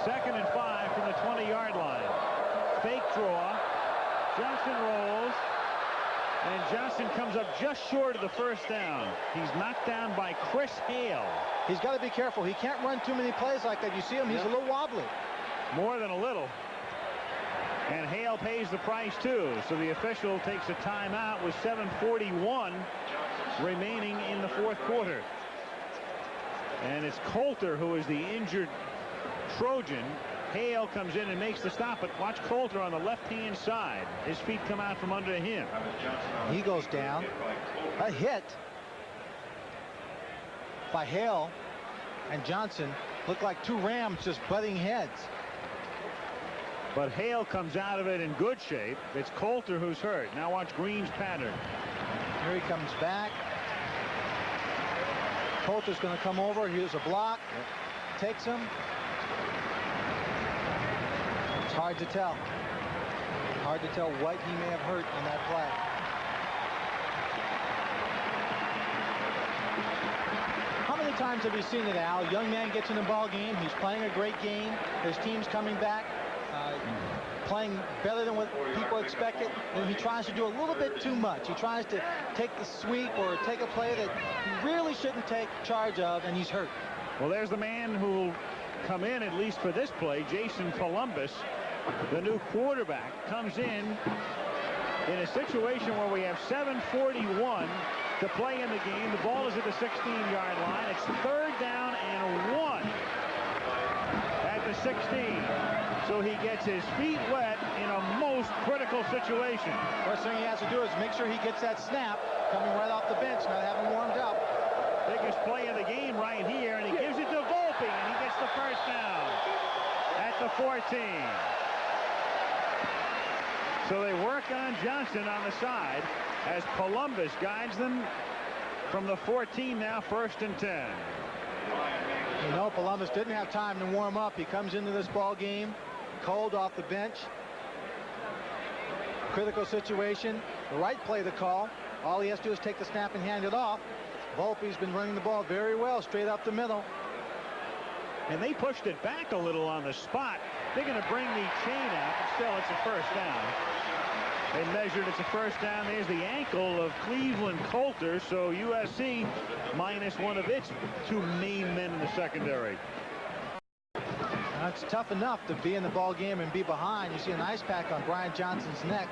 2nd and 5 from the 20-yard line. Fake draw. Johnson rolls. And Johnson comes up just short of the 1st down. He's knocked down by Chris Hale. He's got to be careful. He can't run too many plays like that. You see him, he's a little wobbly. More than a little. And Hale pays the price, too. So the official takes a timeout with 7:41 remaining in the 4th quarter. And it's Coulter who is the injured Trojan. Hale comes in and makes the stop, but watch Coulter on the left-hand side. His feet come out from under him. He goes down. A hit by Hale and Johnson. Look like 2 Rams just butting heads. But Hale comes out of it in good shape. It's Coulter who's hurt. Now watch Green's pattern. Here he comes back. Coulter's going to come over. Here's a block. Takes him. It's hard to tell. Hard to tell what he may have hurt on that play. How many times have you seen it, Al? A young man gets in the ball game. He's playing a great game. His team's coming back. Playing better than what people expected, and he tries to do a little bit too much. He tries to take the sweep or take a play that he really shouldn't take charge of, and he's hurt. Well, there's the man who will come in, at least for this play. Jason Columbus, the new quarterback, comes in a situation where we have 7:41 to play in the game. The ball is at the 16-yard line. It's 3rd down and 1 at the 16. So he gets his feet wet in a most critical situation. First thing he has to do is make sure he gets that snap coming right off the bench, not having warmed up. Biggest play of the game right here, and he gives it to Volpe, and he gets the 1st down at the 14. So they work on Johnson on the side as Columbus guides them from the 14 now, 1st and 10. You know, Columbus didn't have time to warm up. He comes into this ball game cold off the bench. Critical situation. The right play to call. All he has to do is take the snap and hand it off. Volpe's been running the ball very well straight up the middle. And they pushed it back a little on the spot. They're going to bring the chain out, but still it's a 1st down. They measured it's a 1st down. There's the ankle of Cleveland Coulter, so USC minus one of its 2 main men in the secondary. It's tough enough to be in the ball game and be behind. You see an ice pack on Brian Johnson's neck.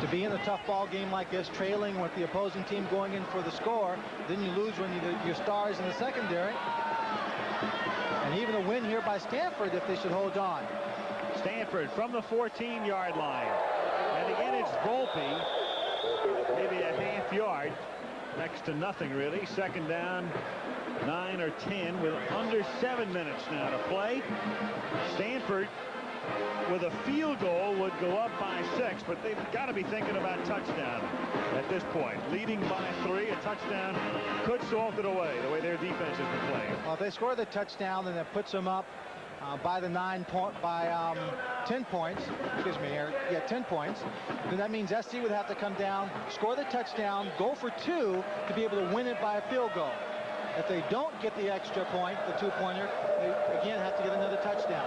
To be in a tough ball game like this, trailing with the opposing team going in for the score, then you lose when your stars in the secondary. And even a win here by Stanford if they should hold on. Stanford from the 14-yard line. And again, it's Volpe. Maybe a half yard. Next to nothing, really. 2nd down, 9 or 10 with under 7 minutes now to play. Stanford, with a field goal, would go up by 6, but they've got to be thinking about touchdown at this point. Leading by 3, a touchdown could salt it away the way their defense has been playing. Well, if they score the touchdown, then that puts them up by 10 points. Excuse me, Eric. Yeah, 10 points. Then that means SC would have to come down, score the touchdown, go for 2 to be able to win it by a field goal. If they don't get the extra point, the 2-pointer, they again have to get another touchdown.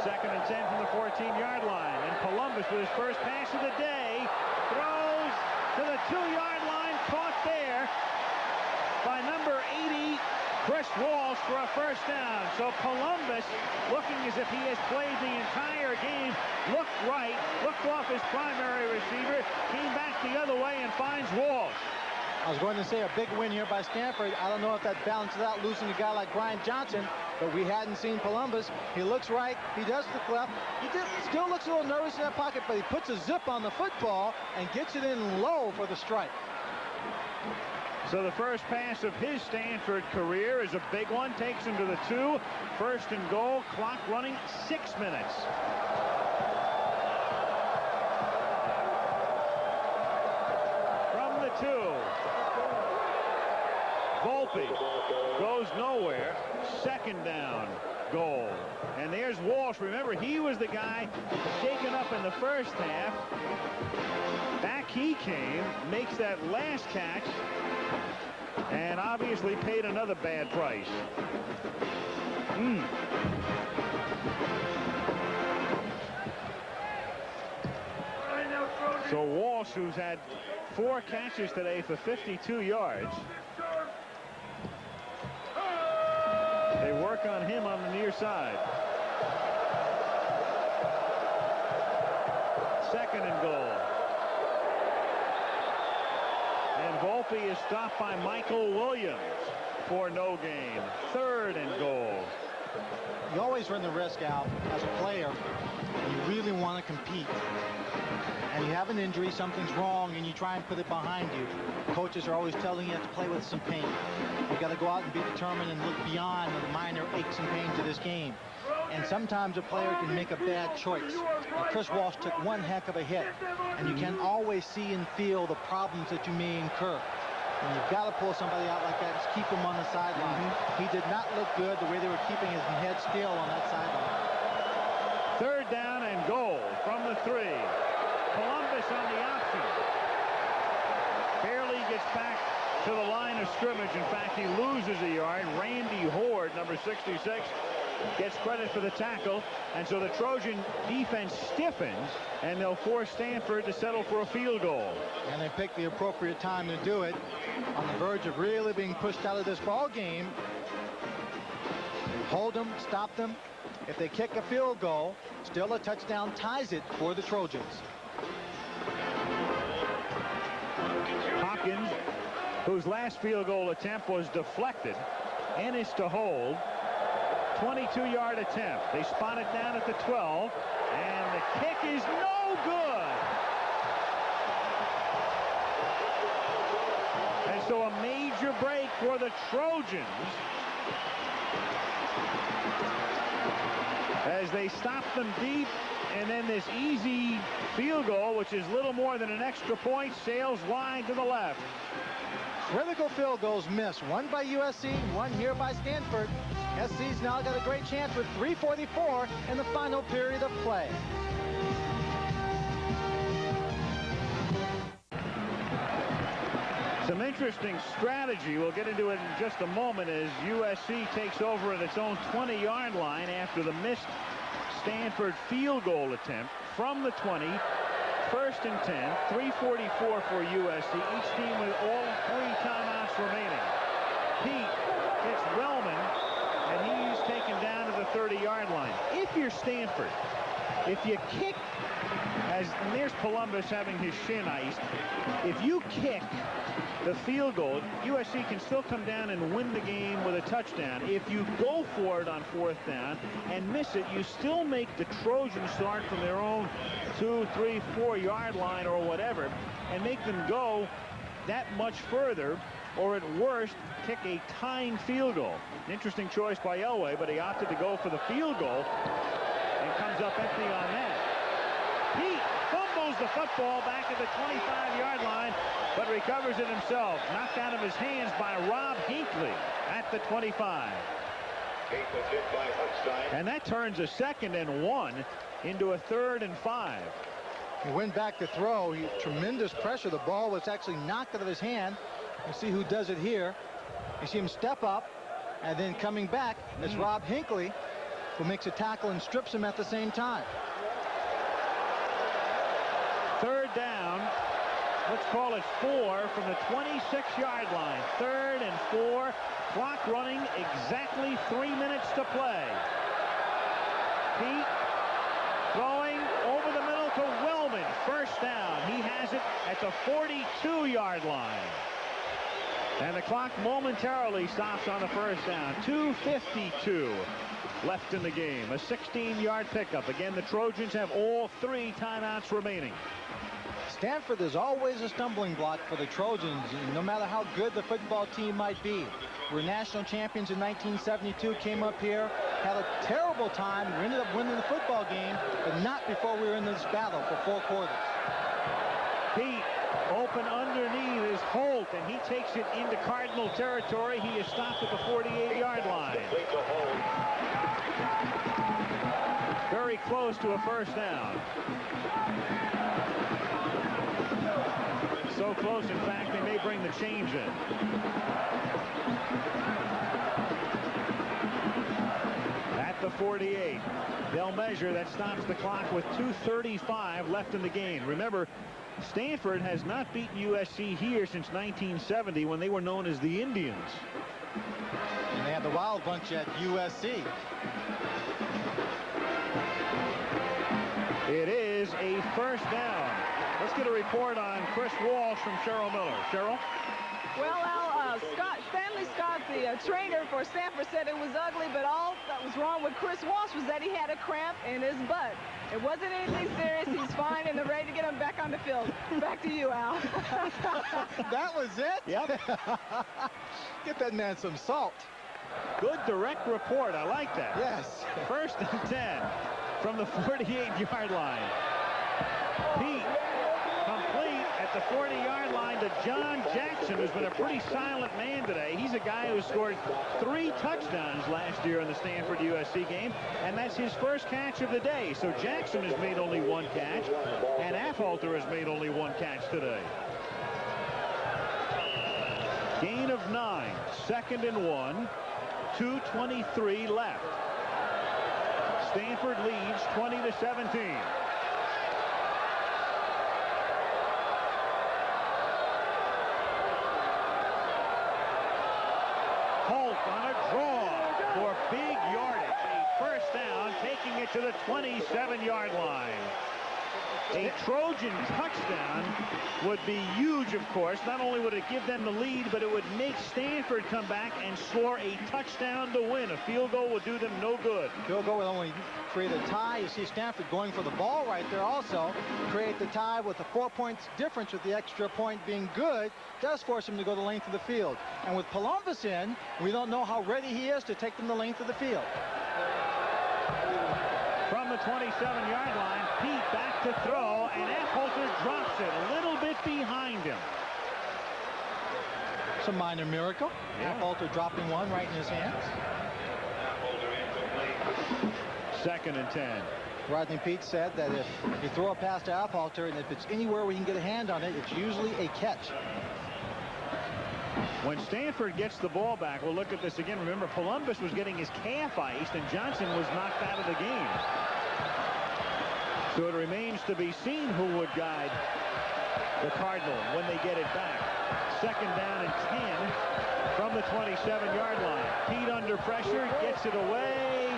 2nd and 10 from the 14-yard line. And Columbus with his first pass of the day throws to the 2-yard line, caught there by number 80, Chris Walsh, for a 1st down. So Columbus, looking as if he has played the entire game, looked right, looked off his primary receiver, came back the other way and finds Walsh. I was going to say a big win here by Stanford. I don't know if that balances out losing a guy like Brian Johnson, but we hadn't seen Columbus. He looks right. He does the left. Still looks a little nervous in that pocket, but he puts a zip on the football and gets it in low for the strike. So the first pass of his Stanford career is a big one. Takes him to the 2. First and goal. Clock running 6 minutes. From the 2. Volpe goes nowhere. Second down. Goal. And there's Walsh. Remember, he was the guy shaken up in the first half. Back he came, makes that last catch, and obviously paid another bad price. So Walsh, who's had 4 catches today for 52 yards. They work on him on the near side. Second and goal. And Volpe is stopped by Michael Williams for no gain. Third and goal. You always run the risk, Al, as a player. You really want to compete. And you have an injury, something's wrong, and you try and put it behind you. Coaches are always telling you to play with some pain. You've got to go out and be determined and look beyond the minor aches and pains of this game. And sometimes a player can make a bad choice. And Chris Walsh took one heck of a hit. And you can always see and feel the problems that you may incur. And you've got to pull somebody out like that. Just keep him on the sideline. He did not look good the way they were keeping his head still on that sideline. Third down and goal from the 3. Columbus on the option. Barely gets back to the line of scrimmage. In fact, he loses a yard. Randy Horde, number 66, gets credit for the tackle. And so the Trojan defense stiffens, and they'll force Stanford to settle for a field goal. And they picked the appropriate time to do it. On the verge of really being pushed out of this ball game. Hold them, stop them. If they kick a field goal, still a touchdown ties it for the Trojans. Hopkins, whose last field goal attempt was deflected. Ennis to hold. 22-yard attempt. They spot it down at the 12, and the kick is no good. And so a major break for the Trojans as they stop them deep, and then this easy field goal, which is little more than an extra point, sails wide to the left. Critical field goals missed. One by USC, one here by Stanford. SC's now got a great chance with 3:44 in the final period of play. Some interesting strategy. We'll get into it in just a moment as USC takes over at its own 20-yard line after the missed Stanford field goal attempt from the 20. First and 10, 3:44 for USC. Each team with all 3 timeouts remaining. Pete hits Wellman, and he's taken down to the 30-yard line. If you're Stanford, if you kick, and there's Columbus having his shin iced, if you kick the field goal, USC can still come down and win the game with a touchdown. If you go for it on 4th down and miss it, you still make the Trojans start from their own 2, 3, 4-yard line or whatever and make them go that much further, or at worst, kick a tying field goal. An interesting choice by Elway, but he opted to go for the field goal and comes up empty on that. Pete fumbles the football back at the 25-yard line, but recovers it himself. Knocked out of his hands by Rob Hinckley at the 25. And that turns a 2nd and 1 into a 3rd and 5. He went back to throw. Tremendous pressure. The ball was actually knocked out of his hand. You see who does it here. You see him step up, and then coming back is Rob Hinckley, who makes a tackle and strips him at the same time. 3rd down. Let's call it 4 from the 26-yard line. 3rd and 4. Clock running, exactly 3 minutes to play. Pete throwing over the middle to Wellman. First down. He has it at the 42-yard line. And the clock momentarily stops on the first down. 2:52 left in the game. A 16-yard pickup. Again, the Trojans have all 3 timeouts remaining. Stanford is always a stumbling block for the Trojans, no matter how good the football team might be. We're national champions in 1972, came up here, had a terrible time. We ended up winning the football game, but not before we were in this battle for 4 quarters. Pete open underneath is Holt, and he takes it into Cardinal territory. He is stopped at the 48-yard line. Very close to a first down. So close, in fact, they may bring the chains in. At the 48, they'll measure. That stops the clock with 2:35 left in the game. Remember, Stanford has not beaten USC here since 1970, when they were known as the Indians. And they had the Wild Bunch at USC. It is a first down. Let's get a report on Chris Walsh from Cheryl Miller. Cheryl? Well, Al, Stanley Scott, the trainer for Stanford, said it was ugly, but all that was wrong with Chris Walsh was that he had a cramp in his butt. It wasn't anything serious. He's fine, and they're ready to get him back on the field. Back to you, Al. That was it? Yep. Get that man some salt. Good direct report. I like that. Yes. First and 10 from the 48-yard line. Pete complete at the 40-yard line to John Jackson, who's been a pretty silent man today. He's a guy who scored 3 touchdowns last year in the Stanford USC game, and that's his first catch of the day. So Jackson has made only 1 catch, and Affolter has made only 1 catch today. Gain of 9, 2nd and 1, 2:23 left. Stanford leads 20-17. Holt on a draw for big yardage. A first down, taking it to the 27-yard line. A Trojan touchdown would be huge, of course. Not only would it give them the lead, but it would make Stanford come back and score a touchdown to win. A field goal would do them no good. Field goal would only create a tie. You see Stanford going for the ball right there also. Create the tie with a 4 points difference, with the extra point being good. Does force him to go the length of the field. And with Columbus in, we don't know how ready he is to take them the length of the field. From the 27-yard line, Pete back to throw, and Affolter drops it a little bit behind him. It's a minor miracle. Yeah. Affolter dropping one right in his hands. 2nd and 10. Rodney Pete said that if you throw a pass to Affolter, and if it's anywhere we can get a hand on it, it's usually a catch. When Stanford gets the ball back, we'll look at this again. Remember, Columbus was getting his calf iced, and Johnson was knocked out of the game. So it remains to be seen who would guide the Cardinal when they get it back. 2nd down and 10 from the 27-yard line. Pete under pressure, gets it away.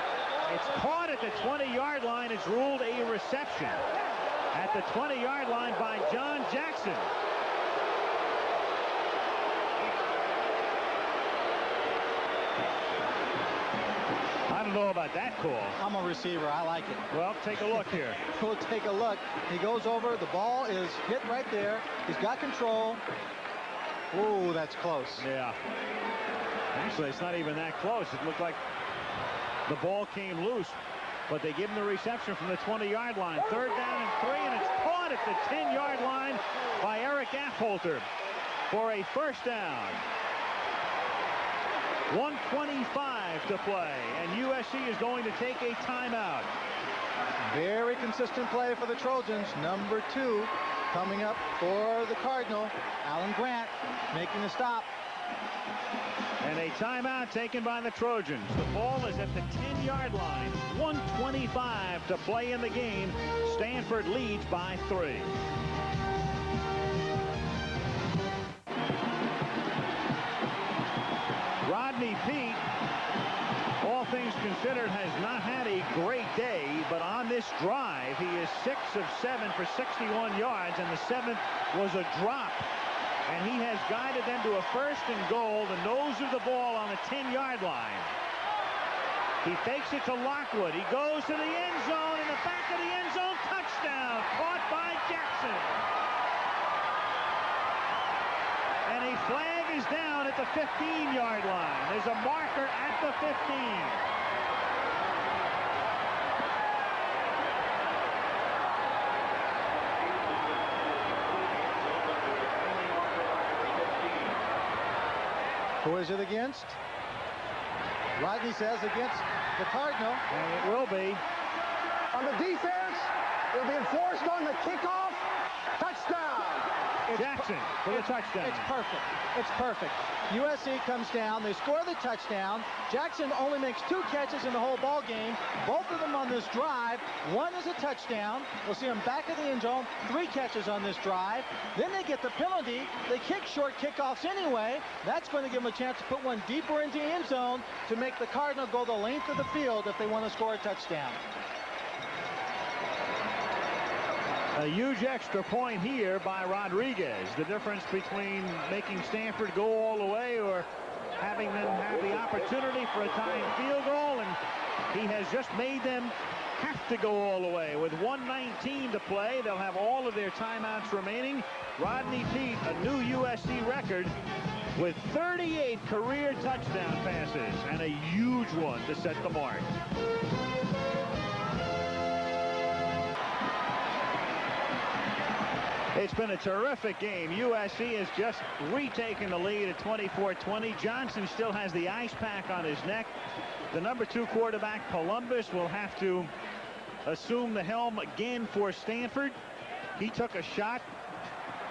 It's caught at the 20-yard line. It's ruled a reception at the 20-yard line by John Jackson. I don't know about that call. I'm a receiver. I like it. Well, take a look here. We'll take a look. He goes over. The ball is hit right there. He's got control. Ooh, that's close. Yeah. Actually, it's not even that close. It looked like the ball came loose, but they give him the reception from the 20-yard line. 3rd down and 3, and it's caught at the 10-yard line by Eric Affolter for a first down. 1:25 to play, and USC is going to take a timeout. Very consistent play for the Trojans. Number 2 coming up for the Cardinal. Alan Grant making the stop. And a timeout taken by the Trojans. The ball is at the 10-yard line. 1:25 to play in the game. Stanford leads by 3. Rodney Pete, all things considered, has not had a great day, but on this drive, he is 6 of 7 for 61 yards, and the 7th was a drop And he has guided them to a 1st and goal, the nose of the ball on the 10-yard line. He fakes it to Lockwood. He goes to the end zone, in the back of the end zone, touchdown, caught by Jackson. And a flag is down at the 15-yard line. There's a marker at the 15. Who is it against? Rodney says against the Cardinal. And it will be. On the defense, it'll be enforced on the kickoff. Touchdown. Jackson for the touchdown. It's perfect. It's perfect. USC comes down. They score the touchdown. Jackson only makes 2 catches in the whole ball game. Both of them on this drive. One is a touchdown. We'll see him back of the end zone. 3 catches on this drive. Then they get the penalty. They kick short kickoffs anyway. That's going to give them a chance to put one deeper into the end zone to make the Cardinal go the length of the field if they want to score a touchdown. A huge extra point here by Rodriguez. The difference between making Stanford go all the way or having them have the opportunity for a tying field goal, and he has just made them have to go all the way. With 1:19 to play, they'll have all of their timeouts remaining. Rodney Peete, a new USC record with 38 career touchdown passes and a huge one to set the mark. It's been a terrific game. USC has just retaken the lead at 24-20. Johnson still has the ice pack on his neck. The number 2 quarterback, Columbus, will have to assume the helm again for Stanford. He took a shot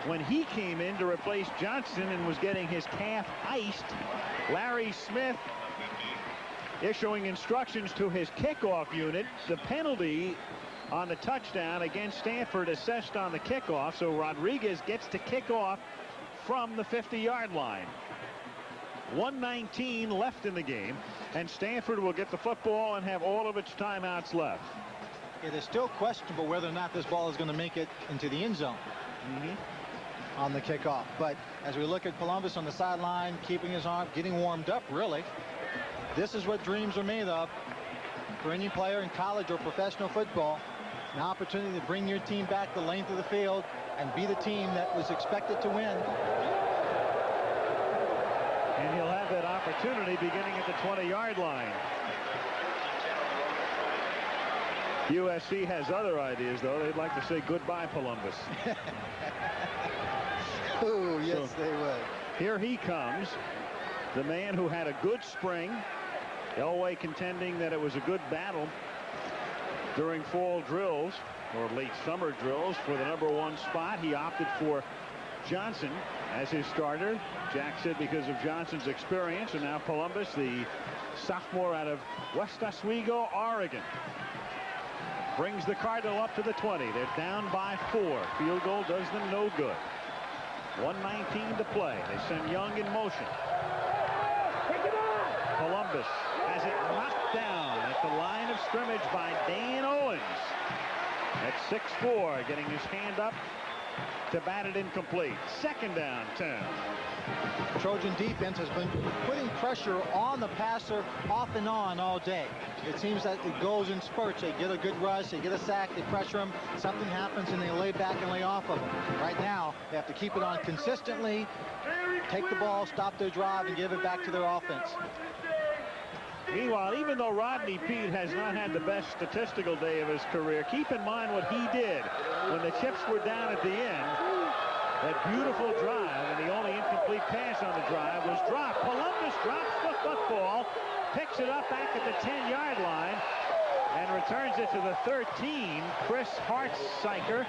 when he came in to replace Johnson and was getting his calf iced. Larry Smith issuing instructions to his kickoff unit. The penalty on the touchdown against Stanford assessed on the kickoff, so Rodriguez gets to kick off from the 50-yard line. 1:19 left in the game, and Stanford will get the football and have all of its timeouts left. It is still questionable whether or not this ball is going to make it into the end zone on the kickoff. But as we look at Columbus on the sideline, keeping his arm, getting warmed up, really, this is what dreams are made of for any player in college or professional football. An opportunity to bring your team back the length of the field and be the team that was expected to win. And he'll have that opportunity beginning at the 20-yard line. USC has other ideas, though. They'd like to say goodbye, Columbus. Oh, yes, So, they would. Here he comes, the man who had a good spring. Elway contending that it was a good battle during fall drills or late summer drills for the number 1 spot. He opted for Johnson as his starter. Jack said because of Johnson's experience, and now Columbus, the sophomore out of West Oswego, Oregon, brings the Cardinal up to the 20. They're down by 4. Field goal does them no good. 1:19 to play. They send Young in motion. Columbus has it knocked down at the line of scrimmage by Dan Owens at 6'4", getting his hand up to bat it incomplete. 2nd down, 10. Trojan defense has been putting pressure on the passer off and on all day. It seems that it goes in spurts. They get a good rush, they get a sack, they pressure him, something happens, and they lay back and lay off of him. Right now, they have to keep it on consistently, take the ball, stop their drive, and give it back to their offense. Meanwhile, even though Rodney Peete has not had the best statistical day of his career, keep in mind what he did when the chips were down at the end. That beautiful drive, and the only incomplete pass on the drive was dropped. Columbus drops the football, picks it up back at the 10-yard line, and returns it to the 13. Chris Hartziker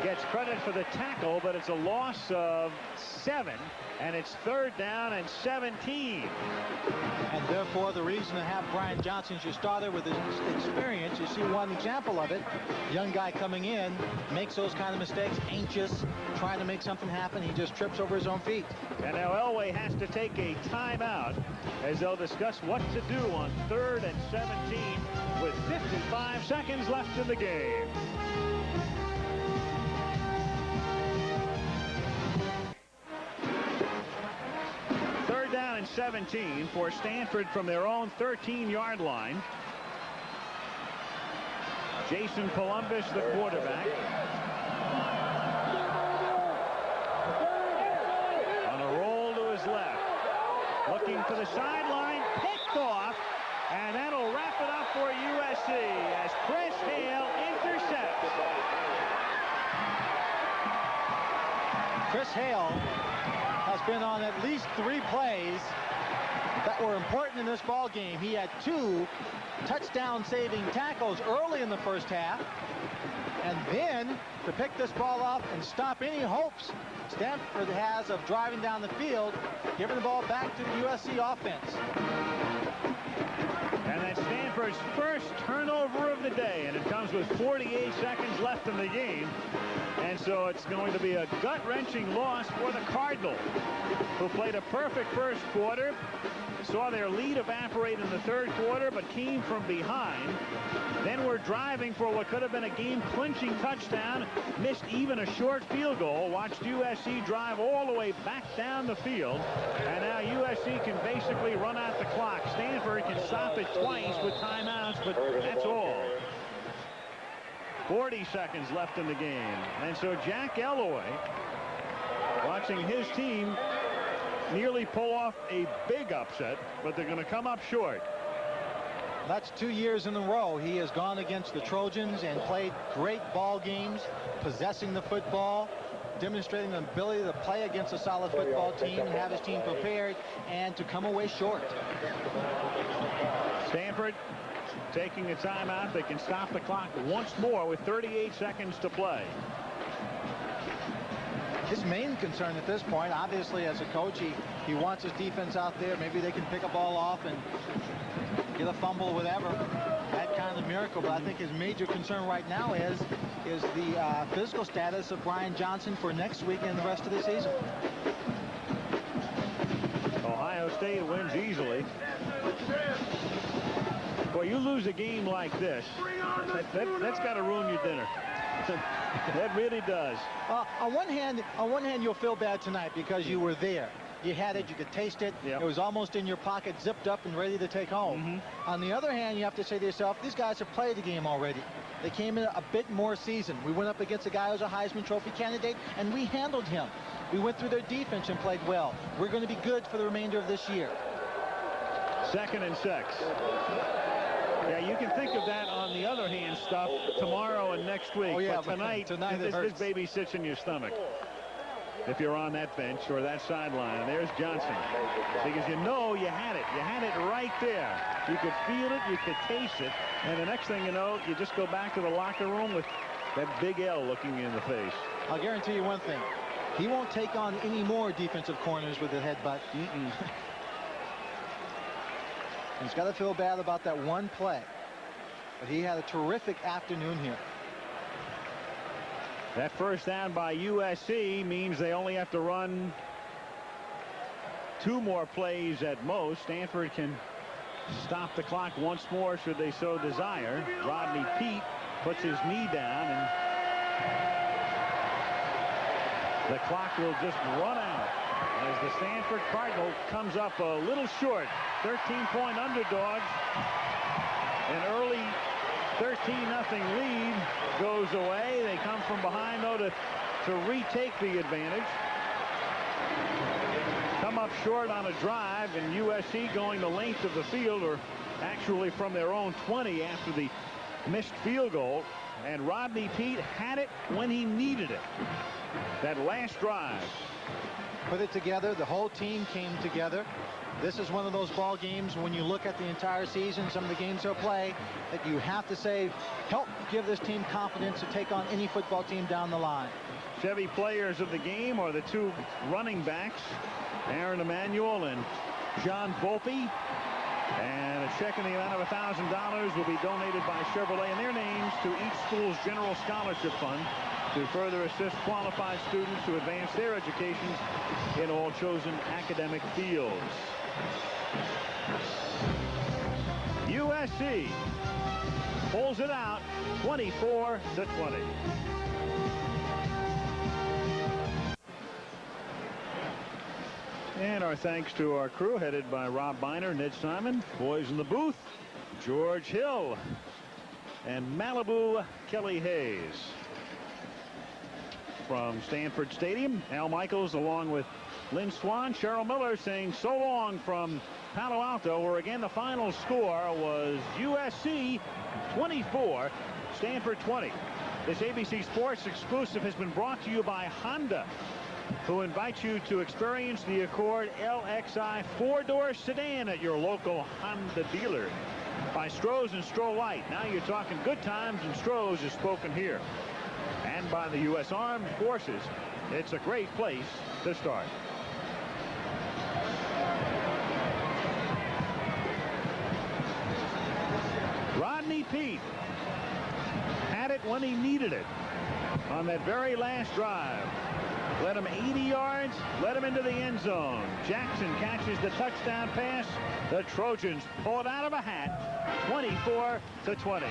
gets credit for the tackle, but it's a loss of 7, and it's 3rd down and 17. And therefore, the reason to have Brian Johnson as your starter with his experience, you see one example of it. Young guy coming in, makes those kind of mistakes, anxious, trying to make something happen. He just trips over his own feet. And now Elway has to take a timeout as they'll discuss what to do on 3rd and 17 with 55 seconds left in the game. 17 for Stanford from their own 13-yard line. Jason Columbus, the quarterback. On a roll to his left. Looking for the sideline. Picked off. And that'll wrap it up for USC as Chris Hale intercepts. Chris Hale has been on at least 3 plays that were important in this ball game. He had 2 touchdown-saving tackles early in the first half. And then to pick this ball up and stop any hopes Stanford has of driving down the field, giving the ball back to the USC offense. And that's Stanford's first turnover of the day, and it comes with 48 seconds left in the game. And so it's going to be a gut-wrenching loss for the Cardinal, who played a perfect first quarter, saw their lead evaporate in the third quarter, but came from behind. Then were driving for what could have been a game-clinching touchdown, missed even a short field goal, watched USC drive all the way back down the field, and now USC can basically run out the clock. Stanford can stop it twice with timeouts, but that's all. 40 seconds left in the game. And so Jack Elway, watching his team nearly pull off a big upset, but they're going to come up short. That's 2 years in a row. He has gone against the Trojans and played great ball games, possessing the football, demonstrating the ability to play against a solid football team and have his team prepared, and to come away short. Stanford taking a timeout. They can stop the clock once more with 38 seconds to play. His main concern at this point, obviously, as a coach, he wants his defense out there. Maybe they can pick a ball off and get a fumble, whatever. That kind of miracle. But I think his major concern right now is the physical status of Brian Johnson for next week and the rest of the season. Ohio State wins easily. Boy, you lose a game like this, that's got to ruin your dinner. That really does. On one hand, you'll feel bad tonight because you were there. You had it, you could taste it. Yep. It was almost in your pocket, zipped up and ready to take home. On the other hand, you have to say to yourself, these guys have played the game already. They came in a bit more seasoned. We went up against a guy who's a Heisman Trophy candidate, and we handled him. We went through their defense and played well. We're going to be good for the remainder of this year. 2nd and 6. Yeah, you can think of that on the other hand stuff tomorrow and next week. Oh, yeah, but tonight this baby sits in your stomach if you're on that bench or that sideline. And there's Johnson, because you know you had it. You had it right there. You could feel it, you could taste it, and the next thing you know, you just go back to the locker room with that big L looking you in the face. I'll guarantee you one thing. He won't take on any more defensive corners with a headbutt. He's got to feel bad about that one play. But he had a terrific afternoon here. That first down by USC means they only have to run 2 more plays at most. Stanford can stop the clock once more should they so desire. Rodney Peete puts his knee down, and the clock will just run out as the Stanford Cardinal comes up a little short. 13-point underdogs. An early 13-0 lead goes away. They come from behind, though, to retake the advantage. Come up short on a drive, and USC going the length of the field, or actually from their own 20 after the missed field goal. And Rodney Peete had it when he needed it. That last drive. Put it together. The whole team came together. This is one of those ball games when you look at the entire season, some of the games they'll play, that you have to say, help give this team confidence to take on any football team down the line. Chevy players of the game are the 2 running backs, Aaron Emanuel and John Volpe. And a check in the amount of $1,000 will be donated by Chevrolet in their names to each school's general scholarship fund to further assist qualified students to advance their educations in all chosen academic fields. USC pulls it out 24-20. And our thanks to our crew headed by Rob Biner, Ned Simon, boys in the booth, George Hill, and Malibu Kelly Hayes. From Stanford Stadium, Al Michaels along with Lynn Swan, Cheryl Miller saying so long from Palo Alto, where again the final score was USC 24, Stanford 20. This ABC Sports exclusive has been brought to you by Honda, who invites you to experience the Accord LXI 4-door sedan at your local Honda dealer. By Stroh's and Stroh Light. Now you're talking good times, and Stroh's is spoken here. And by the U.S. Armed Forces. It's a great place to start. Rodney Peete had it when he needed it on that very last drive. Led him 80 yards, led him into the end zone. Jackson catches the touchdown pass. The Trojans pull it out of a hat, 24-20.